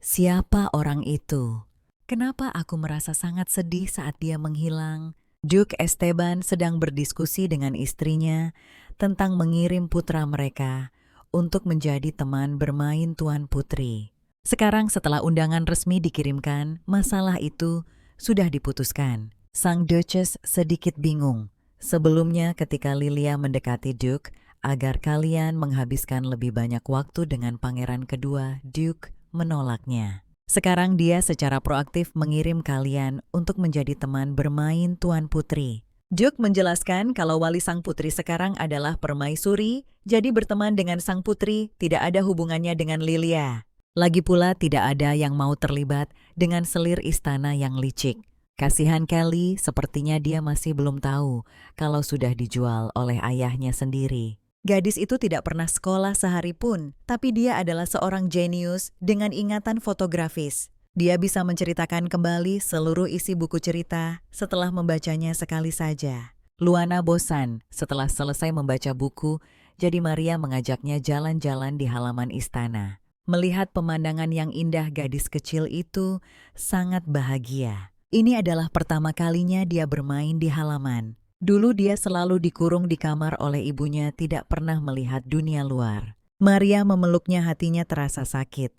Siapa orang itu? Kenapa aku merasa sangat sedih saat dia menghilang? Duke Esteban sedang berdiskusi dengan istrinya tentang mengirim putra mereka untuk menjadi teman bermain Tuan Putri. Sekarang setelah undangan resmi dikirimkan, masalah itu sudah diputuskan. Sang Duchess sedikit bingung. Sebelumnya ketika Lilia mendekati Duke agar kalian menghabiskan lebih banyak waktu dengan pangeran kedua, Duke menolaknya. Sekarang dia secara proaktif mengirim kalian untuk menjadi teman bermain Tuan Putri. Duke menjelaskan kalau wali sang putri sekarang adalah permaisuri, jadi berteman dengan sang putri tidak ada hubungannya dengan Lilia. Lagi pula tidak ada yang mau terlibat dengan selir istana yang licik. Kasihan Kelly, sepertinya dia masih belum tahu kalau sudah dijual oleh ayahnya sendiri. Gadis itu tidak pernah sekolah sehari pun, tapi dia adalah seorang jenius dengan ingatan fotografis. Dia bisa menceritakan kembali seluruh isi buku cerita setelah membacanya sekali saja. Luana bosan setelah selesai membaca buku, jadi Maria mengajaknya jalan-jalan di halaman istana. Melihat pemandangan yang indah, gadis kecil itu sangat bahagia. Ini adalah pertama kalinya dia bermain di halaman. Dulu dia selalu dikurung di kamar oleh ibunya, tidak pernah melihat dunia luar. Maria memeluknya, hatinya terasa sakit.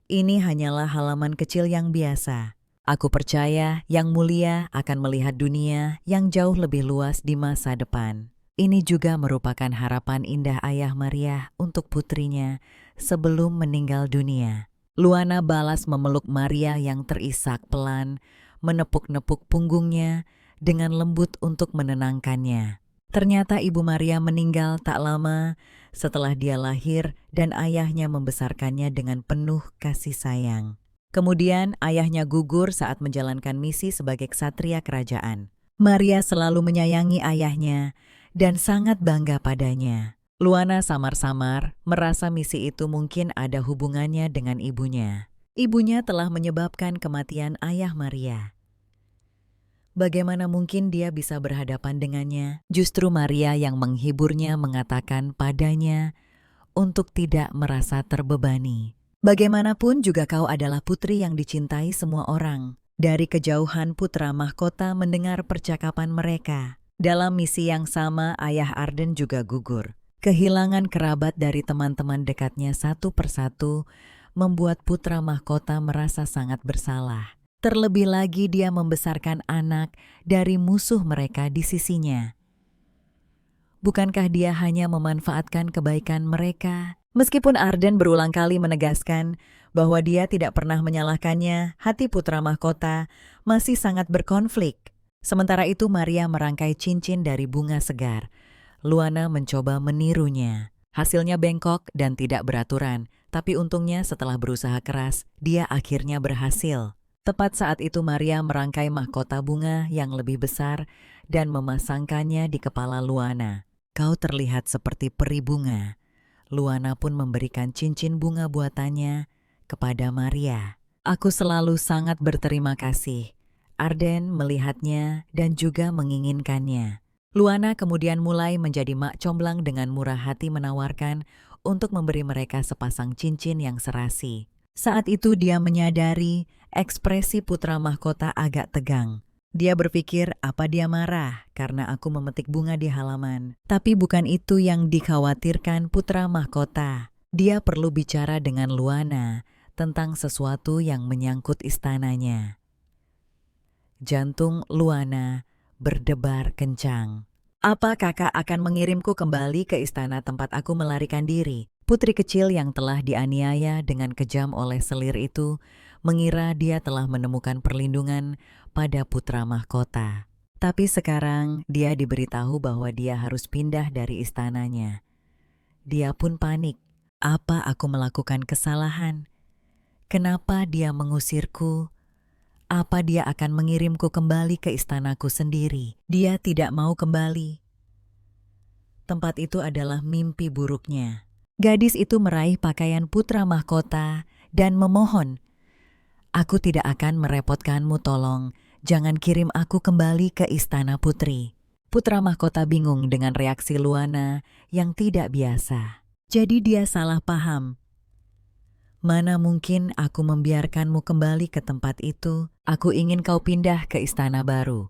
Ini hanyalah halaman kecil yang biasa. Aku percaya Yang Mulia akan melihat dunia yang jauh lebih luas di masa depan. Ini juga merupakan harapan indah ayah Maria untuk putrinya sebelum meninggal dunia. Luana balas memeluk Maria yang terisak pelan, menepuk-nepuk punggungnya dengan lembut untuk menenangkannya. Ternyata Ibu Maria meninggal tak lama setelah dia lahir dan ayahnya membesarkannya dengan penuh kasih sayang. Kemudian ayahnya gugur saat menjalankan misi sebagai ksatria kerajaan. Maria selalu menyayangi ayahnya dan sangat bangga padanya. Luana samar-samar merasa misi itu mungkin ada hubungannya dengan ibunya. Ibunya telah menyebabkan kematian ayah Maria. Bagaimana mungkin dia bisa berhadapan dengannya? Justru Maria yang menghiburnya, mengatakan padanya untuk tidak merasa terbebani. Bagaimanapun juga kau adalah putri yang dicintai semua orang. Dari kejauhan putra mahkota mendengar percakapan mereka. Dalam misi yang sama, ayah Arden juga gugur. Kehilangan kerabat dari teman-teman dekatnya satu persatu membuat putra mahkota merasa sangat bersalah. Terlebih lagi dia membesarkan anak dari musuh mereka di sisinya. Bukankah dia hanya memanfaatkan kebaikan mereka? Meskipun Arden berulang kali menegaskan bahwa dia tidak pernah menyalahkannya, hati putra mahkota masih sangat berkonflik. Sementara itu Maria merangkai cincin dari bunga segar. Luana mencoba menirunya. Hasilnya bengkok dan tidak beraturan, tapi untungnya setelah berusaha keras, dia akhirnya berhasil. Tepat saat itu Maria merangkai mahkota bunga yang lebih besar dan memasangkannya di kepala Luana. Kau terlihat seperti peri bunga. Luana pun memberikan cincin bunga buatannya kepada Maria. Aku selalu sangat berterima kasih. Arden melihatnya dan juga menginginkannya. Luana kemudian mulai menjadi mak comblang dengan murah hati menawarkan untuk memberi mereka sepasang cincin yang serasi. Saat itu dia menyadari ekspresi putra mahkota agak tegang. Dia berpikir apa dia marah karena aku memetik bunga di halaman. Tapi bukan itu yang dikhawatirkan putra mahkota. Dia perlu bicara dengan Luana tentang sesuatu yang menyangkut istananya. Jantung Luana berdebar kencang. Apa kakak akan mengirimku kembali ke istana tempat aku melarikan diri? Putri kecil yang telah dianiaya dengan kejam oleh selir itu mengira dia telah menemukan perlindungan pada putra mahkota. Tapi sekarang dia diberitahu bahwa dia harus pindah dari istananya. Dia pun panik. Apa aku melakukan kesalahan? Kenapa dia mengusirku? Apa dia akan mengirimku kembali ke istanaku sendiri? Dia tidak mau kembali. Tempat itu adalah mimpi buruknya. Gadis itu meraih pakaian putra mahkota dan memohon, "Aku tidak akan merepotkanmu, tolong. Jangan kirim aku kembali ke istana putri." Putra mahkota bingung dengan reaksi Luana yang tidak biasa. Jadi dia salah paham. "Mana mungkin aku membiarkanmu kembali ke tempat itu? Aku ingin kau pindah ke istana baru.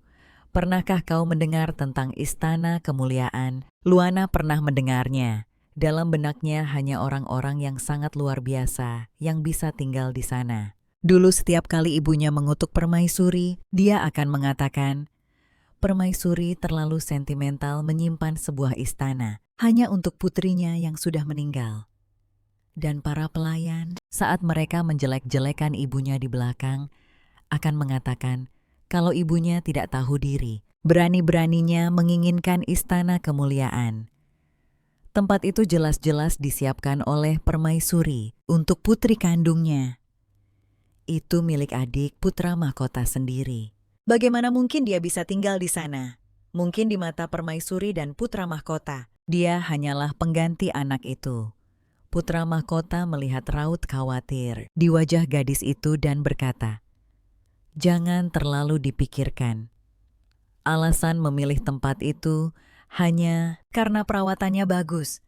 Pernahkah kau mendengar tentang istana kemuliaan?" Luana pernah mendengarnya. Dalam benaknya hanya orang-orang yang sangat luar biasa yang bisa tinggal di sana. Dulu setiap kali ibunya mengutuk Permaisuri, dia akan mengatakan, "Permaisuri terlalu sentimental menyimpan sebuah istana hanya untuk putrinya yang sudah meninggal." Dan para pelayan, saat mereka menjelek-jelekan ibunya di belakang, akan mengatakan kalau ibunya tidak tahu diri, berani-beraninya menginginkan istana kemuliaan. Tempat itu jelas-jelas disiapkan oleh Permaisuri untuk putri kandungnya. Itu milik adik putra mahkota sendiri. Bagaimana mungkin dia bisa tinggal di sana? Mungkin di mata Permaisuri dan putra mahkota, dia hanyalah pengganti anak itu. Putra mahkota melihat raut khawatir di wajah gadis itu dan berkata, "Jangan terlalu dipikirkan. Alasan memilih tempat itu hanya karena perawatannya bagus.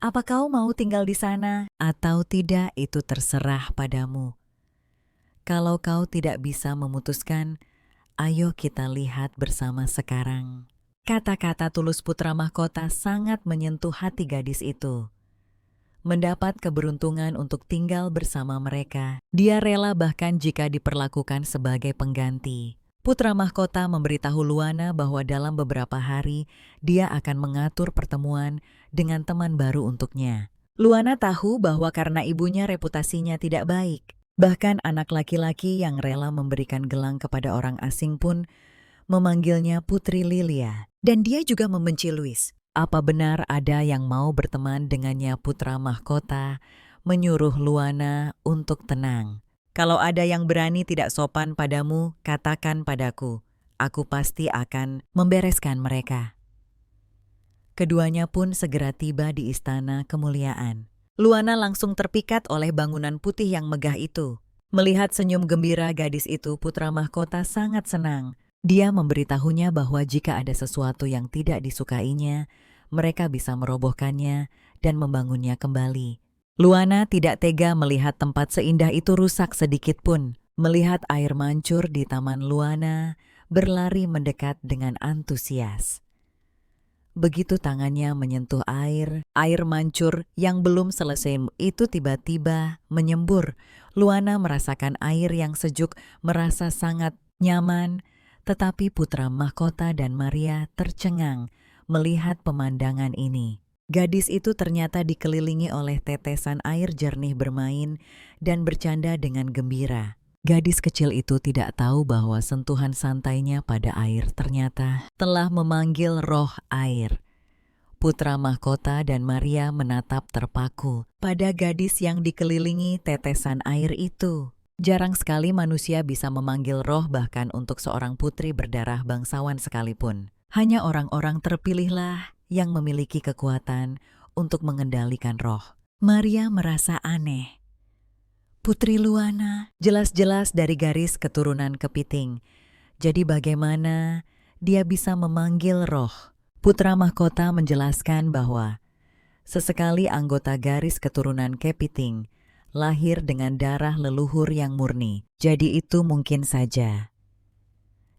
Apa kau mau tinggal di sana atau tidak itu terserah padamu. Kalau kau tidak bisa memutuskan, ayo kita lihat bersama sekarang." Kata-kata tulus putra mahkota sangat menyentuh hati gadis itu. Mendapat keberuntungan untuk tinggal bersama mereka, dia rela bahkan jika diperlakukan sebagai pengganti. Putra mahkota memberitahu Luana bahwa dalam beberapa hari dia akan mengatur pertemuan dengan teman baru untuknya. Luana tahu bahwa karena ibunya reputasinya tidak baik, bahkan anak laki-laki yang rela memberikan gelang kepada orang asing pun memanggilnya Putri Lilia. Dan dia juga membenci Louis. Apa benar ada yang mau berteman dengannya putra mahkota, menyuruh Luana untuk tenang. "Kalau ada yang berani tidak sopan padamu, katakan padaku. Aku pasti akan membereskan mereka." Keduanya pun segera tiba di istana kemuliaan. Luana langsung terpikat oleh bangunan putih yang megah itu. Melihat senyum gembira gadis itu, putra mahkota sangat senang. Dia memberitahunya bahwa jika ada sesuatu yang tidak disukainya, mereka bisa merobohkannya dan membangunnya kembali. Luana tidak tega melihat tempat seindah itu rusak sedikit pun. Melihat air mancur di taman, Luana berlari mendekat dengan antusias. Begitu tangannya menyentuh air mancur yang belum selesai itu tiba-tiba menyembur. Luana merasakan air yang sejuk, merasa sangat nyaman. Tetapi putra mahkota dan Maria tercengang melihat pemandangan ini. Gadis itu ternyata dikelilingi oleh tetesan air jernih bermain dan bercanda dengan gembira. Gadis kecil itu tidak tahu bahwa sentuhan santainya pada air ternyata telah memanggil roh air. Putra mahkota dan Maria menatap terpaku pada gadis yang dikelilingi tetesan air itu. Jarang sekali manusia bisa memanggil roh bahkan untuk seorang putri berdarah bangsawan sekalipun. Hanya orang-orang terpilihlah yang memiliki kekuatan untuk mengendalikan roh. Maria merasa aneh. Putri Luana jelas-jelas dari garis keturunan kepiting. Jadi bagaimana dia bisa memanggil roh? Putra mahkota menjelaskan bahwa sesekali anggota garis keturunan kepiting lahir dengan darah leluhur yang murni, jadi itu mungkin saja.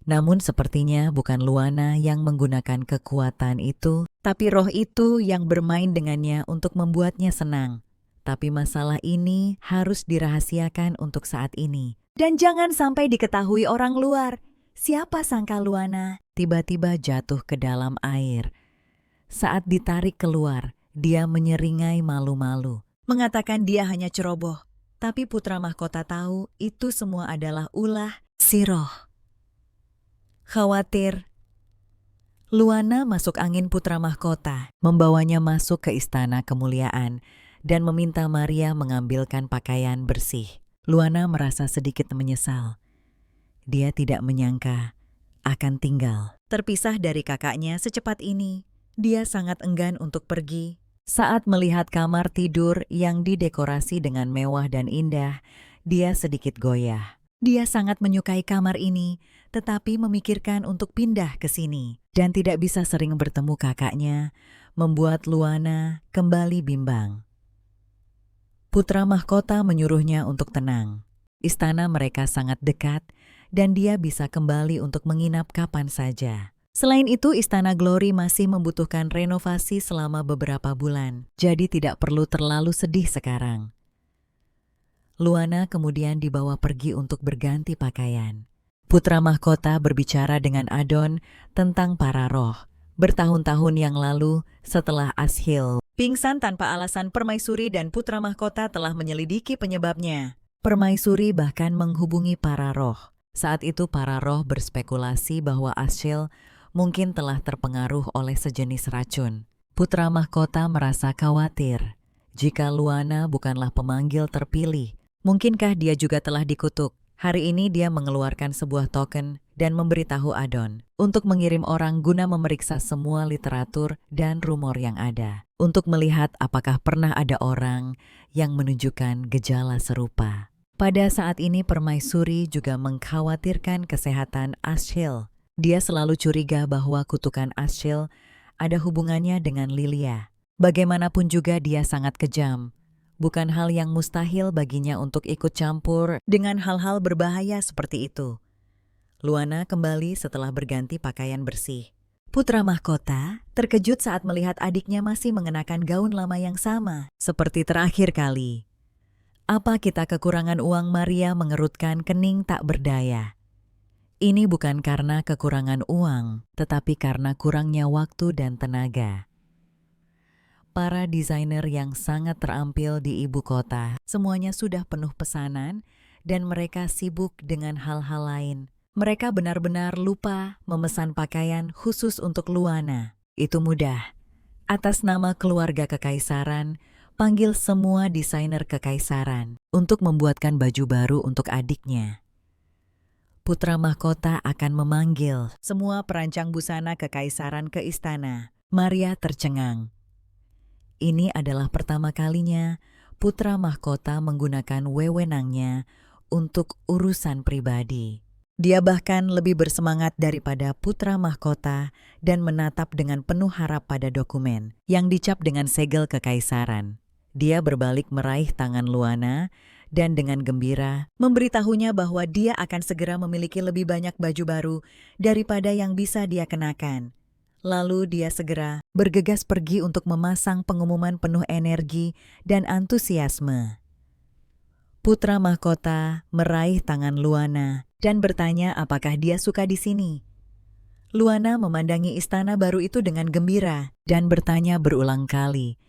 Namun sepertinya bukan Luana yang menggunakan kekuatan itu, tapi roh itu yang bermain dengannya untuk membuatnya senang. Tapi masalah ini harus dirahasiakan untuk saat ini. Dan jangan sampai diketahui orang luar. Siapa sangka Luana tiba-tiba jatuh ke dalam air. Saat ditarik keluar, dia menyeringai malu-malu. Mengatakan dia hanya ceroboh, tapi putra mahkota tahu itu semua adalah ulah si roh. Khawatir, Luana masuk angin putra mahkota, membawanya masuk ke istana kemuliaan, dan meminta Maria mengambilkan pakaian bersih. Luana merasa sedikit menyesal. Dia tidak menyangka akan tinggal terpisah dari kakaknya secepat ini. Dia sangat enggan untuk pergi. Saat melihat kamar tidur yang didekorasi dengan mewah dan indah, dia sedikit goyah. Dia sangat menyukai kamar ini, tetapi memikirkan untuk pindah ke sini dan tidak bisa sering bertemu kakaknya, membuat Luana kembali bimbang. Putra mahkota menyuruhnya untuk tenang. Istana mereka sangat dekat dan dia bisa kembali untuk menginap kapan saja. Selain itu, Istana Glory masih membutuhkan renovasi selama beberapa bulan, jadi tidak perlu terlalu sedih sekarang. Luana kemudian dibawa pergi untuk berganti pakaian. Putra mahkota berbicara dengan Adon tentang para roh. Bertahun-tahun yang lalu, setelah Ashil pingsan tanpa alasan, Permaisuri dan putra mahkota telah menyelidiki penyebabnya. Permaisuri bahkan menghubungi para roh. Saat itu para roh berspekulasi bahwa Ashil mungkin telah terpengaruh oleh sejenis racun. Putra mahkota merasa khawatir. Jika Luana bukanlah pemanggil terpilih, mungkinkah dia juga telah dikutuk? Hari ini dia mengeluarkan sebuah token dan memberitahu Adon untuk mengirim orang guna memeriksa semua literatur dan rumor yang ada, untuk melihat apakah pernah ada orang yang menunjukkan gejala serupa. Pada saat ini Permaisuri juga mengkhawatirkan kesehatan Ashil. Dia selalu curiga bahwa kutukan Ashil ada hubungannya dengan Lilia. Bagaimanapun juga dia sangat kejam. Bukan hal yang mustahil baginya untuk ikut campur dengan hal-hal berbahaya seperti itu. Luana kembali setelah berganti pakaian bersih. Putra mahkota terkejut saat melihat adiknya masih mengenakan gaun lama yang sama, seperti terakhir kali. Apa kita kekurangan uang? Maria mengerutkan kening tak berdaya. Ini bukan karena kekurangan uang, tetapi karena kurangnya waktu dan tenaga. Para desainer yang sangat terampil di ibu kota, semuanya sudah penuh pesanan dan mereka sibuk dengan hal-hal lain. Mereka benar-benar lupa memesan pakaian khusus untuk Luana. Itu mudah. Atas nama keluarga kekaisaran, panggil semua desainer kekaisaran untuk membuatkan baju baru untuk adiknya. Putra mahkota akan memanggil semua perancang busana kekaisaran ke istana. Maria tercengang. Ini adalah pertama kalinya putra mahkota menggunakan wewenangnya untuk urusan pribadi. Dia bahkan lebih bersemangat daripada putra mahkota dan menatap dengan penuh harap pada dokumen yang dicap dengan segel kekaisaran. Dia berbalik meraih tangan Luana dan dengan gembira memberitahunya bahwa dia akan segera memiliki lebih banyak baju baru daripada yang bisa dia kenakan. Lalu dia segera bergegas pergi untuk memasang pengumuman penuh energi dan antusiasme. Putra mahkota meraih tangan Luana dan bertanya apakah dia suka di sini. Luana memandangi istana baru itu dengan gembira dan bertanya berulang kali,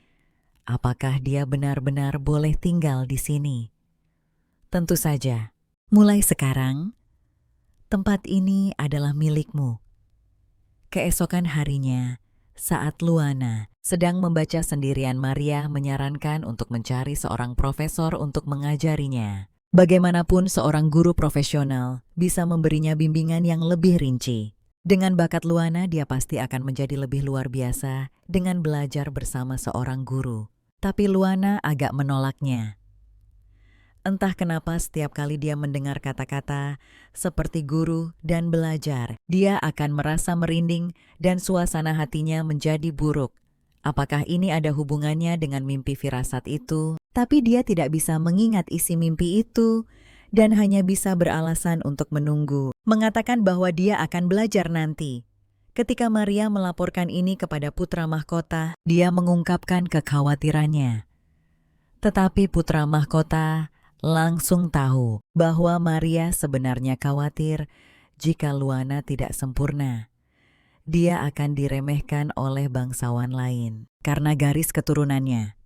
apakah dia benar-benar boleh tinggal di sini. Tentu saja, mulai sekarang, tempat ini adalah milikmu. Keesokan harinya, saat Luana sedang membaca sendirian, Maria menyarankan untuk mencari seorang profesor untuk mengajarinya. Bagaimanapun seorang guru profesional bisa memberinya bimbingan yang lebih rinci. Dengan bakat Luana, dia pasti akan menjadi lebih luar biasa dengan belajar bersama seorang guru. Tapi Luana agak menolaknya. Entah kenapa setiap kali dia mendengar kata-kata seperti guru dan belajar, dia akan merasa merinding dan suasana hatinya menjadi buruk. Apakah ini ada hubungannya dengan mimpi firasat itu? Tapi dia tidak bisa mengingat isi mimpi itu dan hanya bisa beralasan untuk menunggu, mengatakan bahwa dia akan belajar nanti. Ketika Maria melaporkan ini kepada putra mahkota, dia mengungkapkan kekhawatirannya. Tetapi putra mahkota langsung tahu bahwa Maria sebenarnya khawatir jika Luana tidak sempurna. Dia akan diremehkan oleh bangsawan lain karena garis keturunannya.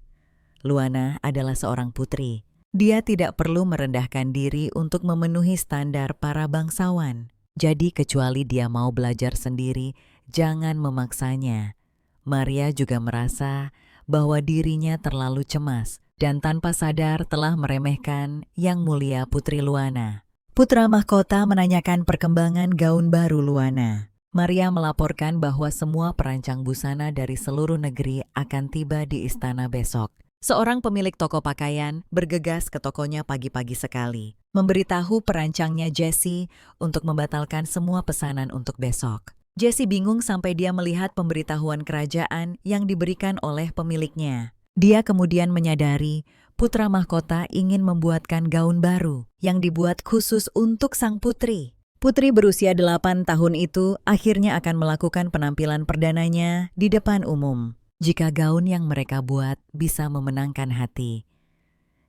Luana adalah seorang putri. Dia tidak perlu merendahkan diri untuk memenuhi standar para bangsawan. Jadi kecuali dia mau belajar sendiri, jangan memaksanya. Maria juga merasa bahwa dirinya terlalu cemas dan tanpa sadar telah meremehkan Yang Mulia Putri Luana. Putra mahkota menanyakan perkembangan gaun baru Luana. Maria melaporkan bahwa semua perancang busana dari seluruh negeri akan tiba di istana besok. Seorang pemilik toko pakaian bergegas ke tokonya pagi-pagi sekali, memberitahu perancangnya Jessie untuk membatalkan semua pesanan untuk besok. Jessie bingung sampai dia melihat pemberitahuan kerajaan yang diberikan oleh pemiliknya. Dia kemudian menyadari putra mahkota ingin membuatkan gaun baru yang dibuat khusus untuk sang putri. Putri berusia 8 tahun itu akhirnya akan melakukan penampilan perdananya di depan umum. Jika gaun yang mereka buat bisa memenangkan hati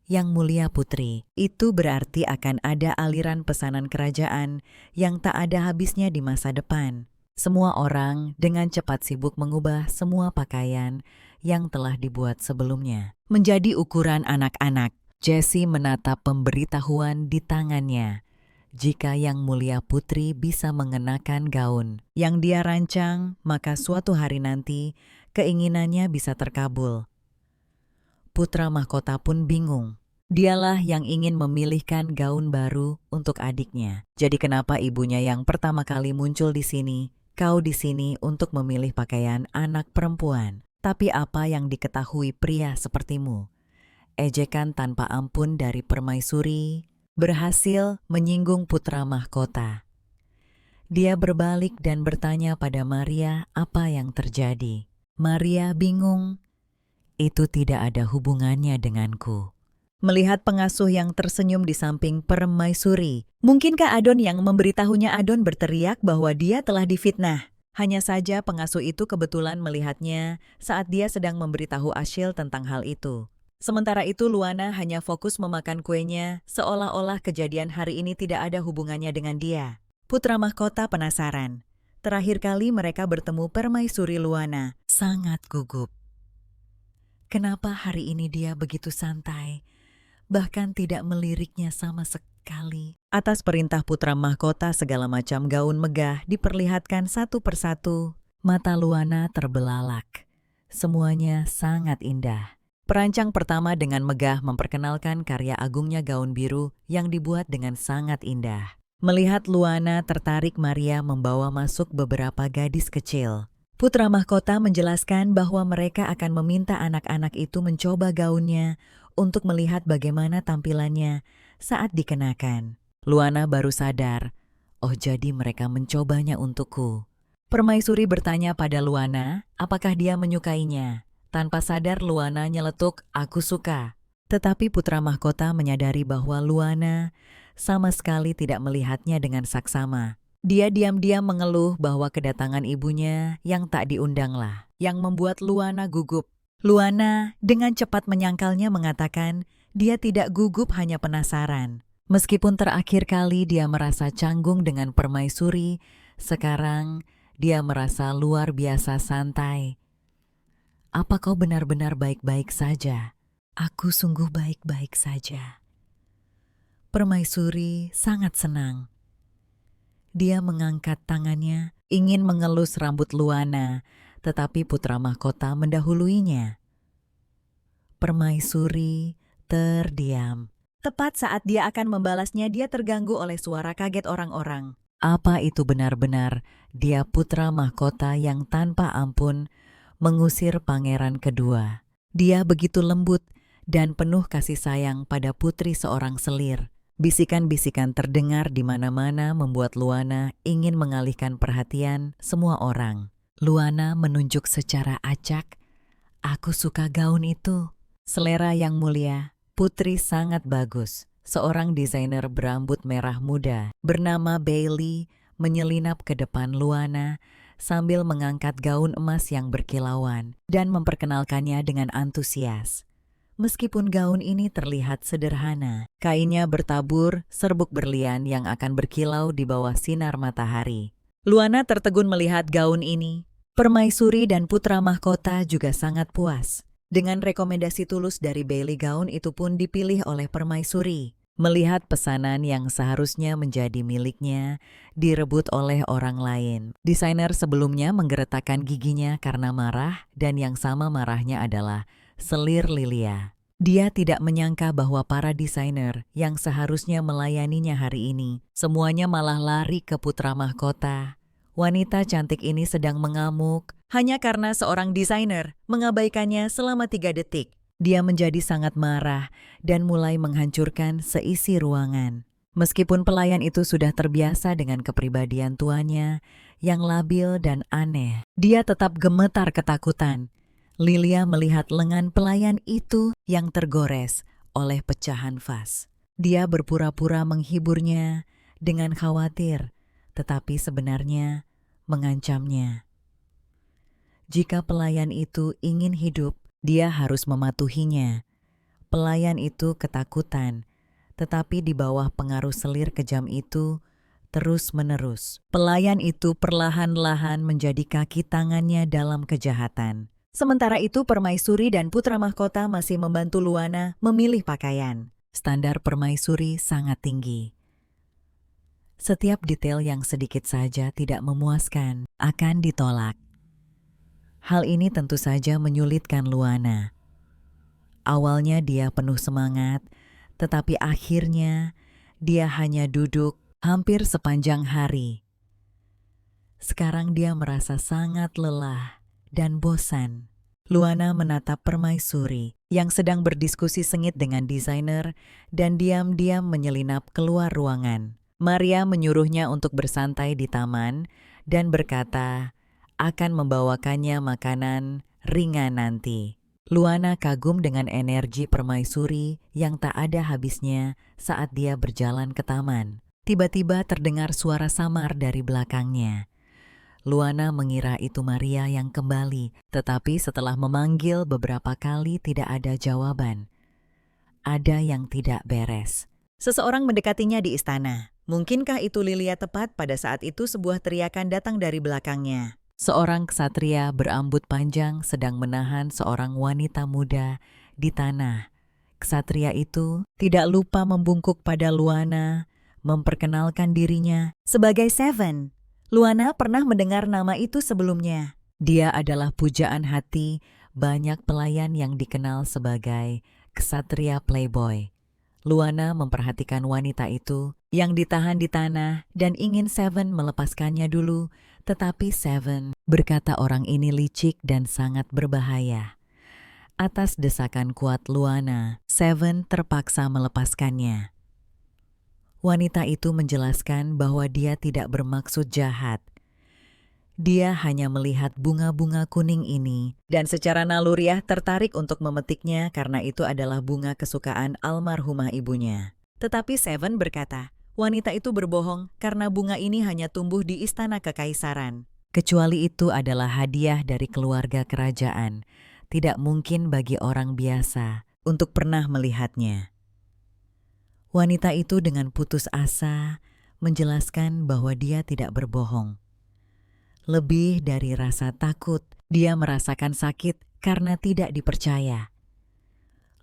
Yang Mulia Putri, itu berarti akan ada aliran pesanan kerajaan yang tak ada habisnya di masa depan. Semua orang dengan cepat sibuk mengubah semua pakaian yang telah dibuat sebelumnya menjadi ukuran anak-anak. Jessie menatap pemberitahuan di tangannya. Jika Yang Mulia Putri bisa mengenakan gaun yang dia rancang, maka suatu hari nanti keinginannya bisa terkabul. Putra mahkota pun bingung. Dialah yang ingin memilihkan gaun baru untuk adiknya. Jadi kenapa ibunya yang pertama kali muncul di sini? Kau di sini untuk memilih pakaian anak perempuan. Tapi apa yang diketahui pria sepertimu? Ejekan tanpa ampun dari permaisuri berhasil menyinggung putra mahkota. Dia berbalik dan bertanya pada Maria apa yang terjadi. Maria bingung. Itu tidak ada hubungannya denganku. Melihat pengasuh yang tersenyum di samping permaisuri, mungkinkah Adon yang memberitahunya? Adon berteriak bahwa dia telah difitnah. Hanya saja pengasuh itu kebetulan melihatnya saat dia sedang memberitahu Ashil tentang hal itu. Sementara itu Luana hanya fokus memakan kuenya, seolah-olah kejadian hari ini tidak ada hubungannya dengan dia. Putra mahkota penasaran. Terakhir kali mereka bertemu permaisuri Luana sangat gugup. Kenapa hari ini dia begitu santai, bahkan tidak meliriknya sama sekali? Atas perintah putra mahkota segala macam gaun megah diperlihatkan satu persatu. Mata Luana terbelalak. Semuanya sangat indah. Perancang pertama dengan megah memperkenalkan karya agungnya gaun biru yang dibuat dengan sangat indah. Melihat Luana tertarik, Maria membawa masuk beberapa gadis kecil. Putra mahkota menjelaskan bahwa mereka akan meminta anak-anak itu mencoba gaunnya untuk melihat bagaimana tampilannya saat dikenakan. Luana baru sadar, oh jadi mereka mencobanya untukku. Permaisuri bertanya pada Luana, apakah dia menyukainya? Tanpa sadar Luana nyeletuk, aku suka. Tetapi putra mahkota menyadari bahwa Luana sama sekali tidak melihatnya dengan saksama. Dia diam-diam mengeluh bahwa kedatangan ibunya yang tak diundanglah yang membuat Luana gugup. Luana dengan cepat menyangkalnya mengatakan dia tidak gugup, hanya penasaran. Meskipun terakhir kali dia merasa canggung dengan permaisuri, sekarang dia merasa luar biasa santai. Apa kau benar-benar baik-baik saja? Aku sungguh baik-baik saja. Permaisuri sangat senang. Dia mengangkat tangannya, ingin mengelus rambut Luana, tetapi putra mahkota mendahuluinya. Permaisuri terdiam. Tepat saat dia akan membalasnya, dia terganggu oleh suara kaget orang-orang. Apa itu benar-benar dia putra mahkota yang tanpa ampun mengusir pangeran kedua? Dia begitu lembut dan penuh kasih sayang pada putri seorang selir. Bisikan-bisikan terdengar di mana-mana membuat Luana ingin mengalihkan perhatian semua orang. Luana menunjuk secara acak, aku suka gaun itu. Selera yang mulia, putri sangat bagus. Seorang desainer berambut merah muda bernama Bailey menyelinap ke depan Luana sambil mengangkat gaun emas yang berkilauan dan memperkenalkannya dengan antusias. Meskipun gaun ini terlihat sederhana, kainnya bertabur serbuk berlian yang akan berkilau di bawah sinar matahari. Luana tertegun melihat gaun ini. Permaisuri dan putra mahkota juga sangat puas. Dengan rekomendasi tulus dari Bailey, gaun itu pun dipilih oleh permaisuri. Melihat pesanan yang seharusnya menjadi miliknya direbut oleh orang lain. Desainer sebelumnya menggeretakkan giginya karena marah, dan yang sama marahnya adalah selir Lilia. Dia tidak menyangka bahwa para desainer yang seharusnya melayaninya hari ini, semuanya malah lari ke putra mahkota. Wanita cantik ini sedang mengamuk hanya karena seorang desainer mengabaikannya selama 3 detik. Dia menjadi sangat marah dan mulai menghancurkan seisi ruangan. Meskipun pelayan itu sudah terbiasa dengan kepribadian tuannya yang labil dan aneh, dia tetap gemetar ketakutan. Lilia melihat lengan pelayan itu yang tergores oleh pecahan vas. Dia berpura-pura menghiburnya dengan khawatir, tetapi sebenarnya mengancamnya. Jika pelayan itu ingin hidup, dia harus mematuhinya. Pelayan itu ketakutan, tetapi di bawah pengaruh selir kejam itu terus-menerus. Pelayan itu perlahan-lahan menjadi kaki tangannya dalam kejahatan. Sementara itu Permaisuri dan putra mahkota masih membantu Luana memilih pakaian. Standar Permaisuri sangat tinggi. Setiap detail yang sedikit saja tidak memuaskan akan ditolak. Hal ini tentu saja menyulitkan Luana. Awalnya dia penuh semangat, tetapi akhirnya dia hanya duduk hampir sepanjang hari. Sekarang dia merasa sangat lelah dan bosan. Luana menatap Permaisuri yang sedang berdiskusi sengit dengan desainer dan diam-diam menyelinap keluar ruangan. Maria menyuruhnya untuk bersantai di taman dan berkata akan membawakannya makanan ringan nanti. Luana kagum dengan energi Permaisuri yang tak ada habisnya saat dia berjalan ke taman. Tiba-tiba terdengar suara samar dari belakangnya. Luana mengira itu Maria yang kembali, tetapi setelah memanggil beberapa kali tidak ada jawaban. Ada yang tidak beres. Seseorang mendekatinya di istana. Mungkinkah itu Lilia? Tepat pada saat itu sebuah teriakan datang dari belakangnya. Seorang ksatria berambut panjang sedang menahan seorang wanita muda di tanah. Ksatria itu tidak lupa membungkuk pada Luana, memperkenalkan dirinya sebagai Seven. Luana pernah mendengar nama itu sebelumnya. Dia adalah pujaan hati banyak pelayan yang dikenal sebagai ksatria playboy. Luana memperhatikan wanita itu yang ditahan di tanah dan ingin Seven melepaskannya dulu. Tetapi Seven berkata orang ini licik dan sangat berbahaya. Atas desakan kuat Luana, Seven terpaksa melepaskannya. Wanita itu menjelaskan bahwa dia tidak bermaksud jahat. Dia hanya melihat bunga-bunga kuning ini dan secara naluriah tertarik untuk memetiknya karena itu adalah bunga kesukaan almarhumah ibunya. Tetapi Seven berkata, wanita itu berbohong karena bunga ini hanya tumbuh di istana kekaisaran. Kecuali itu adalah hadiah dari keluarga kerajaan. Tidak mungkin bagi orang biasa untuk pernah melihatnya. Wanita itu dengan putus asa menjelaskan bahwa dia tidak berbohong. Lebih dari rasa takut, dia merasakan sakit karena tidak dipercaya.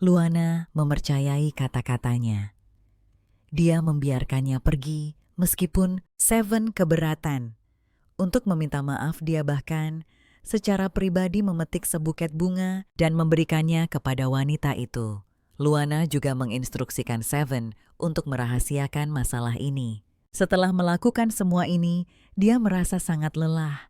Luana mempercayai kata-katanya. Dia membiarkannya pergi meskipun Seven keberatan. Untuk meminta maaf dia bahkan secara pribadi memetik sebuket bunga dan memberikannya kepada wanita itu. Luana juga menginstruksikan Seven untuk merahasiakan masalah ini. Setelah melakukan semua ini, dia merasa sangat lelah